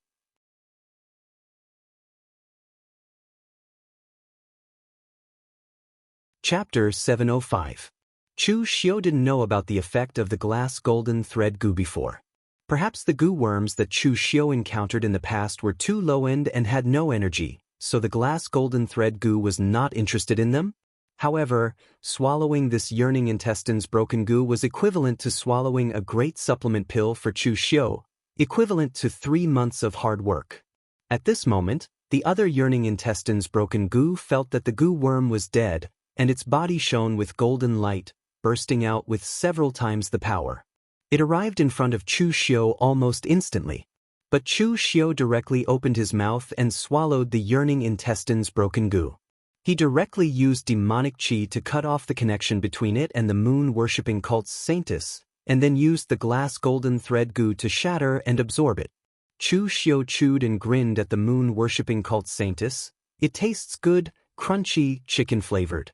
Speaker 1: Chapter 705. Chu Xiu didn't know about the effect of the glass golden thread goo before. Perhaps the goo worms that Chu Xiu encountered in the past were too low-end and had no energy, so the glass golden thread goo was not interested in them? However, swallowing this yearning intestines broken goo was equivalent to swallowing a great supplement pill for Chu Xiu, equivalent to 3 months of hard work. At this moment, the other yearning intestines broken goo felt that the goo worm was dead, and its body shone with golden light, bursting out with several times the power. It arrived in front of Chu Xiu almost instantly. But Chu Xiu directly opened his mouth and swallowed the yearning intestines broken goo. He directly used demonic qi to cut off the connection between it and the moon-worshipping cult's saintess, and then used the glass golden thread goo to shatter and absorb it. Chu Xiu chewed and grinned at the moon-worshipping cult's saintess. It tastes good, crunchy, chicken-flavored.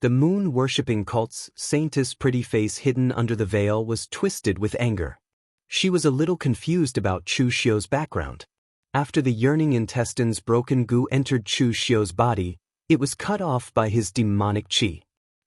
Speaker 1: The moon-worshipping cult's saintess' pretty face hidden under the veil was twisted with anger. She was a little confused about Chu Xiu's background. After the yearning intestines broken goo entered Chu Xiu's body, it was cut off by his demonic qi.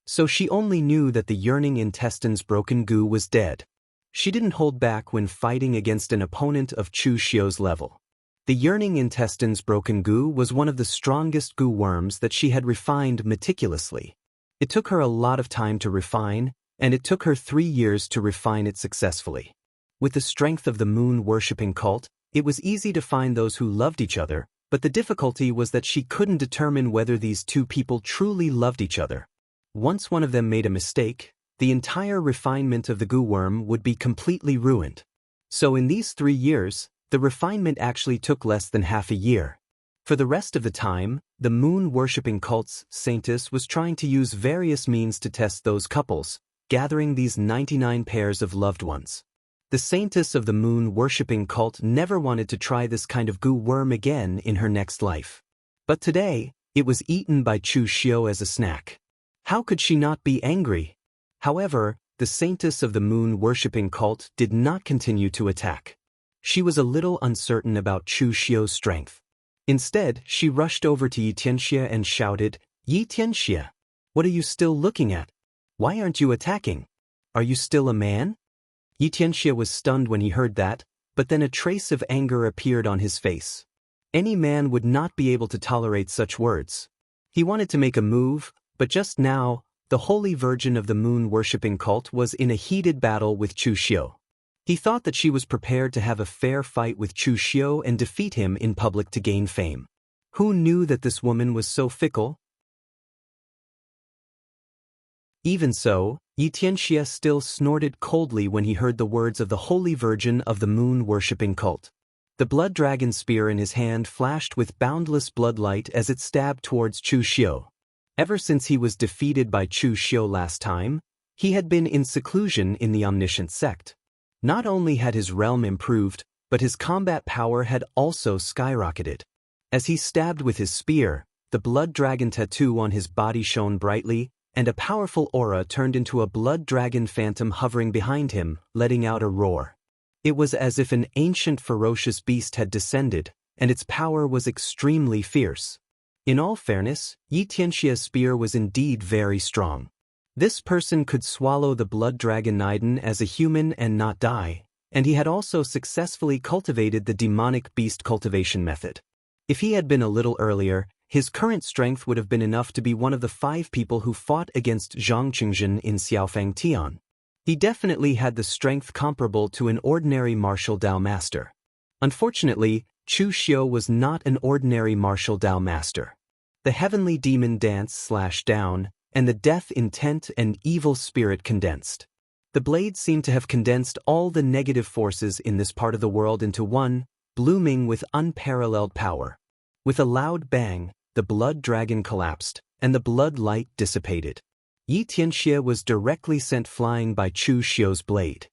Speaker 1: So she only knew that the yearning intestines broken goo was dead. She didn't hold back when fighting against an opponent of Chu Xiu's level. The yearning intestines broken goo was one of the strongest goo worms that she had refined meticulously. It took her a lot of time to refine, and it took her 3 years to refine it successfully. With the strength of the moon-worshipping cult, it was easy to find those who loved each other, but the difficulty was that she couldn't determine whether these two people truly loved each other. Once one of them made a mistake, the entire refinement of the goo worm would be completely ruined. So in these 3 years, the refinement actually took less than half a year. For the rest of the time, the moon-worshipping cult's saintess was trying to use various means to test those couples, gathering these 99 pairs of loved ones. The saintess of the moon-worshipping cult never wanted to try this kind of goo worm again in her next life. But today, it was eaten by Chu Xiu as a snack. How could she not be angry? However, the saintess of the moon-worshipping cult did not continue to attack. She was a little uncertain about Chu Xiu's strength. Instead, she rushed over to Yi Tianxia and shouted, "Yi Tianxia, what are you still looking at? Why aren't you attacking? Are you still a man?" Yi Tianxia was stunned when he heard that, but then a trace of anger appeared on his face. Any man would not be able to tolerate such words. He wanted to make a move, but just now, the Holy Virgin of the moon-worshipping cult was in a heated battle with Chu Xiu. He thought that she was prepared to have a fair fight with Chu Xiu and defeat him in public to gain fame. Who knew that this woman was so fickle? Even so, Yi Tianxia still snorted coldly when he heard the words of the Holy Virgin of the moon-worshipping cult. The blood dragon spear in his hand flashed with boundless bloodlight as it stabbed towards Chu Xiu. Ever since he was defeated by Chu Xiu last time, he had been in seclusion in the omniscient sect. Not only had his realm improved, but his combat power had also skyrocketed. As he stabbed with his spear, the blood dragon tattoo on his body shone brightly, and a powerful aura turned into a blood dragon phantom hovering behind him, letting out a roar. It was as if an ancient ferocious beast had descended, and its power was extremely fierce. In all fairness, Yi Tianxia's spear was indeed very strong. This person could swallow the blood dragon Niden as a human and not die, and he had also successfully cultivated the demonic beast cultivation method. If he had been a little earlier, his current strength would have been enough to be one of the 5 people who fought against Zhang Qingjin in Xiaofang Tian. He definitely had the strength comparable to an ordinary martial Dao master. Unfortunately, Chu Xiu was not an ordinary martial Dao master. The heavenly demon dance/down, and the death intent and evil spirit condensed. The blade seemed to have condensed all the negative forces in this part of the world into one, blooming with unparalleled power. With a loud bang, the blood dragon collapsed, and the blood light dissipated. Yi Tianxia was directly sent flying by Chu Xiu's blade.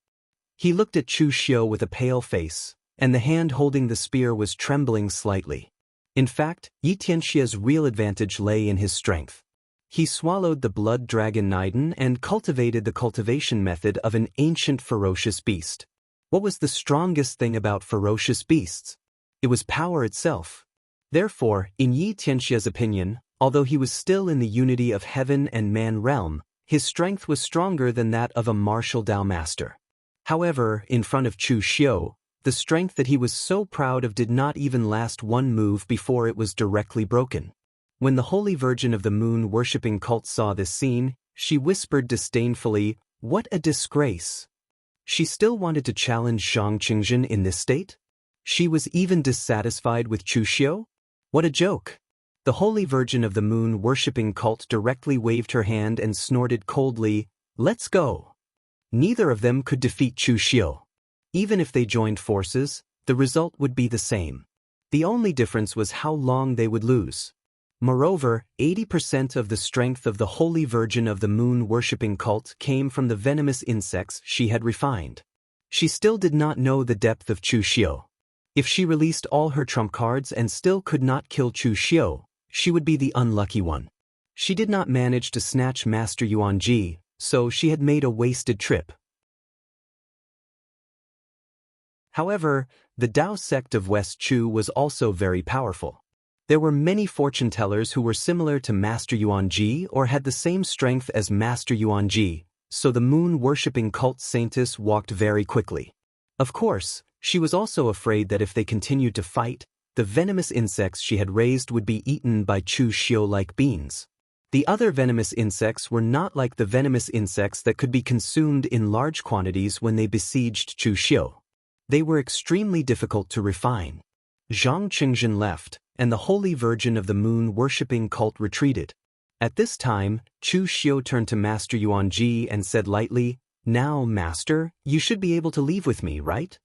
Speaker 1: He looked at Chu Xiu with a pale face, and the hand holding the spear was trembling slightly. In fact, Yi Tianxia's real advantage lay in his strength. He swallowed the blood dragon Niden and cultivated the cultivation method of an ancient ferocious beast. What was the strongest thing about ferocious beasts? It was power itself. Therefore, in Yi Tianxia's opinion, although he was still in the unity of heaven and man realm, his strength was stronger than that of a martial Dao master. However, in front of Chu Xiu, the strength that he was so proud of did not even last one move before it was directly broken. When the Holy Virgin of the moon-worshipping cult saw this scene, she whispered disdainfully, "What a disgrace!" She still wanted to challenge Zhang Qingjin in this state? She was even dissatisfied with Chu Xiu? What a joke! The Holy Virgin of the moon-worshipping cult directly waved her hand and snorted coldly, "Let's go." Neither of them could defeat Chu Xiu. Even if they joined forces, the result would be the same. The only difference was how long they would lose. Moreover, 80% of the strength of the Holy Virgin of the moon-worshipping cult came from the venomous insects she had refined. She still did not know the depth of Chu Xiu. If she released all her trump cards and still could not kill Chu Xiu, she would be the unlucky one. She did not manage to snatch Master Yuanji, so she had made a wasted trip. However, the Dao sect of West Chu was also very powerful. There were many fortune tellers who were similar to Master Yuanji or had the same strength as Master Yuanji, so the moon-worshipping cult saintess walked very quickly. Of course, she was also afraid that if they continued to fight, the venomous insects she had raised would be eaten by Chu Xiu like beans. The other venomous insects were not like the venomous insects that could be consumed in large quantities when they besieged Chu Xiu. They were extremely difficult to refine. Zhang Qingjin left, and the Holy Virgin of the moon-worshipping cult retreated. At this time, Chu Xiu turned to Master Yuanji and said lightly, "Now, Master, you should be able to leave with me, right?"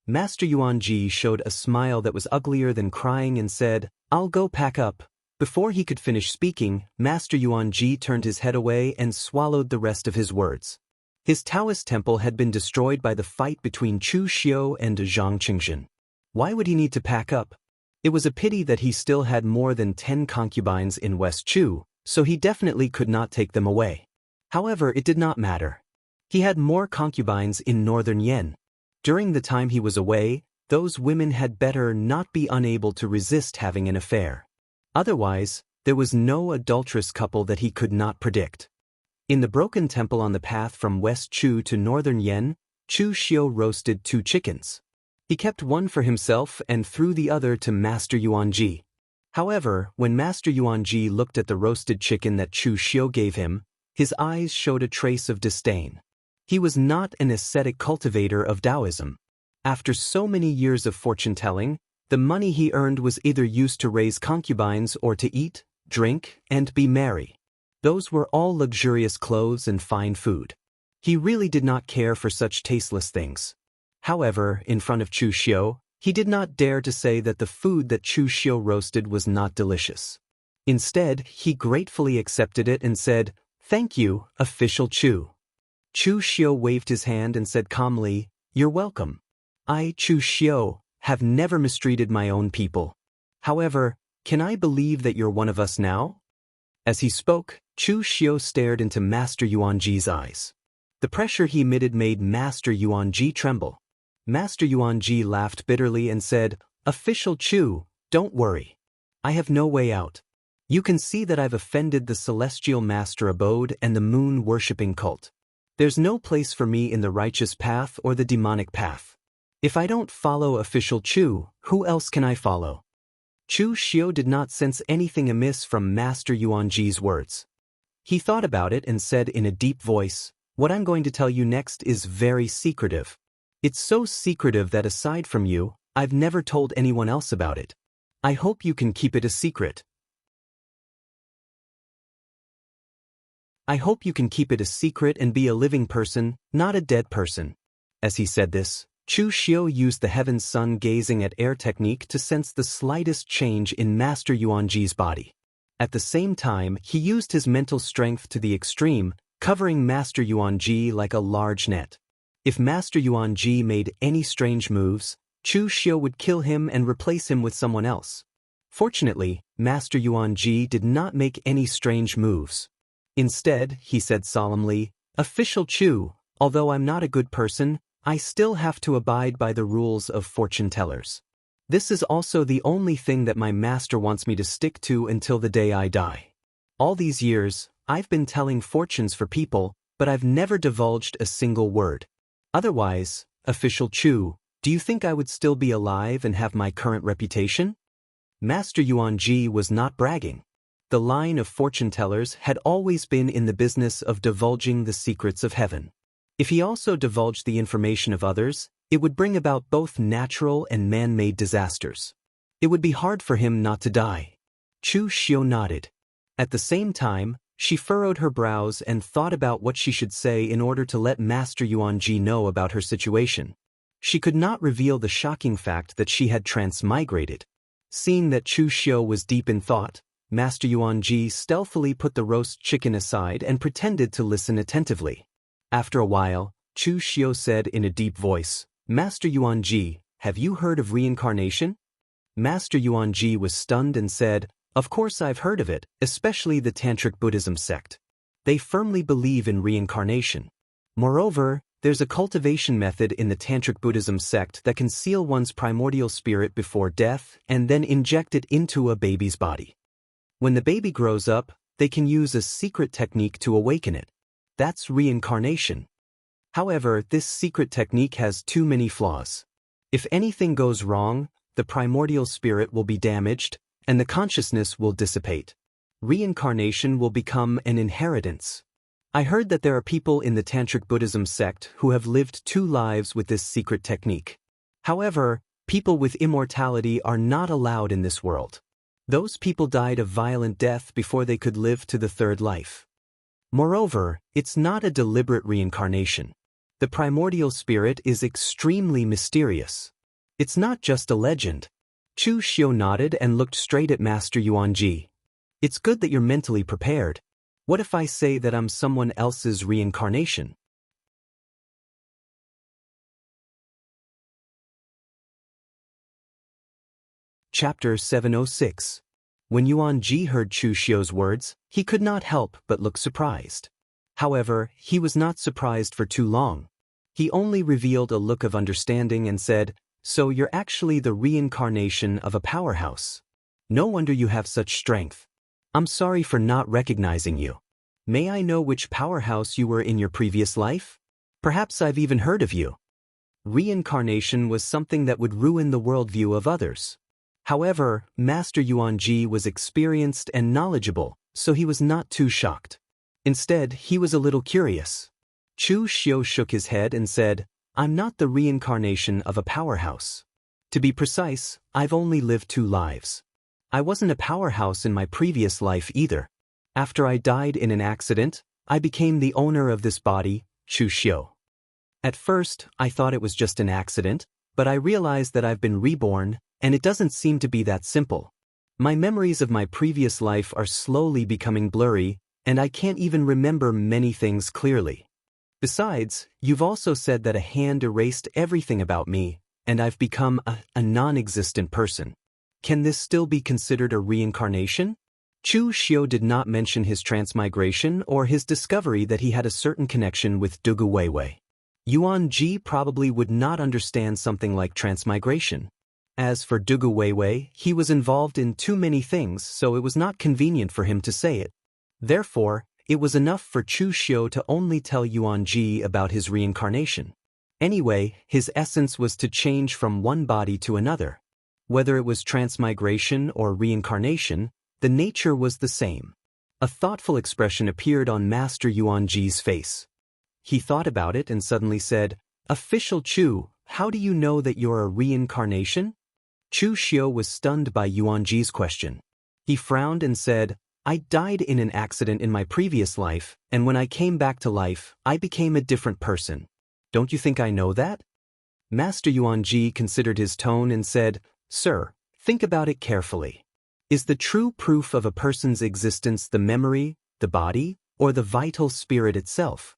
Speaker 1: Master Yuanji showed a smile that was uglier than crying and said, "I'll go pack up." Before he could finish speaking, Master Yuanji turned his head away and swallowed the rest of his words. His Taoist temple had been destroyed by the fight between Chu Xiu and Zhang Qingjin. Why would he need to pack up? It was a pity that he still had more than 10 concubines in West Chu, so he definitely could not take them away. However, it did not matter. He had more concubines in northern Yen. During the time he was away, those women had better not be unable to resist having an affair. Otherwise, there was no adulterous couple that he could not predict. In the broken temple on the path from West Chu to northern Yen, Chu Xiu roasted 2 chickens. He kept one for himself and threw the other to Master Yuanji. However, when Master Yuanji looked at the roasted chicken that Chu Xiu gave him, his eyes showed a trace of disdain. He was not an ascetic cultivator of Taoism. After so many years of fortune-telling, The money he earned was either used to raise concubines or to eat, drink, and be merry. Those were all luxurious clothes and fine food. He really did not care for such tasteless things. However, in front of Chu Xiu, he did not dare to say that the food that Chu Xiu roasted was not delicious. Instead, he gratefully accepted it and said, "Thank you, official Chu." Chu Xiu waved his hand and said calmly, "You're welcome. I, Chu Xiu, have never mistreated my own people. However, can I believe that you're one of us now?" As he spoke, Chu Xiu stared into Master Yuanji's eyes. The pressure he emitted made Master Yuanji tremble. Master Yuanji laughed bitterly and said, "Official Chu, don't worry. I have no way out. You can see that I've offended the Celestial Master Abode and the moon-worshipping cult. There's no place for me in the righteous path or the demonic path. If I don't follow official Chu, who else can I follow?" Chu Xiu did not sense anything amiss from Master Yuanji's words. He thought about it and said in a deep voice, "What I'm going to tell you next is very secretive. It's so secretive that aside from you, I've never told anyone else about it. I hope you can keep it a secret. I hope you can keep it a secret and be a living person, not a dead person." As he said this, Chu Xiu used the heaven's sun gazing at air technique to sense the slightest change in Master Yuanji's body. At the same time, he used his mental strength to the extreme, covering Master Yuanji like a large net. If Master Yuanji made any strange moves, Chu Xiu would kill him and replace him with someone else. Fortunately, Master Yuanji did not make any strange moves. Instead, he said solemnly, "Official Chu, although I'm not a good person, I still have to abide by the rules of fortune tellers. This is also the only thing that my master wants me to stick to until the day I die. All these years, I've been telling fortunes for people, but I've never divulged a single word. Otherwise, official Chu, do you think I would still be alive and have my current reputation?" Master Yuanji was not bragging. The line of fortune tellers had always been in the business of divulging the secrets of heaven. If he also divulged the information of others, it would bring about both natural and man-made disasters. It would be hard for him not to die. Chu Xiu nodded. At the same time, she furrowed her brows and thought about what she should say in order to let Master Yuanji know about her situation. She could not reveal the shocking fact that she had transmigrated. Seeing that Chu Xiu was deep in thought, Master Yuanji stealthily put the roast chicken aside and pretended to listen attentively. After a while, Chu Xiu said in a deep voice, "Master Yuanji, have you heard of reincarnation?" Master Yuanji was stunned and said, "Of course I've heard of it, especially the Tantric Buddhism sect. They firmly believe in reincarnation. Moreover, there's a cultivation method in the Tantric Buddhism sect that can seal one's primordial spirit before death and then inject it into a baby's body. When the baby grows up, they can use a secret technique to awaken it. That's reincarnation. However, this secret technique has too many flaws. If anything goes wrong, the primordial spirit will be damaged, and the consciousness will dissipate. Reincarnation will become an inheritance. I heard that there are people in the Tantric Buddhism sect who have lived 2 lives with this secret technique. However, people with immortality are not allowed in this world. Those people died a violent death before they could live to the 3rd life. Moreover, it's not a deliberate reincarnation. The primordial spirit is extremely mysterious. It's not just a legend." Chu Xiu nodded and looked straight at Master Yuanji. "It's good that you're mentally prepared. What if I say that I'm someone else's reincarnation?" Chapter 706. When Yuanji heard Chu Xiu's words, he could not help but look surprised. However, he was not surprised for too long. He only revealed a look of understanding and said, "So you're actually the reincarnation of a powerhouse. No wonder you have such strength. I'm sorry for not recognizing you. May I know which powerhouse you were in your previous life? Perhaps I've even heard of you." Reincarnation was something that would ruin the worldview of others. However, Master Yuanji was experienced and knowledgeable, so he was not too shocked. Instead, he was a little curious. Chu Xiu shook his head and said, "I'm not the reincarnation of a powerhouse. To be precise, I've only lived 2 lives. I wasn't a powerhouse in my previous life either. After I died in an accident, I became the owner of this body, Chu Xiu. At first, I thought it was just an accident, but I realized that I've been reborn, and it doesn't seem to be that simple. My memories of my previous life are slowly becoming blurry, and I can't even remember many things clearly. Besides, you've also said that a hand erased everything about me, and I've become a non-existent person. Can this still be considered a reincarnation? Chu Xiu did not mention his transmigration or his discovery that he had a certain connection with Dugu Weiwei. Yuan Ji probably would not understand something like transmigration. As for Dugu Weiwei, he was involved in too many things, so it was not convenient for him to say it. Therefore, it was enough for Chu Xiu to only tell Yuan Ji about his reincarnation. Anyway, his essence was to change from one body to another. Whether it was transmigration or reincarnation, the nature was the same. A thoughtful expression appeared on Master Yuan Ji's face. He thought about it and suddenly said, "Official Chu, how do you know that you're a reincarnation?" Chu Xiu was stunned by Yuan Ji's question. He frowned and said, "I died in an accident in my previous life, and when I came back to life, I became a different person. Don't you think I know that?" Master Yuan Ji considered his tone and said, "Sir, think about it carefully. Is the true proof of a person's existence the memory, the body, or the vital spirit itself?"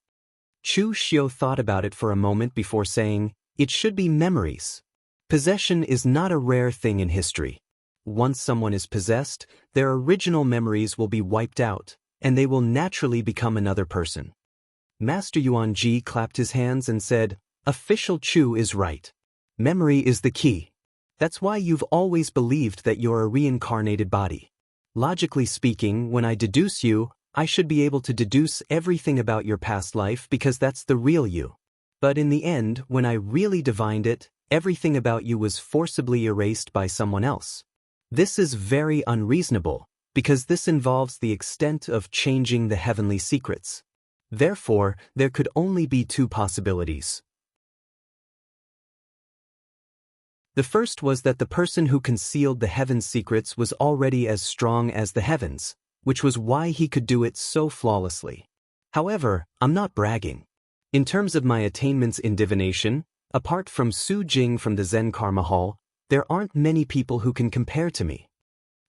Speaker 1: Chu Xiu thought about it for a moment before saying, "It should be memories. Possession is not a rare thing in history. Once someone is possessed, their original memories will be wiped out, and they will naturally become another person." Master Yuan Ji clapped his hands and said, "Official Chu is right. Memory is the key. That's why you've always believed that you're a reincarnated body. Logically speaking, when I deduce you, I should be able to deduce everything about your past life because that's the real you. But in the end, when I really divined it, everything about you was forcibly erased by someone else. This is very unreasonable, because this involves the extent of changing the heavenly secrets. Therefore, there could only be 2 possibilities. The first was that the person who concealed the heaven's secrets was already as strong as the heavens, which was why he could do it so flawlessly. However, I'm not bragging. In terms of my attainments in divination, apart from Su Jing from the Zen Karma Hall, there aren't many people who can compare to me.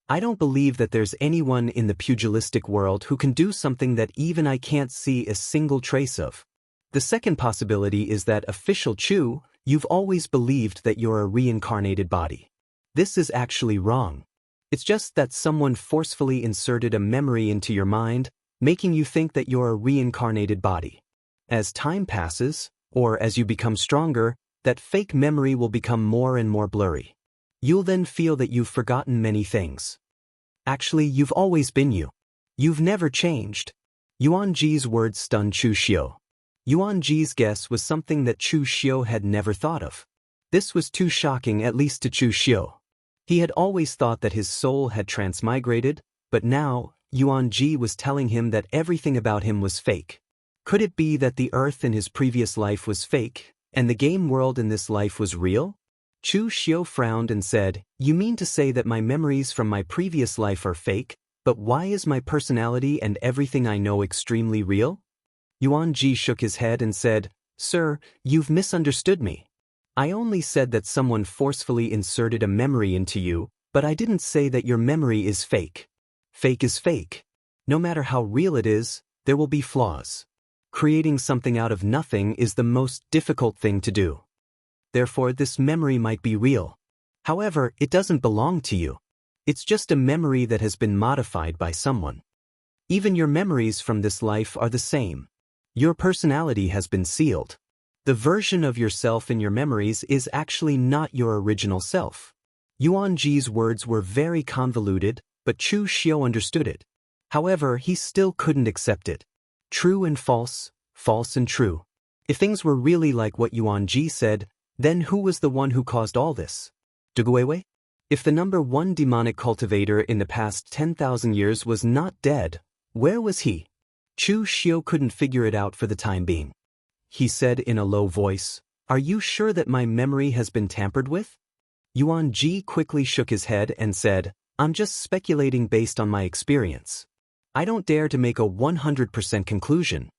Speaker 1: I don't believe that there's anyone in the pugilistic world who can do something that even I can't see a single trace of. The second possibility is that, Official Chu, you've always believed that you're a reincarnated body. This is actually wrong. It's just that someone forcefully inserted a memory into your mind, making you think that you're a reincarnated body. As time passes, or as you become stronger, that fake memory will become more and more blurry. You'll then feel that you've forgotten many things. Actually, you've always been you. You've never changed." Yuan Ji's words stunned Chu Xiu. Yuan Ji's guess was something that Chu Xiu had never thought of. This was too shocking, at least to Chu Xiu. He had always thought that his soul had transmigrated, but now, Yuan Ji was telling him that everything about him was fake. Could it be that the earth in his previous life was fake, and the game world in this life was real? Chu Xiu frowned and said, "You mean to say that my memories from my previous life are fake, but why is my personality and everything I know extremely real?" Yuan Ji shook his head and said, "Sir, you've misunderstood me. I only said that someone forcefully inserted a memory into you, but I didn't say that your memory is fake. Fake is fake. No matter how real it is, there will be flaws. Creating something out of nothing is the most difficult thing to do. Therefore, this memory might be real. However, it doesn't belong to you. It's just a memory that has been modified by someone. Even your memories from this life are the same. Your personality has been sealed. The version of yourself in your memories is actually not your original self." Yuan Ji's words were very convoluted, but Chu Xiu understood it. However, he still couldn't accept it. True and false, false and true. If things were really like what Yuan Ji said, then who was the one who caused all this? Duguiwei? If the number 1 demonic cultivator in the past 10,000 years was not dead, where was he? Chu Xiu couldn't figure it out for the time being. He said in a low voice, "Are you sure that my memory has been tampered with?" Yuan Ji quickly shook his head and said, I'm just speculating based on my experience. I don't dare to make a 100% conclusion.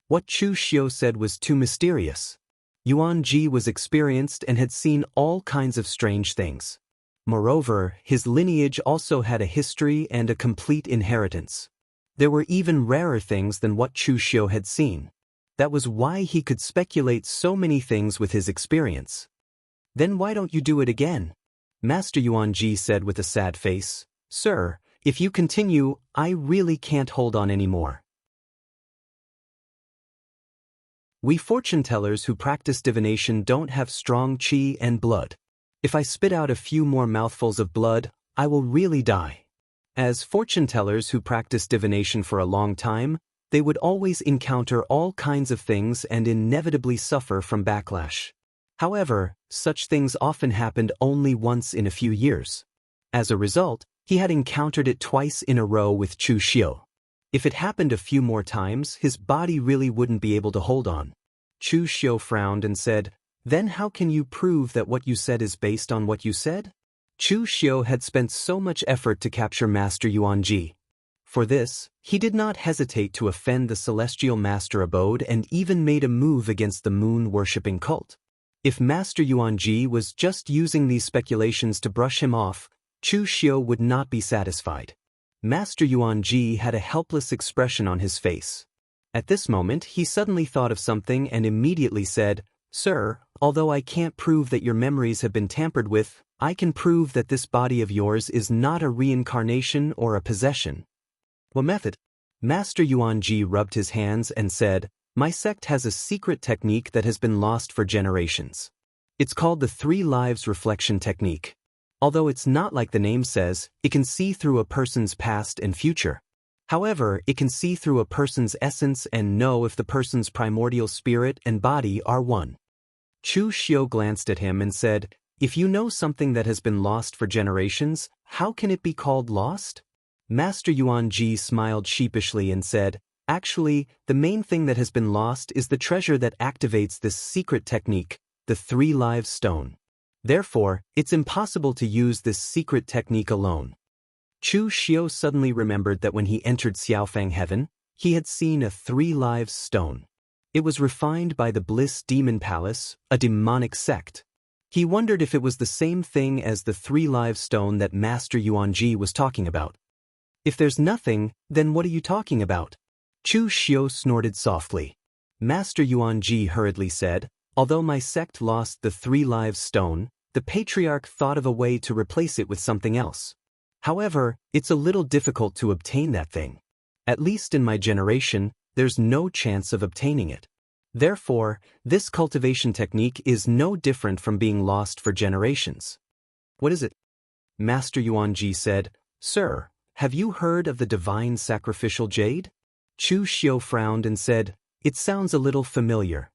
Speaker 1: What Chu Xiu said was too mysterious. Yuan Ji was experienced and had seen all kinds of strange things. Moreover, his lineage also had a history and a complete inheritance. There were even rarer things than what Chu Xiu had seen. That was why he could speculate so many things with his experience. Then why don't you do it again? Master Yuan Ji said with a sad face. Sir, if you continue, I really can't hold on anymore. We fortune tellers who practice divination don't have strong qi and blood. If I spit out a few more mouthfuls of blood, I will really die. As fortune tellers who practice divination for a long time, they would always encounter all kinds of things and inevitably suffer from backlash. However, such things often happened only once in a few years. As a result, he had encountered it twice in a row with Chu Xiu. If it happened a few more times, his body really wouldn't be able to hold on. Chu Xiu frowned and said, Then how can you prove that what you said is based on what you said? Chu Xiu had spent so much effort to capture Master Yuan Ji. For this, he did not hesitate to offend the Celestial Master Abode and even made a move against the moon-worshipping cult. If Master Yuan Ji was just using these speculations to brush him off, Chu Xiu would not be satisfied. Master Yuan Ji had a helpless expression on his face. At this moment, he suddenly thought of something and immediately said, Sir, although I can't prove that your memories have been tampered with, I can prove that this body of yours is not a reincarnation or a possession. What method? Master Yuan Ji rubbed his hands and said, My sect has a secret technique that has been lost for generations. It's called the Three Lives Reflection Technique. Although it's not like the name says, it can see through a person's past and future. However, it can see through a person's essence and know if the person's primordial spirit and body are one. Chu Xiu glanced at him and said, If you know something that has been lost for generations, how can it be called lost? Master Yuan Ji smiled sheepishly and said, Actually, the main thing that has been lost is the treasure that activates this secret technique, the Three Lives Stone. Therefore, it's impossible to use this secret technique alone. Chu Xiu suddenly remembered that when he entered Xiaofang Heaven, he had seen a Three Lives Stone. It was refined by the Bliss Demon Palace, a demonic sect. He wondered if it was the same thing as the Three Lives Stone that Master Yuan Ji was talking about. If there's nothing, then what are you talking about? Chu Xiu snorted softly. Master Yuan Ji hurriedly said, Although my sect lost the Three Lives Stone, the Patriarch thought of a way to replace it with something else. However, it's a little difficult to obtain that thing. At least in my generation, there's no chance of obtaining it. Therefore, this cultivation technique is no different from being lost for generations. What is it? Master Yuan Ji said, Sir, have you heard of the divine sacrificial jade? Chu Xiu frowned and said, It sounds a little familiar.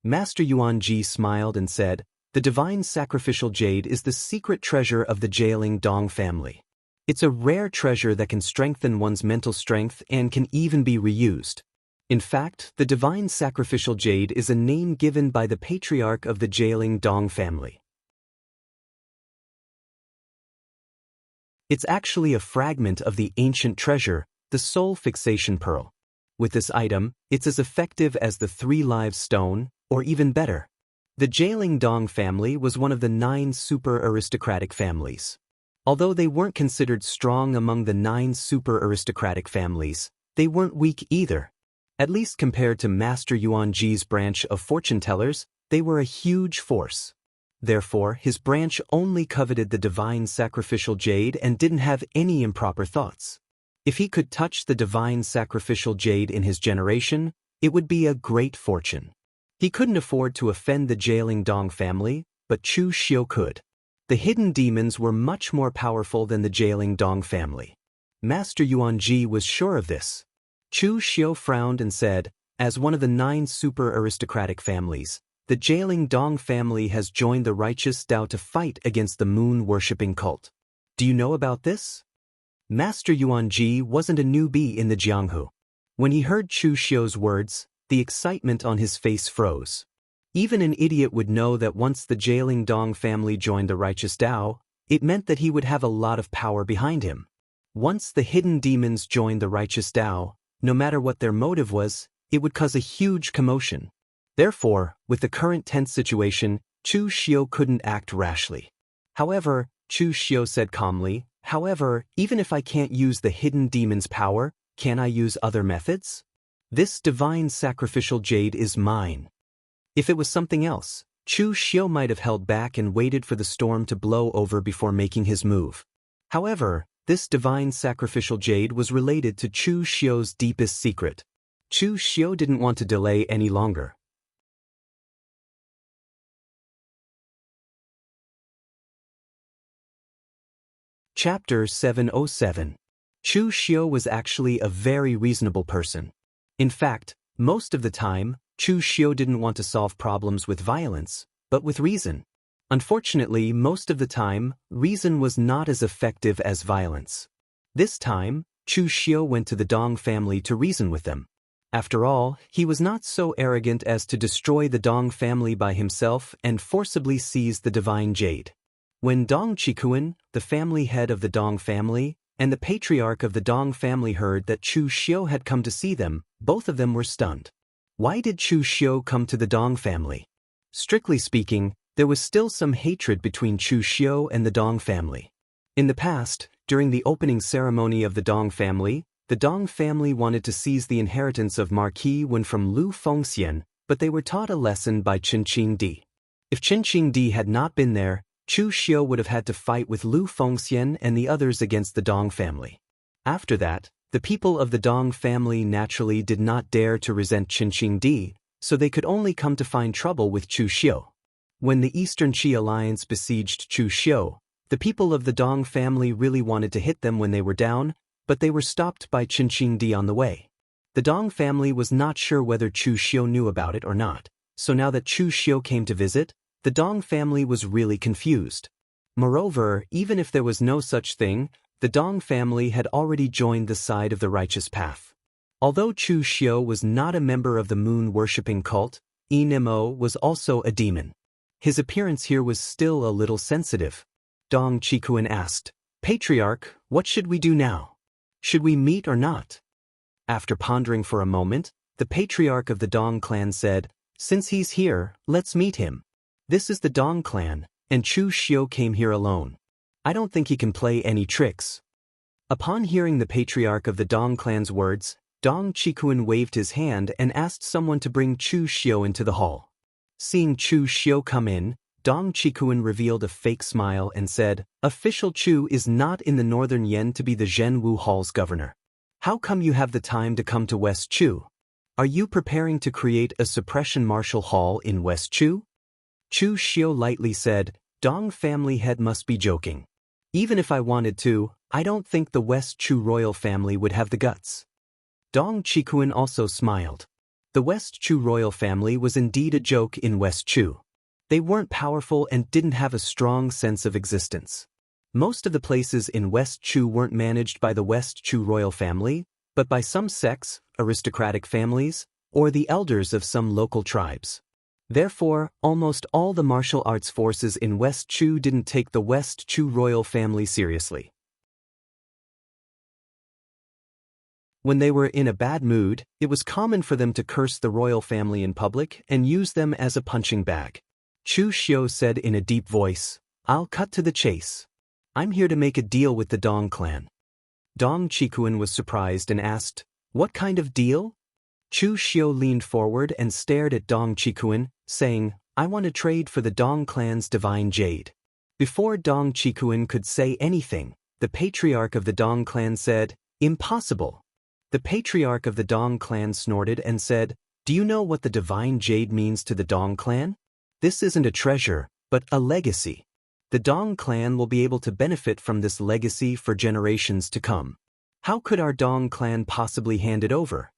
Speaker 1: Master Yuan Ji smiled and said, The divine sacrificial jade is the secret treasure of the Jianghu Dong family. It's a rare treasure that can strengthen one's mental strength and can even be reused. In fact, the divine sacrificial jade is a name given by the patriarch of the Jianghu Dong family. It's actually a fragment of the ancient treasure, the soul fixation pearl. With this item, it's as effective as the Three Lives Stone, or even better. The Jianghu Dong family was one of the 9 super aristocratic families. Although they weren't considered strong among the 9 super aristocratic families, they weren't weak either. At least compared to Master Yuan Ji's branch of fortune tellers, they were a huge force. Therefore, his branch only coveted the divine sacrificial jade and didn't have any improper thoughts. If he could touch the divine sacrificial jade in his generation, it would be a great fortune. He couldn't afford to offend the Jianghu Dong family, but Chu Xiu could. The hidden demons were much more powerful than the Jianghu Dong family. Master Yuan Ji was sure of this. Chu Xiu frowned and said, As one of the 9 super aristocratic families, the Jianghu Dong family has joined the righteous Dao to fight against the moon-worshipping cult. Do you know about this? Master Yuan Ji wasn't a newbie in the Jianghu. When he heard Chu Xiu's words, the excitement on his face froze. Even an idiot would know that once the jailing Dong family joined the righteous Dao, it meant that he would have a lot of power behind him. Once the hidden demons joined the righteous Dao, no matter what their motive was, it would cause a huge commotion. Therefore, with the current tense situation, Chu Xiu couldn't act rashly. However, Chu Xiu said calmly, "However, even if I can't use the hidden demon's power, can I use other methods? This divine sacrificial jade is mine." If it was something else, Chu Xiu might have held back and waited for the storm to blow over before making his move. However, this divine sacrificial jade was related to Chu Xiu's deepest secret. Chu Xiu didn't want to delay any longer. Chapter 707. Chu Xiu was actually a very reasonable person. In fact, most of the time, Chu Xiu didn't want to solve problems with violence, but with reason. Unfortunately, most of the time, reason was not as effective as violence. This time, Chu Xiu went to the Dong family to reason with them. After all, he was not so arrogant as to destroy the Dong family by himself and forcibly seize the divine jade. When Dong Qikuan, the family head of the Dong family, and the patriarch of the Dong family heard that Chu Xiu had come to see them, both of them were stunned. Why did Chu Xiu come to the Dong family? Strictly speaking, there was still some hatred between Chu Xiu and the Dong family. In the past, during the opening ceremony of the Dong family wanted to seize the inheritance of Marquis Wen from Lu Fengxian, but they were taught a lesson by Qin Qingdi. If Qin Qingdi had not been there, Chu Xiu would have had to fight with Lu Fengxian and the others against the Dong family. After that, the people of the Dong family naturally did not dare to resent Qin Qingdi, so they could only come to find trouble with Chu Xiu. When the Eastern Qi alliance besieged Chu Xiu, the people of the Dong family really wanted to hit them when they were down, but they were stopped by Qin Qingdi on the way. The Dong family was not sure whether Chu Xiu knew about it or not, so now that Chu Xiu came to visit, the Dong family was really confused. Moreover, even if there was no such thing, the Dong family had already joined the side of the righteous path. Although Chu Xiu was not a member of the moon-worshipping cult, Enimo was also a demon. His appearance here was still a little sensitive. Dong Qikuan asked, "Patriarch, what should we do now? Should we meet or not?" After pondering for a moment, the patriarch of the Dong clan said, "Since he's here, let's meet him. This is the Dong clan, and Chu Xiu came here alone. I don't think he can play any tricks." Upon hearing the patriarch of the Dong clan's words, Dong Qikuan waved his hand and asked someone to bring Chu Xiu into the hall. Seeing Chu Xiu come in, Dong Qikuan revealed a fake smile and said, "Official Chu is not in the northern Yen to be the Jianghu Hall's governor. How come you have the time to come to West Chu? Are you preparing to create a suppression martial hall in West Chu?" Chu Xiu lightly said, "Dong family head must be joking. Even if I wanted to, I don't think the West Chu royal family would have the guts." Dong Qikuan also smiled. The West Chu royal family was indeed a joke in West Chu. They weren't powerful and didn't have a strong sense of existence. Most of the places in West Chu weren't managed by the West Chu royal family, but by some sects, aristocratic families, or the elders of some local tribes. Therefore, almost all the martial arts forces in West Chu didn't take the West Chu royal family seriously. When they were in a bad mood, it was common for them to curse the royal family in public and use them as a punching bag. Chu Xiu said in a deep voice, "I'll cut to the chase. I'm here to make a deal with the Dong clan." Dong Qikuan was surprised and asked, "What kind of deal?" Chu Xiu leaned forward and stared at Dong Qikuan, saying, "I want to trade for the Dong clan's divine jade." Before Dong Qikuan could say anything, the patriarch of the Dong clan said, "Impossible." The patriarch of the Dong clan snorted and said, "Do you know what the divine jade means to the Dong clan? This isn't a treasure, but a legacy. The Dong clan will be able to benefit from this legacy for generations to come. How could our Dong clan possibly hand it over?"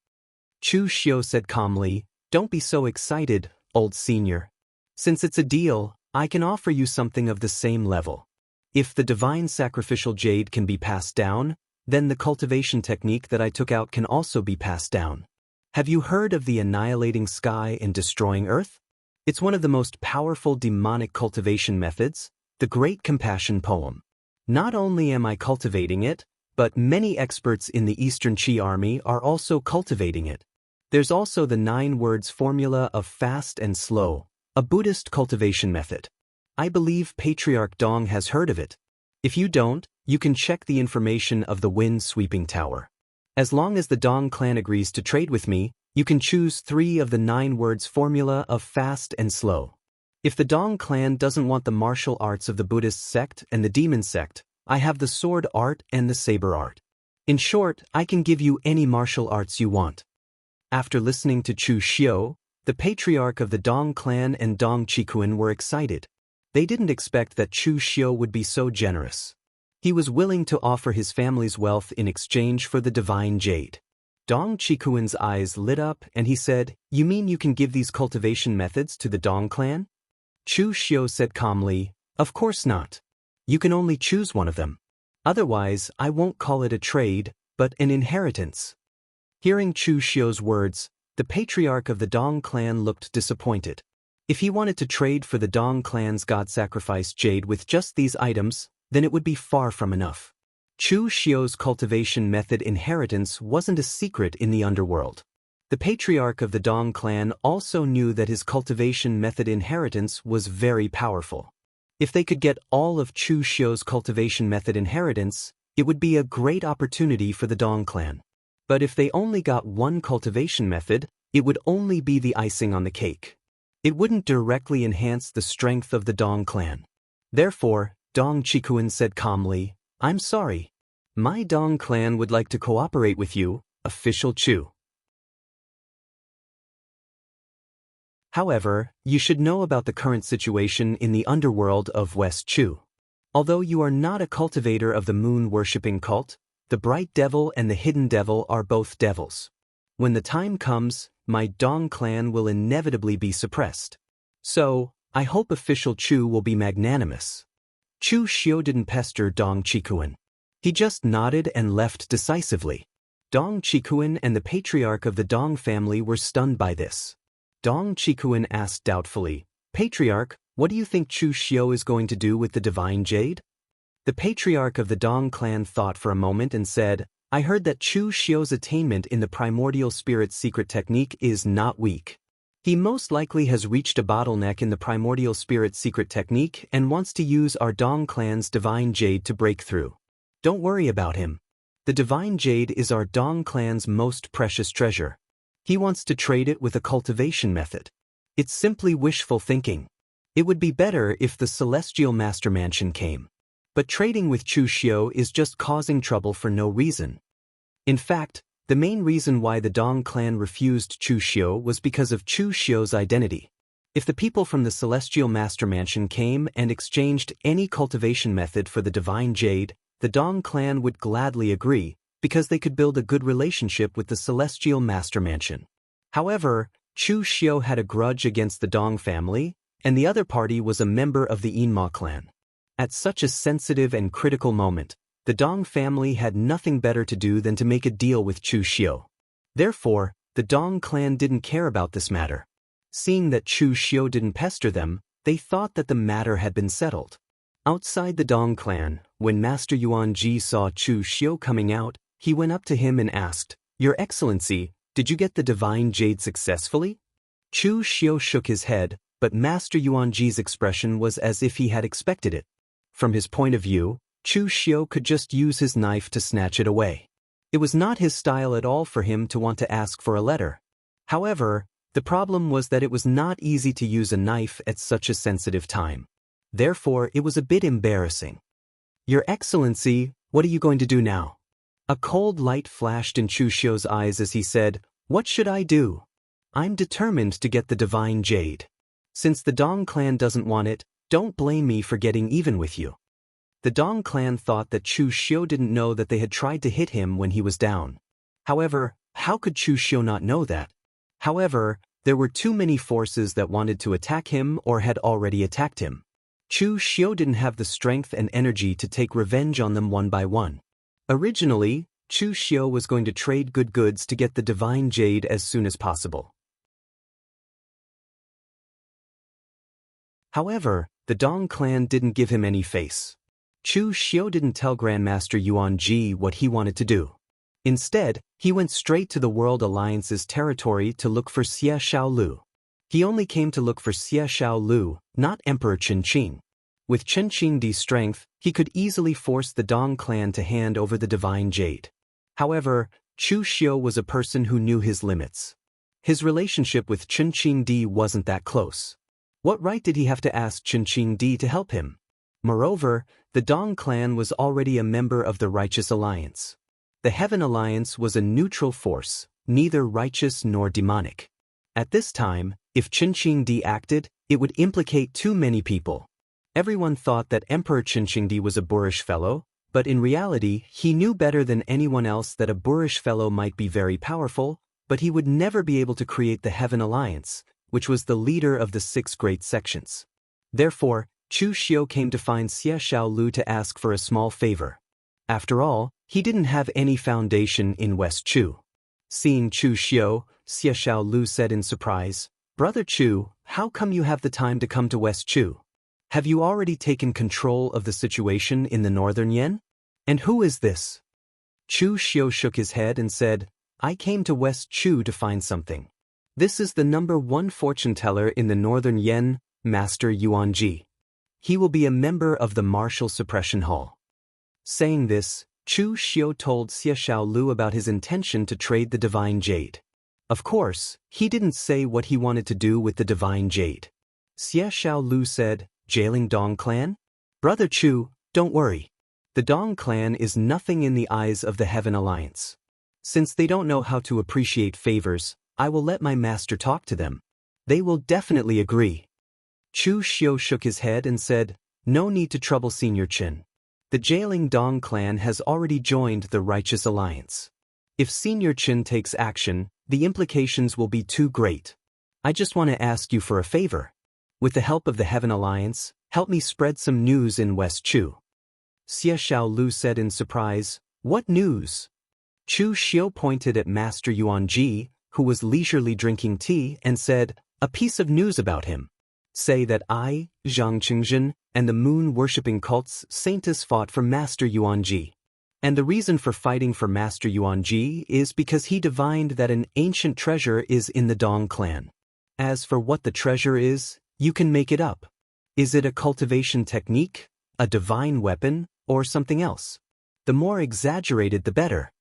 Speaker 1: Chu Xiu said calmly, "Don't be so excited, old senior. Since it's a deal, I can offer you something of the same level. If the divine sacrificial jade can be passed down, then the cultivation technique that I took out can also be passed down. Have you heard of the annihilating sky and destroying earth? It's one of the most powerful demonic cultivation methods, the Great Compassion Poem. Not only am I cultivating it, but many experts in the Eastern Qi army are also cultivating it. There's also the 9 words formula of fast and slow, a Buddhist cultivation method. I believe Patriarch Dong has heard of it. If you don't, you can check the information of the Wind Sweeping Tower. As long as the Dong clan agrees to trade with me, you can choose 3 of the 9 words formula of fast and slow. If the Dong clan doesn't want the martial arts of the Buddhist sect and the demon sect, I have the sword art and the saber art. In short, I can give you any martial arts you want. After listening to Chu Xiu, the patriarch of the Dong clan and Dong Qikuan were excited. They didn't expect that Chu Xiu would be so generous. He was willing to offer his family's wealth in exchange for the divine jade. Dong Qikuan's eyes lit up and he said, "You mean you can give these cultivation methods to the Dong clan?" Chu Xiu said calmly, "Of course not. You can only choose one of them. Otherwise, I won't call it a trade, but an inheritance." Hearing Chu Xiu's words, the patriarch of the Dong clan looked disappointed. If he wanted to trade for the Dong clan's god-sacrificed jade with just these items, then it would be far from enough. Chu Xiu's cultivation method inheritance wasn't a secret in the underworld. The patriarch of the Dong clan also knew that his cultivation method inheritance was very powerful. If they could get all of Chu Xiu's cultivation method inheritance, it would be a great opportunity for the Dong clan. But if they only got one cultivation method, it would only be the icing on the cake. It wouldn't directly enhance the strength of the Dong clan. Therefore, Dong Qikuan said calmly, "I'm sorry. My Dong clan would like to cooperate with you, official Chu. However, you should know about the current situation in the underworld of West Chu. Although you are not a cultivator of the moon-worshipping cult, the bright devil and the hidden devil are both devils. When the time comes, my Dong clan will inevitably be suppressed. So, I hope official Chu will be magnanimous." Chu Xiu didn't pester Dong Qikuan. He just nodded and left decisively. Dong Qikuan and the patriarch of the Dong family were stunned by this. Dong Qikuan asked doubtfully, "Patriarch, what do you think Chu Xiu is going to do with the divine jade?" The patriarch of the Dong clan thought for a moment and said, "I heard that Chu Xiu's attainment in the primordial spirit secret technique is not weak. He most likely has reached a bottleneck in the primordial spirit secret technique and wants to use our Dong clan's divine jade to break through. Don't worry about him. The divine jade is our Dong clan's most precious treasure. He wants to trade it with a cultivation method. It's simply wishful thinking. It would be better if the celestial master mansion came. But trading with Chu Xiu is just causing trouble for no reason." In fact, the main reason why the Dong clan refused Chu Xiu was because of Chu Xiu's identity. If the people from the Celestial Master Mansion came and exchanged any cultivation method for the divine jade, the Dong clan would gladly agree, because they could build a good relationship with the Celestial Master Mansion. However, Chu Xiu had a grudge against the Dong family, and the other party was a member of the Yinma clan. At such a sensitive and critical moment, the Dong family had nothing better to do than to make a deal with Chu Xiu. Therefore, the Dong clan didn't care about this matter. Seeing that Chu Xiu didn't pester them, they thought that the matter had been settled. Outside the Dong clan, when Master Yuanji saw Chu Xiu coming out, he went up to him and asked, "Your Excellency, did you get the divine jade successfully?" Chu Xiu shook his head, but Master Yuanji's expression was as if he had expected it. From his point of view, Chu Xiu could just use his knife to snatch it away. It was not his style at all for him to want to ask for a letter. However, the problem was that it was not easy to use a knife at such a sensitive time. Therefore, it was a bit embarrassing. "Your Excellency, what are you going to do now?" A cold light flashed in Chu Xiu's eyes as he said, "What should I do? I'm determined to get the divine jade. Since the Dong clan doesn't want it, don't blame me for getting even with you." The Dong clan thought that Chu Xiu didn't know that they had tried to hit him when he was down. However, how could Chu Xiu not know that? However, there were too many forces that wanted to attack him or had already attacked him. Chu Xiu didn't have the strength and energy to take revenge on them one by one. Originally, Chu Xiu was going to trade good goods to get the divine jade as soon as possible. However, the Dong clan didn't give him any face. Chu Xiu didn't tell Grandmaster Yuan Ji what he wanted to do. Instead, he went straight to the World Alliance's territory to look for Xie Xiaolu. He only came to look for Xie Xiaolu, not Emperor Qinqing. With Qinqing's strength, he could easily force the Dong clan to hand over the divine jade. However, Chu Xiu was a person who knew his limits. His relationship with Qinqing wasn't that close. What right did he have to ask Qinqing to help him? Moreover, the Dong clan was already a member of the Righteous Alliance. The Heaven Alliance was a neutral force, neither righteous nor demonic. At this time, if Qinqing acted, it would implicate too many people. Everyone thought that Emperor Qinqing was a boorish fellow, but in reality he knew better than anyone else that a boorish fellow might be very powerful, but he would never be able to create the Heaven Alliance, which was the leader of the 6 great sections. Therefore, Chu Xiu came to find Xie Xiaolu to ask for a small favor. After all, he didn't have any foundation in West Chu. Seeing Chu Xiu, Xie Xiaolu said in surprise, "Brother Chu, how come you have the time to come to West Chu? Have you already taken control of the situation in the northern Yan? And who is this?" Chu Xiu shook his head and said, "I came to West Chu to find something. This is the #1 fortune teller in the northern Yan, Master Yuan Ji. He will be a member of the Martial Suppression Hall." Saying this, Chu Xiu told Xie Xiaolu about his intention to trade the divine jade. Of course, he didn't say what he wanted to do with the divine jade. Xie Xiaolu said, "Jailing Dong clan? Brother Chu, don't worry. The Dong clan is nothing in the eyes of the Heaven Alliance. Since they don't know how to appreciate favors, I will let my master talk to them. They will definitely agree." Chu Xiu shook his head and said, "No need to trouble Senior Qin. The jailing Dong clan has already joined the Righteous Alliance. If Senior Qin takes action, the implications will be too great. I just want to ask you for a favor. With the help of the Heaven Alliance, help me spread some news in West Chu." Xie Xiaolu said in surprise, "What news?" Chu Xiu pointed at Master Yuan Ji, who was leisurely drinking tea, and said, "A piece of news about him. Say that I, Zhang Qingjin, and the moon-worshipping cult's saintess fought for Master Yuan Ji. And the reason for fighting for Master Yuan Ji is because he divined that an ancient treasure is in the Dong clan. As for what the treasure is, you can make it up. Is it a cultivation technique, a divine weapon, or something else? The more exaggerated the better."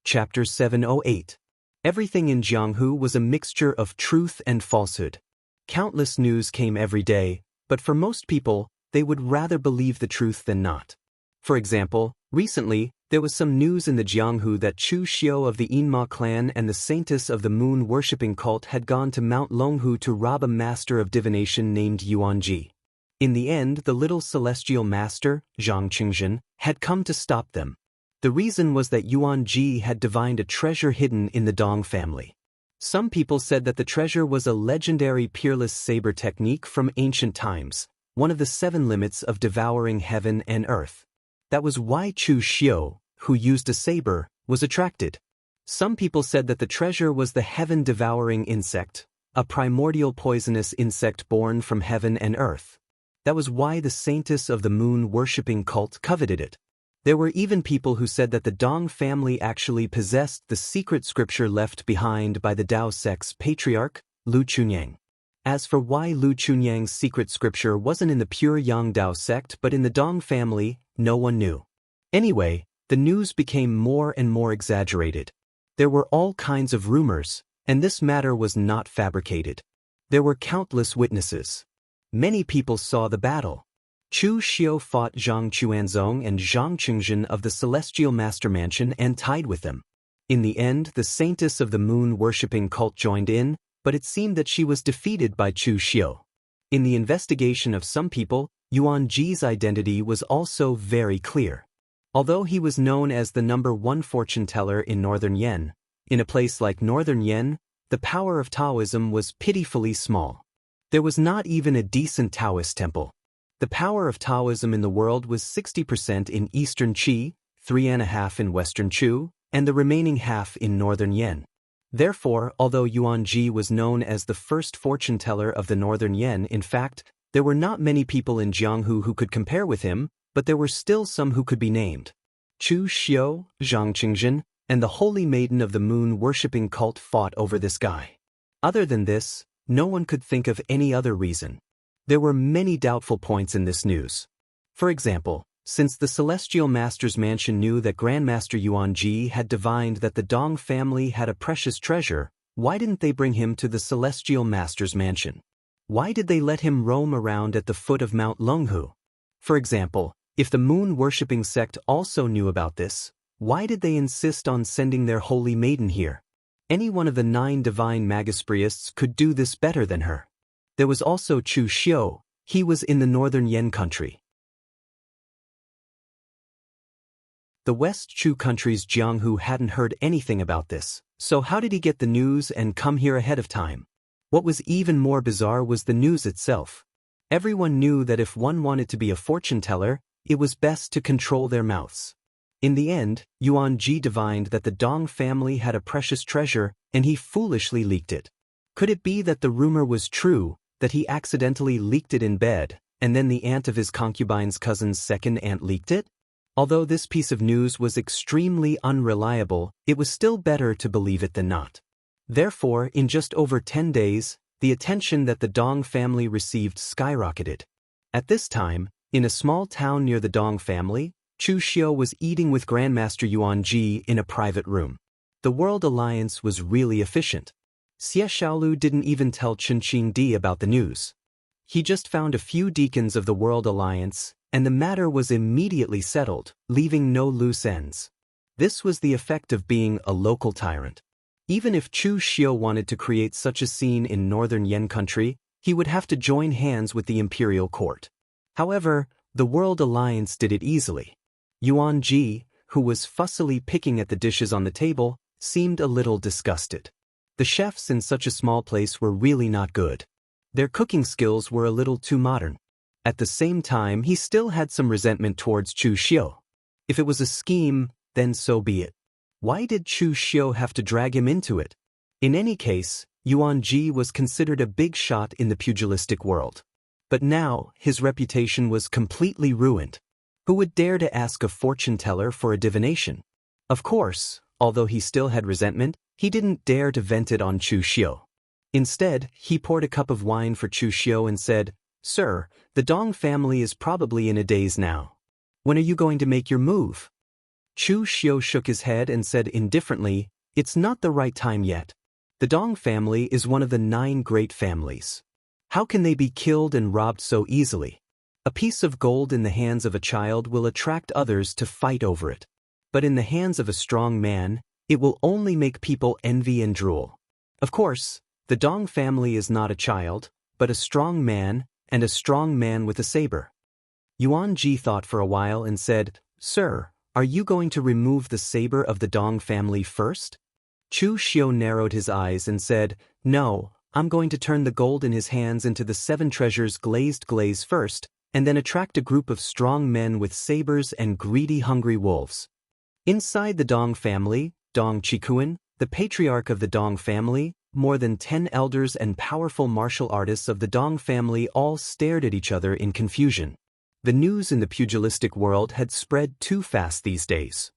Speaker 1: Chapter 708. Everything in Jianghu was a mixture of truth and falsehood. Countless news came every day, but for most people, they would rather believe the truth than not. For example, recently, there was some news in the Jianghu that Chu Xiu of the Yinma clan and the saintess of the moon-worshipping cult had gone to Mount Longhu to rob a master of divination named Yuan Ji. In the end, the little celestial master, Zhang Qingjin, had come to stop them. The reason was that Yuan Ji had divined a treasure hidden in the Dong family. Some people said that the treasure was a legendary peerless saber technique from ancient times, one of the 7 limits of devouring heaven and earth. That was why Chu Xiu, who used a saber, was attracted. Some people said that the treasure was the heaven-devouring insect, a primordial poisonous insect born from heaven and earth. That was why the saintess of the moon-worshipping cult coveted it. There were even people who said that the Dong family actually possessed the secret scripture left behind by the Dao sect's patriarch, Lu Chunyang. As for why Lu Chunyang's secret scripture wasn't in the pure Yang Dao sect but in the Dong family, no one knew. Anyway, the news became more and more exaggerated. There were all kinds of rumors, and this matter was not fabricated. There were countless witnesses. Many people saw the battle. Chu Xiu fought Zhang Chuanzong and Zhang Qingjin of the Celestial Master Mansion and tied with them. In the end, the saintess of the moon-worshipping cult joined in, but it seemed that she was defeated by Chu Xiu. In the investigation of some people, Yuan Ji's identity was also very clear. Although he was known as the #1 fortune teller in Northern Yan, in a place like Northern Yan, the power of Taoism was pitifully small. There was not even a decent Taoist temple. The power of Taoism in the world was 60% in Eastern Qi, 3.5% in Western Chu, and the remaining half in northern Yen. Therefore, although Yuan Ji was known as the first fortune teller of the northern Yen, in fact, there were not many people in Jianghu who could compare with him, but there were still some who could be named. Chu Xiu, Zhang Qingjin, and the Holy Maiden of the Moon-worshipping cult fought over this guy. Other than this, no one could think of any other reason. There were many doubtful points in this news. For example, since the Celestial Master's mansion knew that Grandmaster Yuan Ji had divined that the Dong family had a precious treasure, why didn't they bring him to the Celestial Master's mansion? Why did they let him roam around at the foot of Mount Lunghu? For example, if the moon-worshipping sect also knew about this, why did they insist on sending their holy maiden here? Any one of the 9 divine Magispriests could do this better than her. There was also Chu Xiu. He was in the northern Yen country. The West Chu country's Jianghu hadn't heard anything about this, so how did he get the news and come here ahead of time? What was even more bizarre was the news itself. Everyone knew that if one wanted to be a fortune teller, it was best to control their mouths. In the end, Yuan Ji divined that the Dong family had a precious treasure, and he foolishly leaked it. Could it be that the rumor was true, that he accidentally leaked it in bed, and then the aunt of his concubine's cousin's second aunt leaked it? Although this piece of news was extremely unreliable, it was still better to believe it than not. Therefore, in just over 10 days, the attention that the Dong family received skyrocketed. At this time, in a small town near the Dong family, Chu Xiu was eating with Grandmaster Yuan Ji in a private room. The World Alliance was really efficient. Xie Xiaolu didn't even tell Chen Qingdi about the news. He just found a few deacons of the World Alliance, and the matter was immediately settled, leaving no loose ends. This was the effect of being a local tyrant. Even if Chu Xiu wanted to create such a scene in northern Yen country, he would have to join hands with the imperial court. However, the World Alliance did it easily. Yuan Ji, who was fussily picking at the dishes on the table, seemed a little disgusted. The chefs in such a small place were really not good. Their cooking skills were a little too modern. At the same time, he still had some resentment towards Chu Xiu. If it was a scheme, then so be it. Why did Chu Xiu have to drag him into it? In any case, Yuan Ji was considered a big shot in the pugilistic world. But now, his reputation was completely ruined. Who would dare to ask a fortune teller for a divination? Of course, although he still had resentment, he didn't dare to vent it on Chu Xiu. Instead, he poured a cup of wine for Chu Xiu and said, "Sir, the Dong family is probably in a daze now. When are you going to make your move?" Chu Xiu shook his head and said indifferently, "It's not the right time yet. The Dong family is one of the 9 great families. How can they be killed and robbed so easily? A piece of gold in the hands of a child will attract others to fight over it. But in the hands of a strong man, it will only make people envy and drool. Of course, the Dong family is not a child, but a strong man, and a strong man with a saber." Yuan Ji thought for a while and said, "Sir, are you going to remove the saber of the Dong family first?" Chu Xiu narrowed his eyes and said, "No, I'm going to turn the gold in his hands into the 7 treasures glazed glaze first, and then attract a group of strong men with sabers and greedy hungry wolves." Inside the Dong family, Dong Qikuan, the patriarch of the Dong family, more than 10 elders and powerful martial artists of the Dong family all stared at each other in confusion. The news in the pugilistic world had spread too fast these days.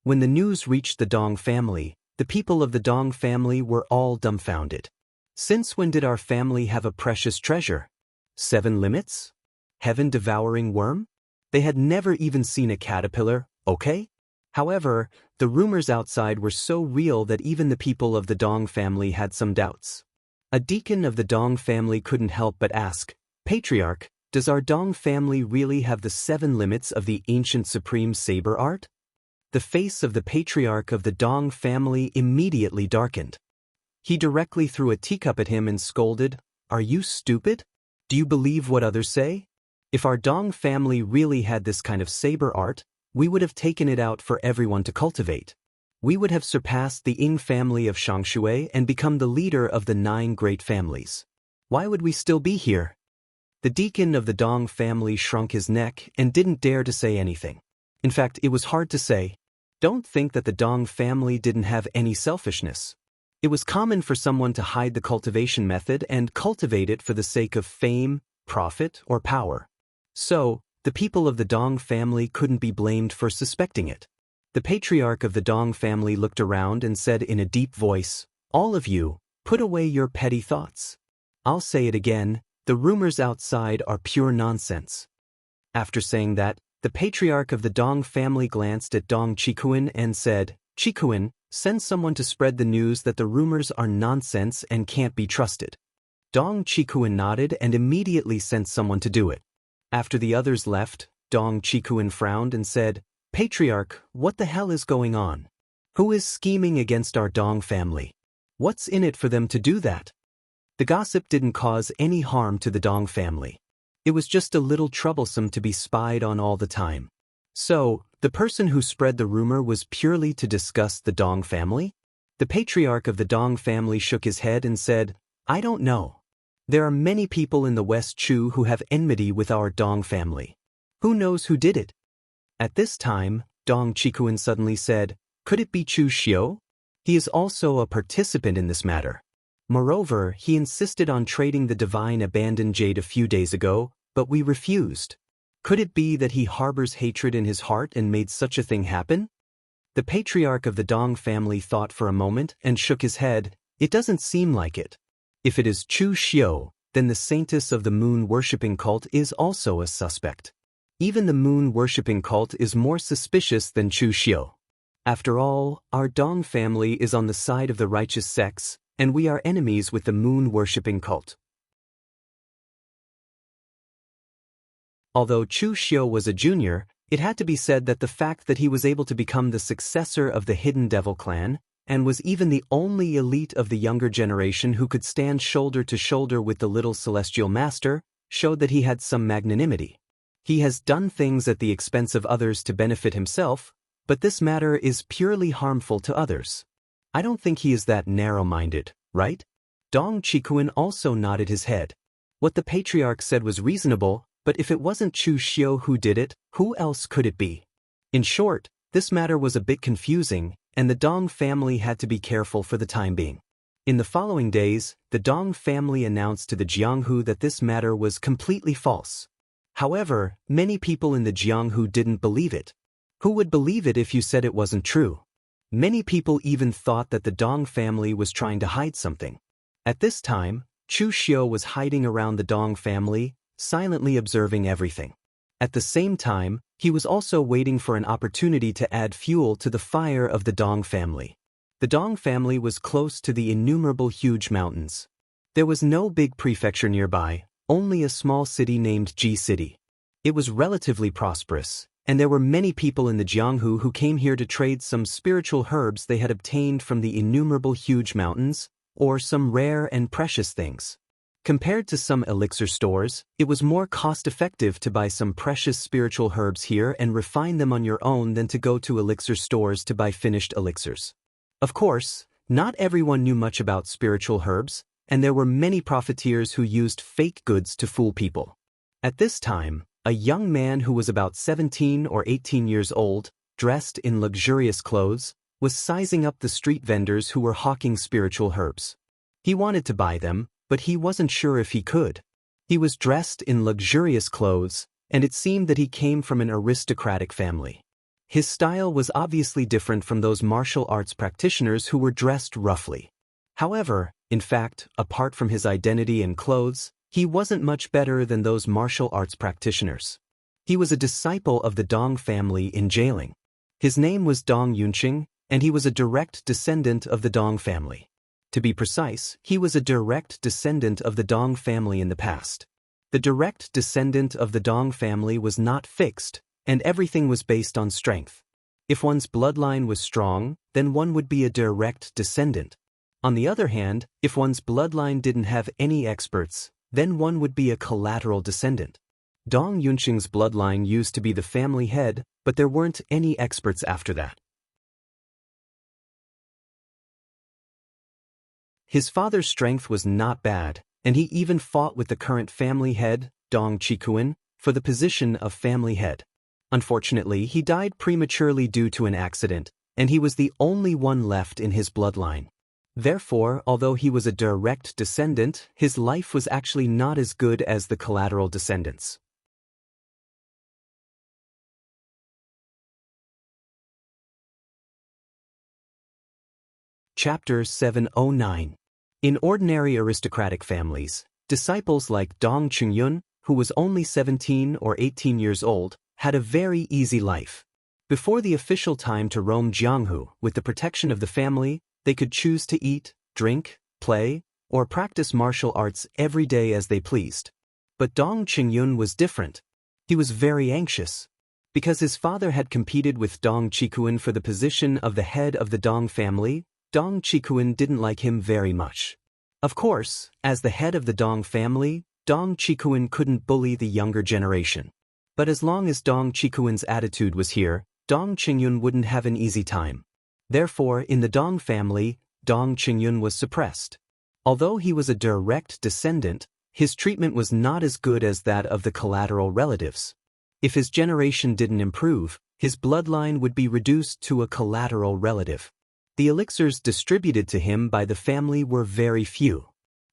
Speaker 1: When the news reached the Dong family, the people of the Dong family were all dumbfounded. Since when did our family have a precious treasure? 7 limits? Heaven-devouring worm? They had never even seen a caterpillar, okay? However, the rumors outside were so real that even the people of the Dong family had some doubts. A deacon of the Dong family couldn't help but ask, "Patriarch, does our Dong family really have the 7 limits of the ancient supreme saber art?" The face of the patriarch of the Dong family immediately darkened. He directly threw a teacup at him and scolded, "Are you stupid? Do you believe what others say? If our Dong family really had this kind of saber art, we would have taken it out for everyone to cultivate. We would have surpassed the Ying family of Shangshui and become the leader of the 9 great families. Why would we still be here?" The deacon of the Dong family shrunk his neck and didn't dare to say anything. In fact, it was hard to say. Don't think that the Dong family didn't have any selfishness. It was common for someone to hide the cultivation method and cultivate it for the sake of fame, profit, or power. So, the people of the Dong family couldn't be blamed for suspecting it. The patriarch of the Dong family looked around and said in a deep voice, "All of you, put away your petty thoughts. I'll say it again, the rumors outside are pure nonsense." After saying that, the patriarch of the Dong family glanced at Dong Chikuan and said, "Chikuan, send someone to spread the news that the rumors are nonsense and can't be trusted." Dong Chikuan nodded and immediately sent someone to do it. After the others left, Dong Chikuan frowned and said, "Patriarch, what the hell is going on? Who is scheming against our Dong family? What's in it for them to do that?" The gossip didn't cause any harm to the Dong family. It was just a little troublesome to be spied on all the time. So, the person who spread the rumor was purely to disgust the Dong family? The patriarch of the Dong family shook his head and said, "I don't know. There are many people in the West Chu who have enmity with our Dong family. Who knows who did it?" At this time, Dong Chikuan suddenly said, "Could it be Chu Xiu? He is also a participant in this matter. Moreover, he insisted on trading the divine abandoned jade a few days ago, but we refused. Could it be that he harbors hatred in his heart and made such a thing happen?" The patriarch of the Dong family thought for a moment and shook his head. "It doesn't seem like it. If it is Chu Xiu, then the saintess of the moon-worshipping cult is also a suspect. Even the moon-worshipping cult is more suspicious than Chu Xiu. After all, our Dong family is on the side of the righteous sects, and we are enemies with the moon-worshipping cult." Although Chu Xiu was a junior, it had to be said that the fact that he was able to become the successor of the Hidden Devil clan, and was even the only elite of the younger generation who could stand shoulder to shoulder with the little celestial master, showed that he had some magnanimity. He has done things at the expense of others to benefit himself, but this matter is purely harmful to others. I don't think he is that narrow-minded, right? Dong Chikuan also nodded his head. What the patriarch said was reasonable, but if it wasn't Chu Xiu who did it, who else could it be? In short, this matter was a bit confusing, and the Dong family had to be careful for the time being. In the following days, the Dong family announced to the Jianghu that this matter was completely false. However, many people in the Jianghu didn't believe it. Who would believe it if you said it wasn't true? Many people even thought that the Dong family was trying to hide something. At this time, Chu Xiu was hiding around the Dong family, silently observing everything. At the same time, he was also waiting for an opportunity to add fuel to the fire of the Dong family. The Dong family was close to the innumerable huge mountains. There was no big prefecture nearby, only a small city named Ji City. It was relatively prosperous, and there were many people in the Jianghu who came here to trade some spiritual herbs they had obtained from the innumerable huge mountains, or some rare and precious things. Compared to some elixir stores, it was more cost-effective to buy some precious spiritual herbs here and refine them on your own than to go to elixir stores to buy finished elixirs. Of course, not everyone knew much about spiritual herbs, and there were many profiteers who used fake goods to fool people. At this time, a young man who was about 17 or 18 years old, dressed in luxurious clothes, was sizing up the street vendors who were hawking spiritual herbs. He wanted to buy them, but he wasn't sure if he could. He was dressed in luxurious clothes, and it seemed that he came from an aristocratic family. His style was obviously different from those martial arts practitioners who were dressed roughly. However, in fact, apart from his identity and clothes, he wasn't much better than those martial arts practitioners. He was a disciple of the Dong family in Jianghu. His name was Dong Yunqing, and he was a direct descendant of the Dong family. To be precise, he was a direct descendant of the Dong family in the past. The direct descendant of the Dong family was not fixed, and everything was based on strength. If one's bloodline was strong, then one would be a direct descendant. On the other hand, if one's bloodline didn't have any experts, then one would be a collateral descendant. Dong Yunqing's bloodline used to be the family head, but there weren't any experts after that. His father's strength was not bad, and he even fought with the current family head, Dong Qikuan for the position of family head. Unfortunately, he died prematurely due to an accident, and he was the only one left in his bloodline. Therefore, although he was a direct descendant, his life was actually not as good as the collateral descendants. Chapter 709. In ordinary aristocratic families, disciples like Dong Qingyun, who was only 17 or 18 years old, had a very easy life. Before the official time to roam Jianghu with the protection of the family, they could choose to eat, drink, play, or practice martial arts every day as they pleased. But Dong Qingyun was different. He was very anxious. Because his father had competed with Dong Qikuan for the position of the head of the Dong family, Dong Qikuan didn't like him very much. Of course, as the head of the Dong family, Dong Qikuan couldn't bully the younger generation. But as long as Dong Qikuan's attitude was here, Dong Qingyun wouldn't have an easy time. Therefore, in the Dong family, Dong Qingyun was suppressed. Although he was a direct descendant, his treatment was not as good as that of the collateral relatives. If his generation didn't improve, his bloodline would be reduced to a collateral relative. The elixirs distributed to him by the family were very few.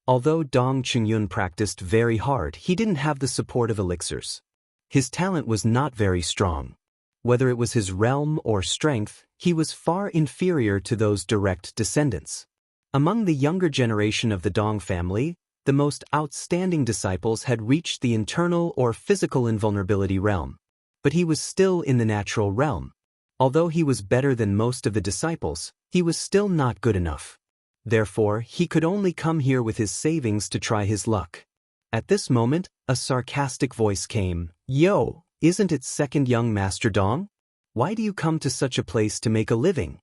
Speaker 1: Although Dong Qingyun practiced very hard, he didn't have the support of elixirs. His talent was not very strong. Whether it was his realm or strength, he was far inferior to those direct descendants. Among the younger generation of the Dong family, the most outstanding disciples had reached the internal or physical invulnerability realm. But he was still in the natural realm. Although he was better than most of the disciples, he was still not good enough. Therefore, he could only come here with his savings to try his luck. At this moment, a sarcastic voice came. "Yo, isn't it second young Master Dong? Why do you come to such a place to make a living?"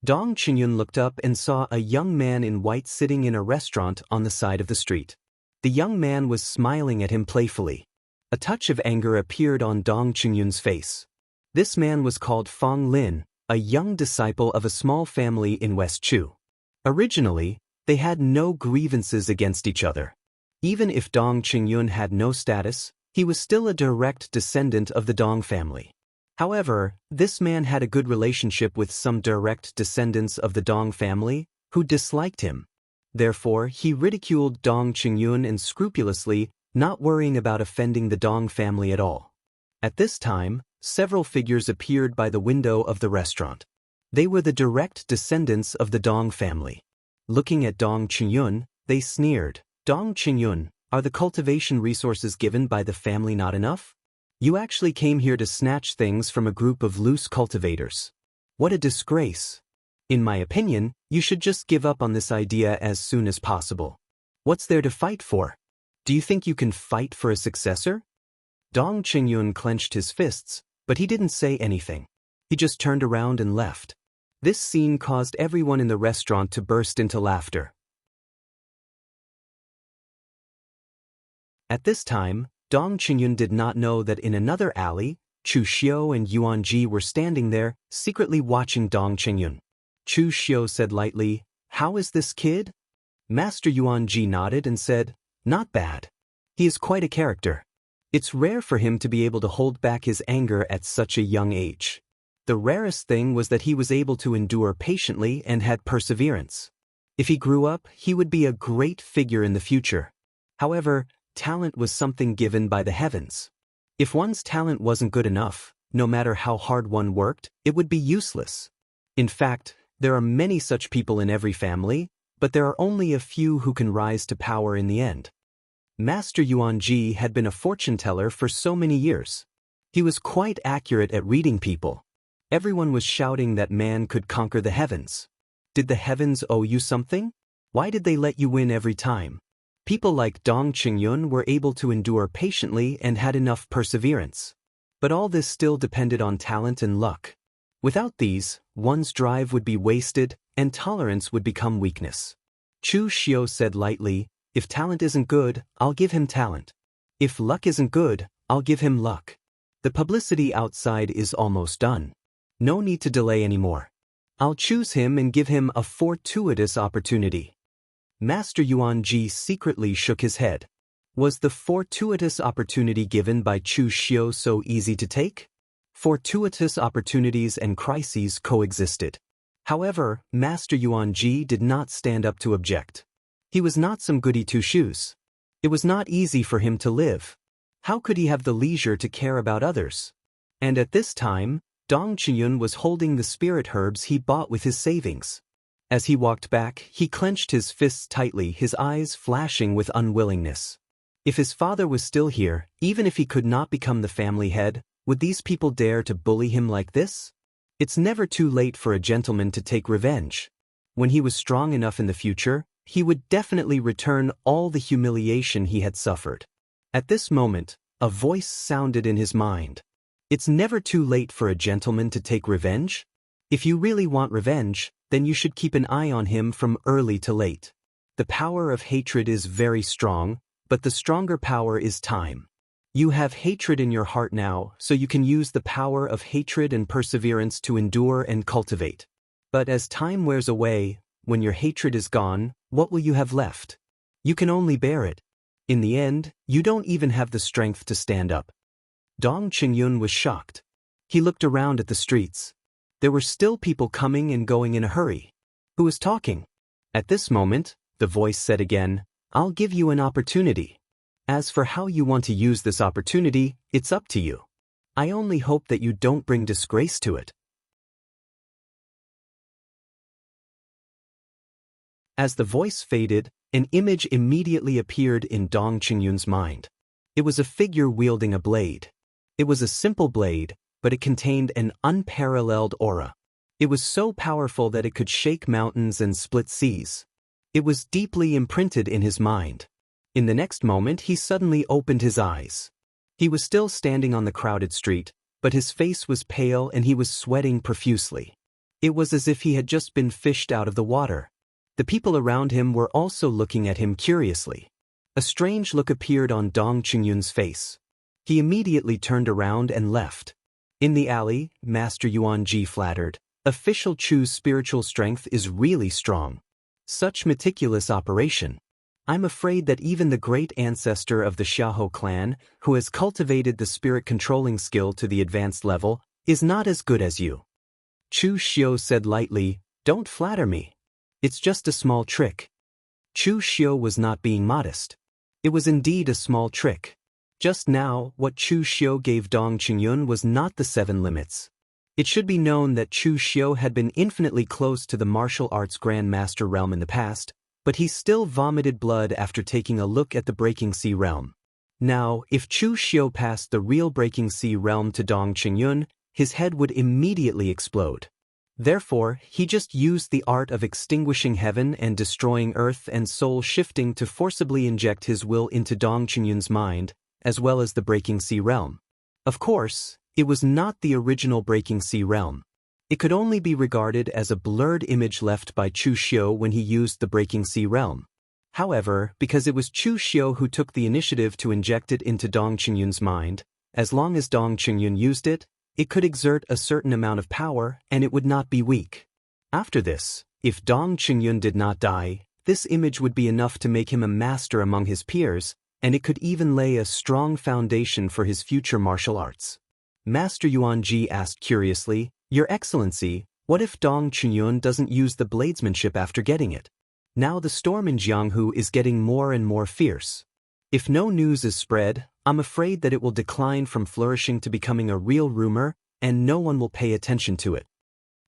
Speaker 1: Dong Qingyun looked up and saw a young man in white sitting in a restaurant on the side of the street. The young man was smiling at him playfully. A touch of anger appeared on Dong Qingyun's face. This man was called Fang Lin, a young disciple of a small family in West Chu. Originally, they had no grievances against each other. Even if Dong Qingyun had no status, he was still a direct descendant of the Dong family. However, this man had a good relationship with some direct descendants of the Dong family, who disliked him. Therefore, he ridiculed Dong Qingyun and scrupulously, not worrying about offending the Dong family at all. At this time, several figures appeared by the window of the restaurant. They were the direct descendants of the Dong family. Looking at Dong Qingyun, they sneered. "Dong Qingyun, are the cultivation resources given by the family not enough? You actually came here to snatch things from a group of loose cultivators. What a disgrace. In my opinion, you should just give up on this idea as soon as possible. What's there to fight for? Do you think you can fight for a successor?" Dong Qingyun clenched his fists, but he didn't say anything. He just turned around and left. This scene caused everyone in the restaurant to burst into laughter. At this time, Dong Qingyun did not know that in another alley, Chu Xiu and Yuan Ji were standing there, secretly watching Dong Qingyun. Chu Xiu said lightly, "How is this kid?" Master Yuan Ji nodded and said, "Not bad. He is quite a character. It's rare for him to be able to hold back his anger at such a young age. The rarest thing was that he was able to endure patiently and had perseverance. If he grew up, he would be a great figure in the future. However, talent was something given by the heavens. If one's talent wasn't good enough, no matter how hard one worked, it would be useless. In fact, there are many such people in every family, but there are only a few who can rise to power in the end." Master Yuan Ji had been a fortune teller for so many years. He was quite accurate at reading people. Everyone was shouting that man could conquer the heavens. Did the heavens owe you something? Why did they let you win every time? People like Dong Qingyun were able to endure patiently and had enough perseverance. But all this still depended on talent and luck. Without these, one's drive would be wasted and tolerance would become weakness. Chu Xiu said lightly, "If talent isn't good, I'll give him talent. If luck isn't good, I'll give him luck. The publicity outside is almost done. No need to delay anymore. I'll choose him and give him a fortuitous opportunity." Master Yuan Ji secretly shook his head. Was the fortuitous opportunity given by Chu Xiu so easy to take? Fortuitous opportunities and crises coexisted. However, Master Yuanji did not stand up to object. He was not some goody two-shoes. It was not easy for him to live. How could he have the leisure to care about others? And at this time, Dong Qinyun was holding the spirit herbs he bought with his savings. As he walked back, he clenched his fists tightly, his eyes flashing with unwillingness. If his father was still here, even if he could not become the family head, would these people dare to bully him like this? It's never too late for a gentleman to take revenge. When he was strong enough in the future, he would definitely return all the humiliation he had suffered. At this moment, a voice sounded in his mind. It's never too late for a gentleman to take revenge? If you really want revenge, then you should keep an eye on him from early to late. The power of hatred is very strong, but the stronger power is time. You have hatred in your heart now, so you can use the power of hatred and perseverance to endure and cultivate. But as time wears away, when your hatred is gone, what will you have left? You can only bear it. In the end, you don't even have the strength to stand up. Dong Qingyun was shocked. He looked around at the streets. There were still people coming and going in a hurry. Who was talking? At this moment, the voice said again, "I'll give you an opportunity. As for how you want to use this opportunity, it's up to you. I only hope that you don't bring disgrace to it." As the voice faded, an image immediately appeared in Dong Qingyun's mind. It was a figure wielding a blade. It was a simple blade, but it contained an unparalleled aura. It was so powerful that it could shake mountains and split seas. It was deeply imprinted in his mind. In the next moment, he suddenly opened his eyes. He was still standing on the crowded street, but his face was pale and he was sweating profusely. It was as if he had just been fished out of the water. The people around him were also looking at him curiously. A strange look appeared on Dong Qingyun's face. He immediately turned around and left. In the alley, Master Yuanji flattered, "Official Chu's spiritual strength is really strong. Such meticulous operation. I'm afraid that even the great ancestor of the Xiahou clan, who has cultivated the spirit controlling skill to the advanced level, is not as good as you." Chu Xiu said lightly, "Don't flatter me. It's just a small trick." Chu Xiu was not being modest. It was indeed a small trick. Just now, what Chu Xiu gave Dong Qingyun was not the 7 limits. It should be known that Chu Xiu had been infinitely close to the martial arts Grand Master realm in the past, but he still vomited blood after taking a look at the Breaking Sea realm. Now, if Chu Xiu passed the real Breaking Sea realm to Dong Qingyun, his head would immediately explode. Therefore, he just used the art of extinguishing heaven and destroying earth and soul shifting to forcibly inject his will into Dong Qingyun's mind, as well as the Breaking Sea realm. Of course, it was not the original Breaking Sea realm. It could only be regarded as a blurred image left by Chu Xiu when he used the Breaking Sea realm. However, because it was Chu Xiu who took the initiative to inject it into Dong Qingyun's mind, as long as Dong Qingyun used it, it could exert a certain amount of power and it would not be weak. After this, if Dong Qingyun did not die, this image would be enough to make him a master among his peers, and it could even lay a strong foundation for his future martial arts. Master Yuanji asked curiously, "Your Excellency, what if Dong Qingyun doesn't use the bladesmanship after getting it? Now the storm in Jianghu is getting more and more fierce. If no news is spread, I'm afraid that it will decline from flourishing to becoming a real rumor, and no one will pay attention to it."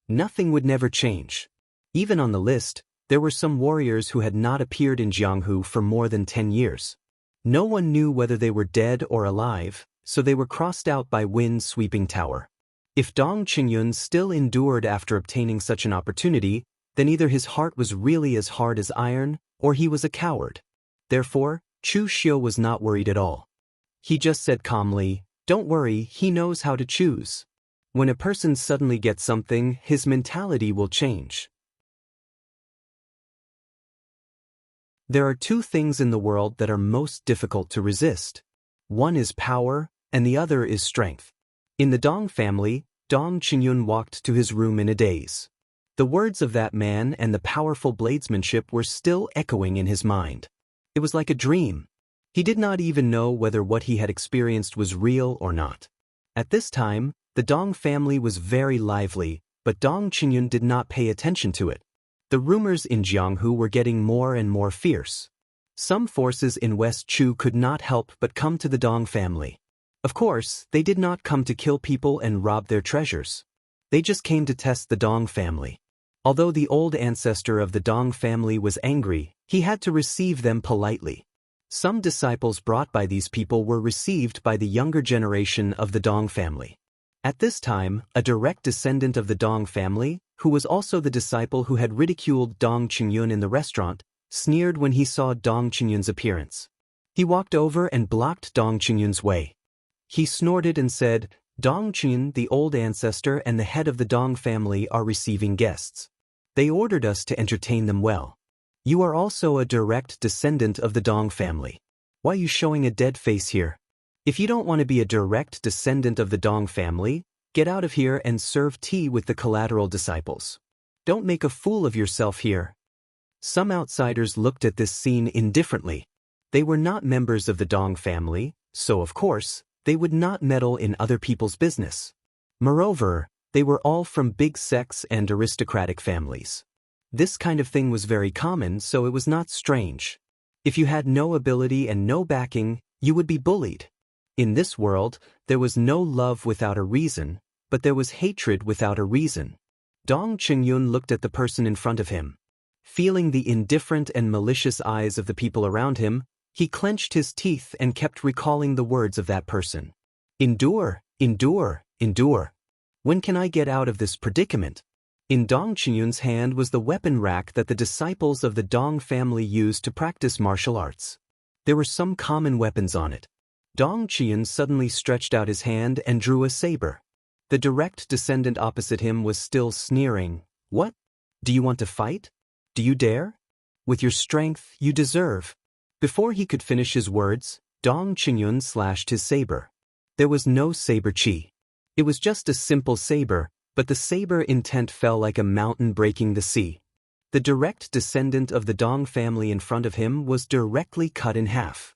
Speaker 1: Nothing would never change. Even on the list, there were some warriors who had not appeared in Jianghu for more than 10 years. No one knew whether they were dead or alive, so they were crossed out by Wind's sweeping tower. If Dong Qingyun still endured after obtaining such an opportunity, then either his heart was really as hard as iron, or he was a coward. Therefore, Chu Xiu was not worried at all. He just said calmly, "Don't worry, he knows how to choose." When a person suddenly gets something, his mentality will change. There are 2 things in the world that are most difficult to resist. One is power, and the other is strength. In the Dong family, Dong Qingyun walked to his room in a daze. The words of that man and the powerful bladesmanship were still echoing in his mind. It was like a dream. He did not even know whether what he had experienced was real or not. At this time, the Dong family was very lively, but Dong Qingyun did not pay attention to it. The rumors in Jianghu were getting more and more fierce. Some forces in West Chu could not help but come to the Dong family. Of course, they did not come to kill people and rob their treasures. They just came to test the Dong family. Although the old ancestor of the Dong family was angry, he had to receive them politely. Some disciples brought by these people were received by the younger generation of the Dong family. At this time, a direct descendant of the Dong family, who was also the disciple who had ridiculed Dong Qingyun in the restaurant, sneered when he saw Dong Qingyun's appearance. He walked over and blocked Dong Qingyun's way. He snorted and said, "Dong Qingyun, the old ancestor and the head of the Dong family, are receiving guests. They ordered us to entertain them well. You are also a direct descendant of the Dong family. Why are you showing a dead face here? If you don't want to be a direct descendant of the Dong family, get out of here and serve tea with the collateral disciples. Don't make a fool of yourself here." Some outsiders looked at this scene indifferently. They were not members of the Dong family, so of course, they would not meddle in other people's business. Moreover, they were all from big sects and aristocratic families. This kind of thing was very common, so it was not strange. If you had no ability and no backing, you would be bullied. In this world, there was no love without a reason, but there was hatred without a reason. Dong Qingyun looked at the person in front of him. Feeling the indifferent and malicious eyes of the people around him, he clenched his teeth and kept recalling the words of that person. "Endure, endure, endure. When can I get out of this predicament?" In Dong Qingyun's hand was the weapon rack that the disciples of the Dong family used to practice martial arts. There were some common weapons on it. Dong Qingyun suddenly stretched out his hand and drew a saber. The direct descendant opposite him was still sneering. "What? Do you want to fight? Do you dare? With your strength, you deserve." Before he could finish his words, Dong Qingyun slashed his saber. There was no saber chi. It was just a simple saber, but the saber intent fell like a mountain breaking the sea. The direct descendant of the Dong family in front of him was directly cut in half.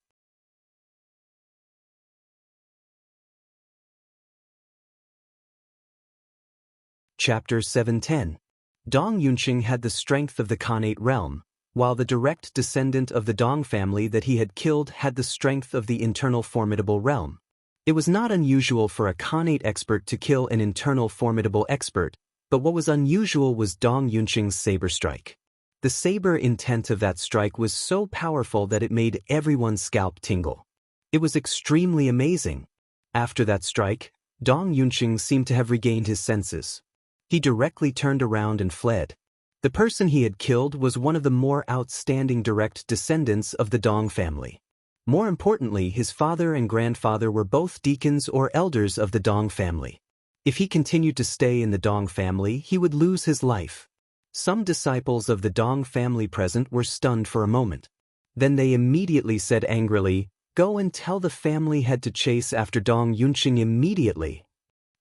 Speaker 1: Chapter 710. Dong Yunqing had the strength of the Khanate realm, while the direct descendant of the Dong family that he had killed had the strength of the internal formidable realm. It was not unusual for a Khanate expert to kill an internal formidable expert, but what was unusual was Dong Yunqing's saber strike. The saber intent of that strike was so powerful that it made everyone's scalp tingle. It was extremely amazing. After that strike, Dong Yunqing seemed to have regained his senses. He directly turned around and fled. The person he had killed was one of the more outstanding direct descendants of the Dong family. More importantly, his father and grandfather were both deacons or elders of the Dong family. If he continued to stay in the Dong family, he would lose his life. Some disciples of the Dong family present were stunned for a moment. Then they immediately said angrily, "Go and tell the family head to chase after Dong Yunqing immediately."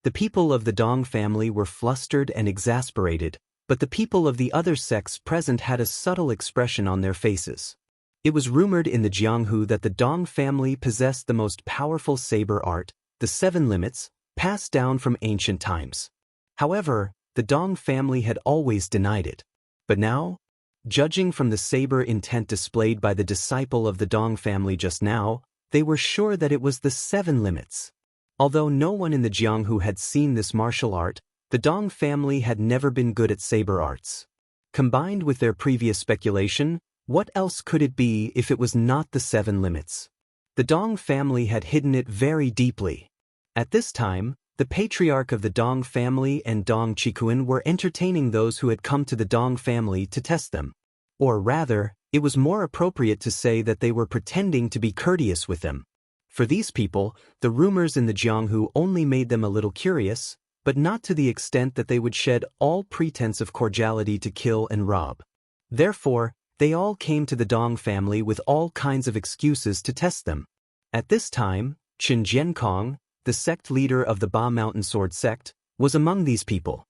Speaker 1: The people of the Dong family were flustered and exasperated, but the people of the other sects present had a subtle expression on their faces. It was rumored in the Jianghu that the Dong family possessed the most powerful saber art, the 7 limits, passed down from ancient times. However, the Dong family had always denied it. But now, judging from the saber intent displayed by the disciple of the Dong family just now, they were sure that it was the 7 limits. Although no one in the Jianghu had seen this martial art, the Dong family had never been good at saber arts. Combined with their previous speculation, what else could it be if it was not the 7 limits? The Dong family had hidden it very deeply. At this time, the patriarch of the Dong family and Dong Qikuan were entertaining those who had come to the Dong family to test them. Or rather, it was more appropriate to say that they were pretending to be courteous with them. For these people, the rumors in the Jianghu only made them a little curious, but not to the extent that they would shed all pretense of cordiality to kill and rob. Therefore, they all came to the Dong family with all kinds of excuses to test them. At this time, Qin Jiankong, the sect leader of the Ba Mountain Sword sect, was among these people.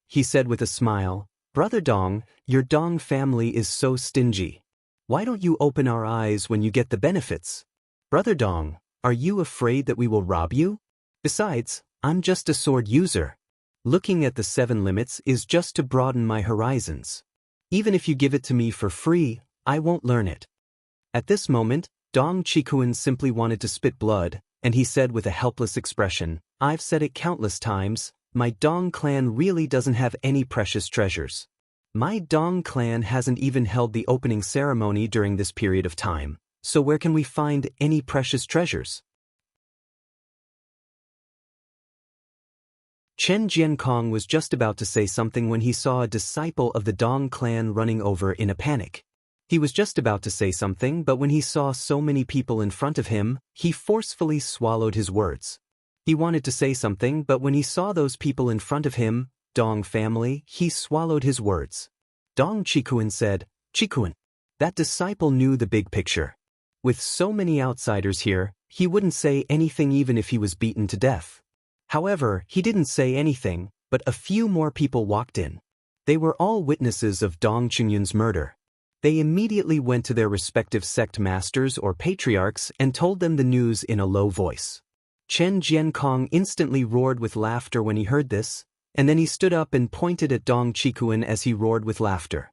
Speaker 1: He said with a smile, "Brother Dong, your Dong family is so stingy. Why don't you open our eyes when you get the benefits?" Brother Dong, are you afraid that we will rob you? Besides, I'm just a sword user. Looking at the 7 limits is just to broaden my horizons. Even if you give it to me for free, I won't learn it. At this moment, Dong Chikuan simply wanted to spit blood, and he said with a helpless expression, I've said it countless times, my Dong clan really doesn't have any precious treasures. My Dong clan hasn't even held the opening ceremony during this period of time, so where can we find any precious treasures? Chen Jiankong was just about to say something when he saw a disciple of the Dong clan running over in a panic. He was just about to say something, but when he saw so many people in front of him, he forcefully swallowed his words. He wanted to say something, but when he saw those people in front of him, Dong family, he swallowed his words. Dong Chikuan said, Chikuan. That disciple knew the big picture. With so many outsiders here, he wouldn't say anything even if he was beaten to death. However, he didn't say anything, but a few more people walked in. They were all witnesses of Dong Qingyun's murder. They immediately went to their respective sect masters or patriarchs and told them the news in a low voice. Chen Jiankong instantly roared with laughter when he heard this, and then he stood up and pointed at Dong Chikuan as he roared with laughter.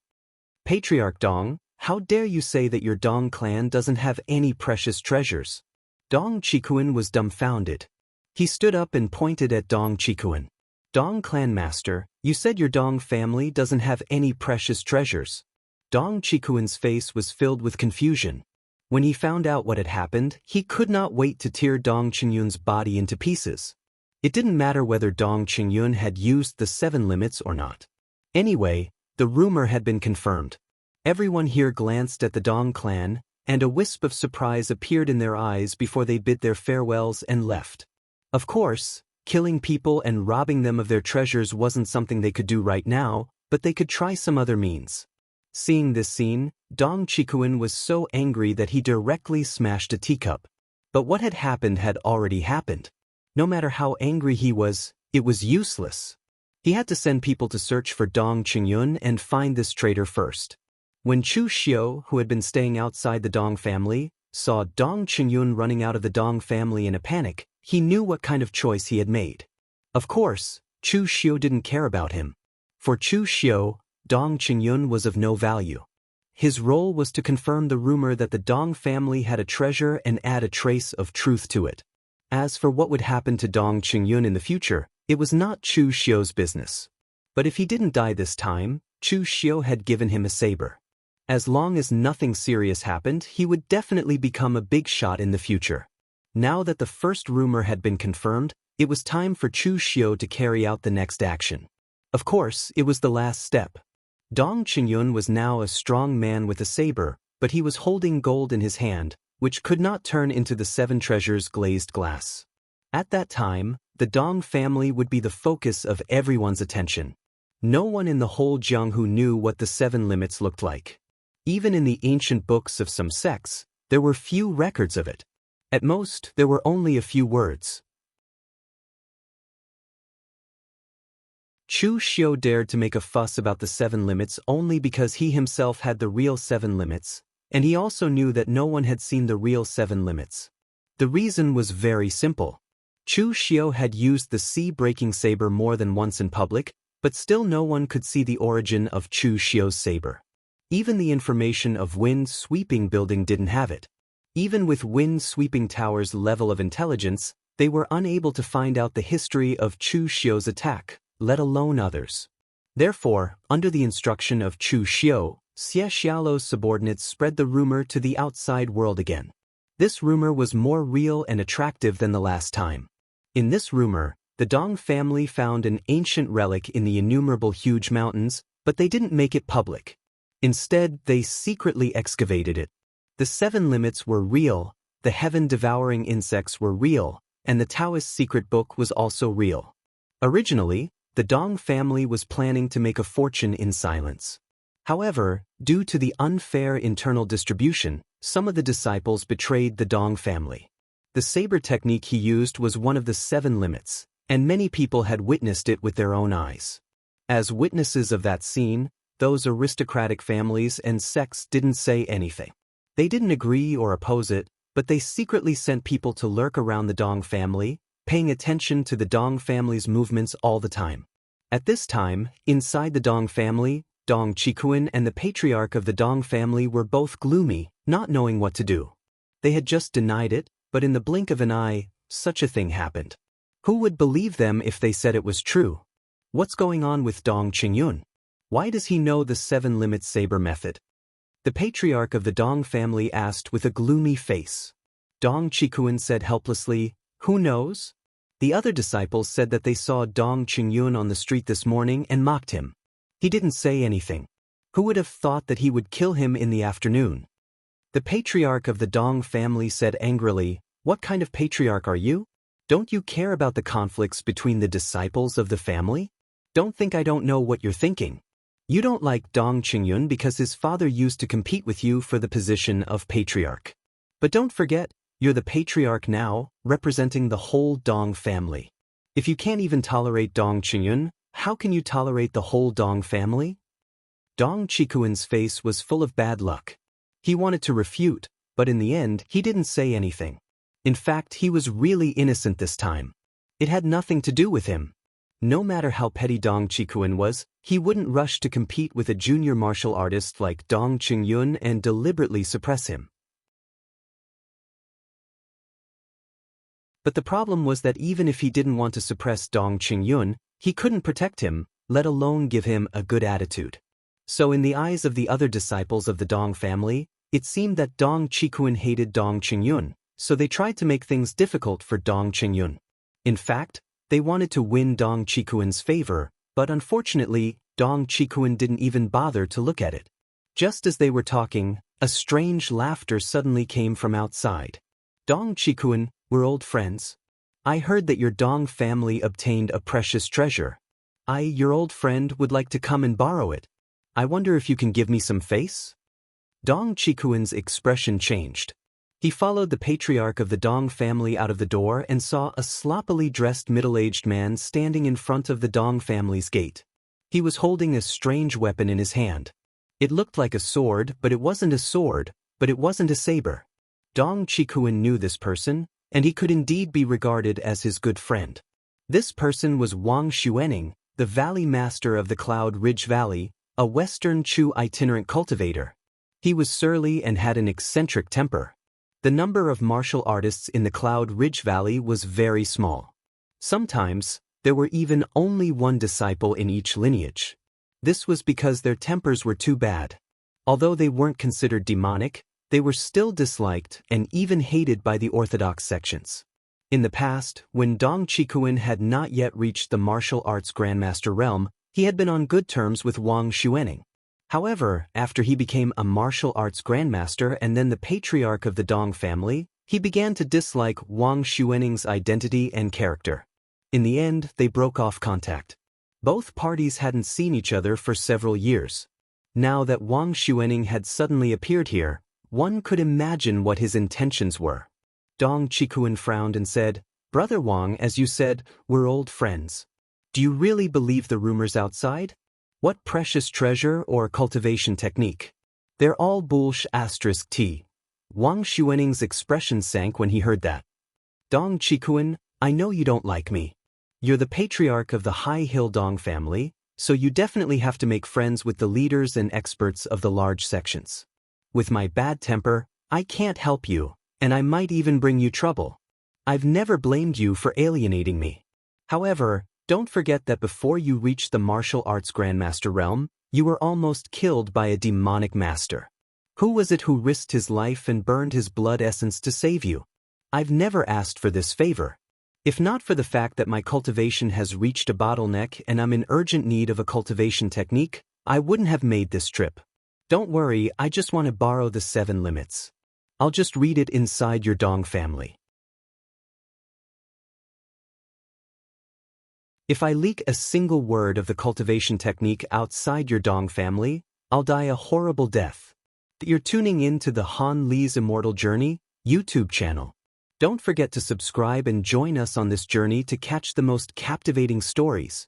Speaker 1: Patriarch Dong, how dare you say that your Dong clan doesn't have any precious treasures? Dong Chikuan was dumbfounded. He stood up and pointed at Dong Chikuan. Dong clan master, you said your Dong family doesn't have any precious treasures. Dong Chikuan's face was filled with confusion. When he found out what had happened, he could not wait to tear Dong Qingyun's body into pieces. It didn't matter whether Dong Qingyun had used the 7 limits or not. Anyway, the rumor had been confirmed. Everyone here glanced at the Dong clan, and a wisp of surprise appeared in their eyes before they bid their farewells and left. Of course, killing people and robbing them of their treasures wasn't something they could do right now, but they could try some other means. Seeing this scene, Dong Chikuan was so angry that he directly smashed a teacup. But what had already happened. No matter how angry he was, it was useless. He had to send people to search for Dong Qingyun and find this traitor first. When Chu Xiu, who had been staying outside the Dong family, saw Dong Qingyun running out of the Dong family in a panic, he knew what kind of choice he had made. Of course, Chu Xiu didn't care about him. For Chu Xiu, Dong Qingyun was of no value. His role was to confirm the rumor that the Dong family had a treasure and add a trace of truth to it. As for what would happen to Dong Qingyun in the future, it was not Chu Xiu's business. But if he didn't die this time, Chu Xiu had given him a saber. As long as nothing serious happened, he would definitely become a big shot in the future. Now that the first rumor had been confirmed, it was time for Chu Xiu to carry out the next action. Of course, it was the last step. Dong Qingyun was now a strong man with a saber, but he was holding gold in his hand, which could not turn into the 7 treasures glazed glass. At that time, the Dong family would be the focus of everyone's attention. No one in the whole Jianghu knew what the 7 limits looked like. Even in the ancient books of some sects, there were few records of it. At most, there were only a few words. Chu Xiu dared to make a fuss about the 7 limits only because he himself had the real 7 limits, and he also knew that no one had seen the real 7 limits. The reason was very simple. Chu Xiu had used the sea-breaking saber more than once in public, but still no one could see the origin of Chu Xiu's saber. Even the information of wind-sweeping building didn't have it. Even with wind-sweeping tower's level of intelligence, they were unable to find out the history of Chu Xiu's attack, let alone others. Therefore, under the instruction of Chu Xiu, Xie Xiaolo's subordinates spread the rumor to the outside world again. This rumor was more real and attractive than the last time. In this rumor, the Dong family found an ancient relic in the innumerable huge mountains, but they didn't make it public. Instead, they secretly excavated it. The 7 limits were real, the heaven-devouring insects were real, and the Taoist secret book was also real. Originally, the Dong family was planning to make a fortune in silence. However, due to the unfair internal distribution, some of the disciples betrayed the Dong family. The saber technique he used was one of the 7 limits, and many people had witnessed it with their own eyes. As witnesses of that scene, those aristocratic families and sects didn't say anything. They didn't agree or oppose it, but they secretly sent people to lurk around the Dong family, paying attention to the Dong family's movements all the time. At this time, inside the Dong family, Dong Qikuan and the patriarch of the Dong family were both gloomy, not knowing what to do. They had just denied it, but in the blink of an eye, such a thing happened. Who would believe them if they said it was true? What's going on with Dong Qingyun? Why does he know the 7-limit saber method? The patriarch of the Dong family asked with a gloomy face. Dong Qikuan said helplessly, "Who knows?" The other disciples said that they saw Dong Qingyun on the street this morning and mocked him. He didn't say anything. Who would have thought that he would kill him in the afternoon? The patriarch of the Dong family said angrily, "What kind of patriarch are you? Don't you care about the conflicts between the disciples of the family? Don't think I don't know what you're thinking. You don't like Dong Qingyun because his father used to compete with you for the position of patriarch. But don't forget, you're the patriarch now, representing the whole Dong family. If you can't even tolerate Dong Qingyun, how can you tolerate the whole Dong family?" Dong Qikuan's face was full of bad luck. He wanted to refute, but in the end, he didn't say anything. In fact, he was really innocent this time. It had nothing to do with him. No matter how petty Dong Qikuan was, he wouldn't rush to compete with a junior martial artist like Dong Qingyun and deliberately suppress him. But the problem was that even if he didn't want to suppress Dong Qingyun, he couldn't protect him, let alone give him a good attitude. So in the eyes of the other disciples of the Dong family, it seemed that Dong Qikuan hated Dong Qingyun, so they tried to make things difficult for Dong Qingyun. In fact, they wanted to win Dong Qikuan's favor, but unfortunately, Dong Qikuan didn't even bother to look at it. Just as they were talking, a strange laughter suddenly came from outside. "Dong Qikuan, we're old friends. I heard that your Dong family obtained a precious treasure. I, your old friend, would like to come and borrow it. I wonder if you can give me some face?" Dong Qikuan's expression changed. He followed the patriarch of the Dong family out of the door and saw a sloppily dressed middle-aged man standing in front of the Dong family's gate. He was holding a strange weapon in his hand. It looked like a sword, but it wasn't a sword, but it wasn't a saber. Dong Qikuan knew this person, and he could indeed be regarded as his good friend. This person was Wang Xuening, the valley master of the Cloud Ridge Valley, a Western Chu itinerant cultivator. He was surly and had an eccentric temper. The number of martial artists in the Cloud Ridge Valley was very small. Sometimes, there were even only one disciple in each lineage. This was because their tempers were too bad. Although they weren't considered demonic, they were still disliked and even hated by the orthodox sections. In the past, when Dong Qikuan had not yet reached the martial arts grandmaster realm, he had been on good terms with Wang Xuening. However, after he became a martial arts grandmaster and then the patriarch of the Dong family, he began to dislike Wang Xuening's identity and character. In the end, they broke off contact. Both parties hadn't seen each other for several years. Now that Wang Xuening had suddenly appeared here, one could imagine what his intentions were. Dong Qikuan frowned and said, "Brother Wang, as you said, we're old friends. Do you really believe the rumors outside? What precious treasure or cultivation technique? They're all bullsh*t. Wang Xuening's expression sank when he heard that. "Dong Qikuan, I know you don't like me. You're the patriarch of the High Hill Dong family, so you definitely have to make friends with the leaders and experts of the large sections. With my bad temper, I can't help you, and I might even bring you trouble. I've never blamed you for alienating me. However, don't forget that before you reached the martial arts grandmaster realm, you were almost killed by a demonic master. Who was it who risked his life and burned his blood essence to save you? I've never asked for this favor. If not for the fact that my cultivation has reached a bottleneck and I'm in urgent need of a cultivation technique, I wouldn't have made this trip. Don't worry, I just want to borrow the 7 limits. I'll just read it inside your Dong family. If I leak a single word of the cultivation technique outside your Dong family, I'll die a horrible death. You're tuning in to the Han Li's Immortal Journey YouTube channel. Don't forget to subscribe and join us on this journey to catch the most captivating stories.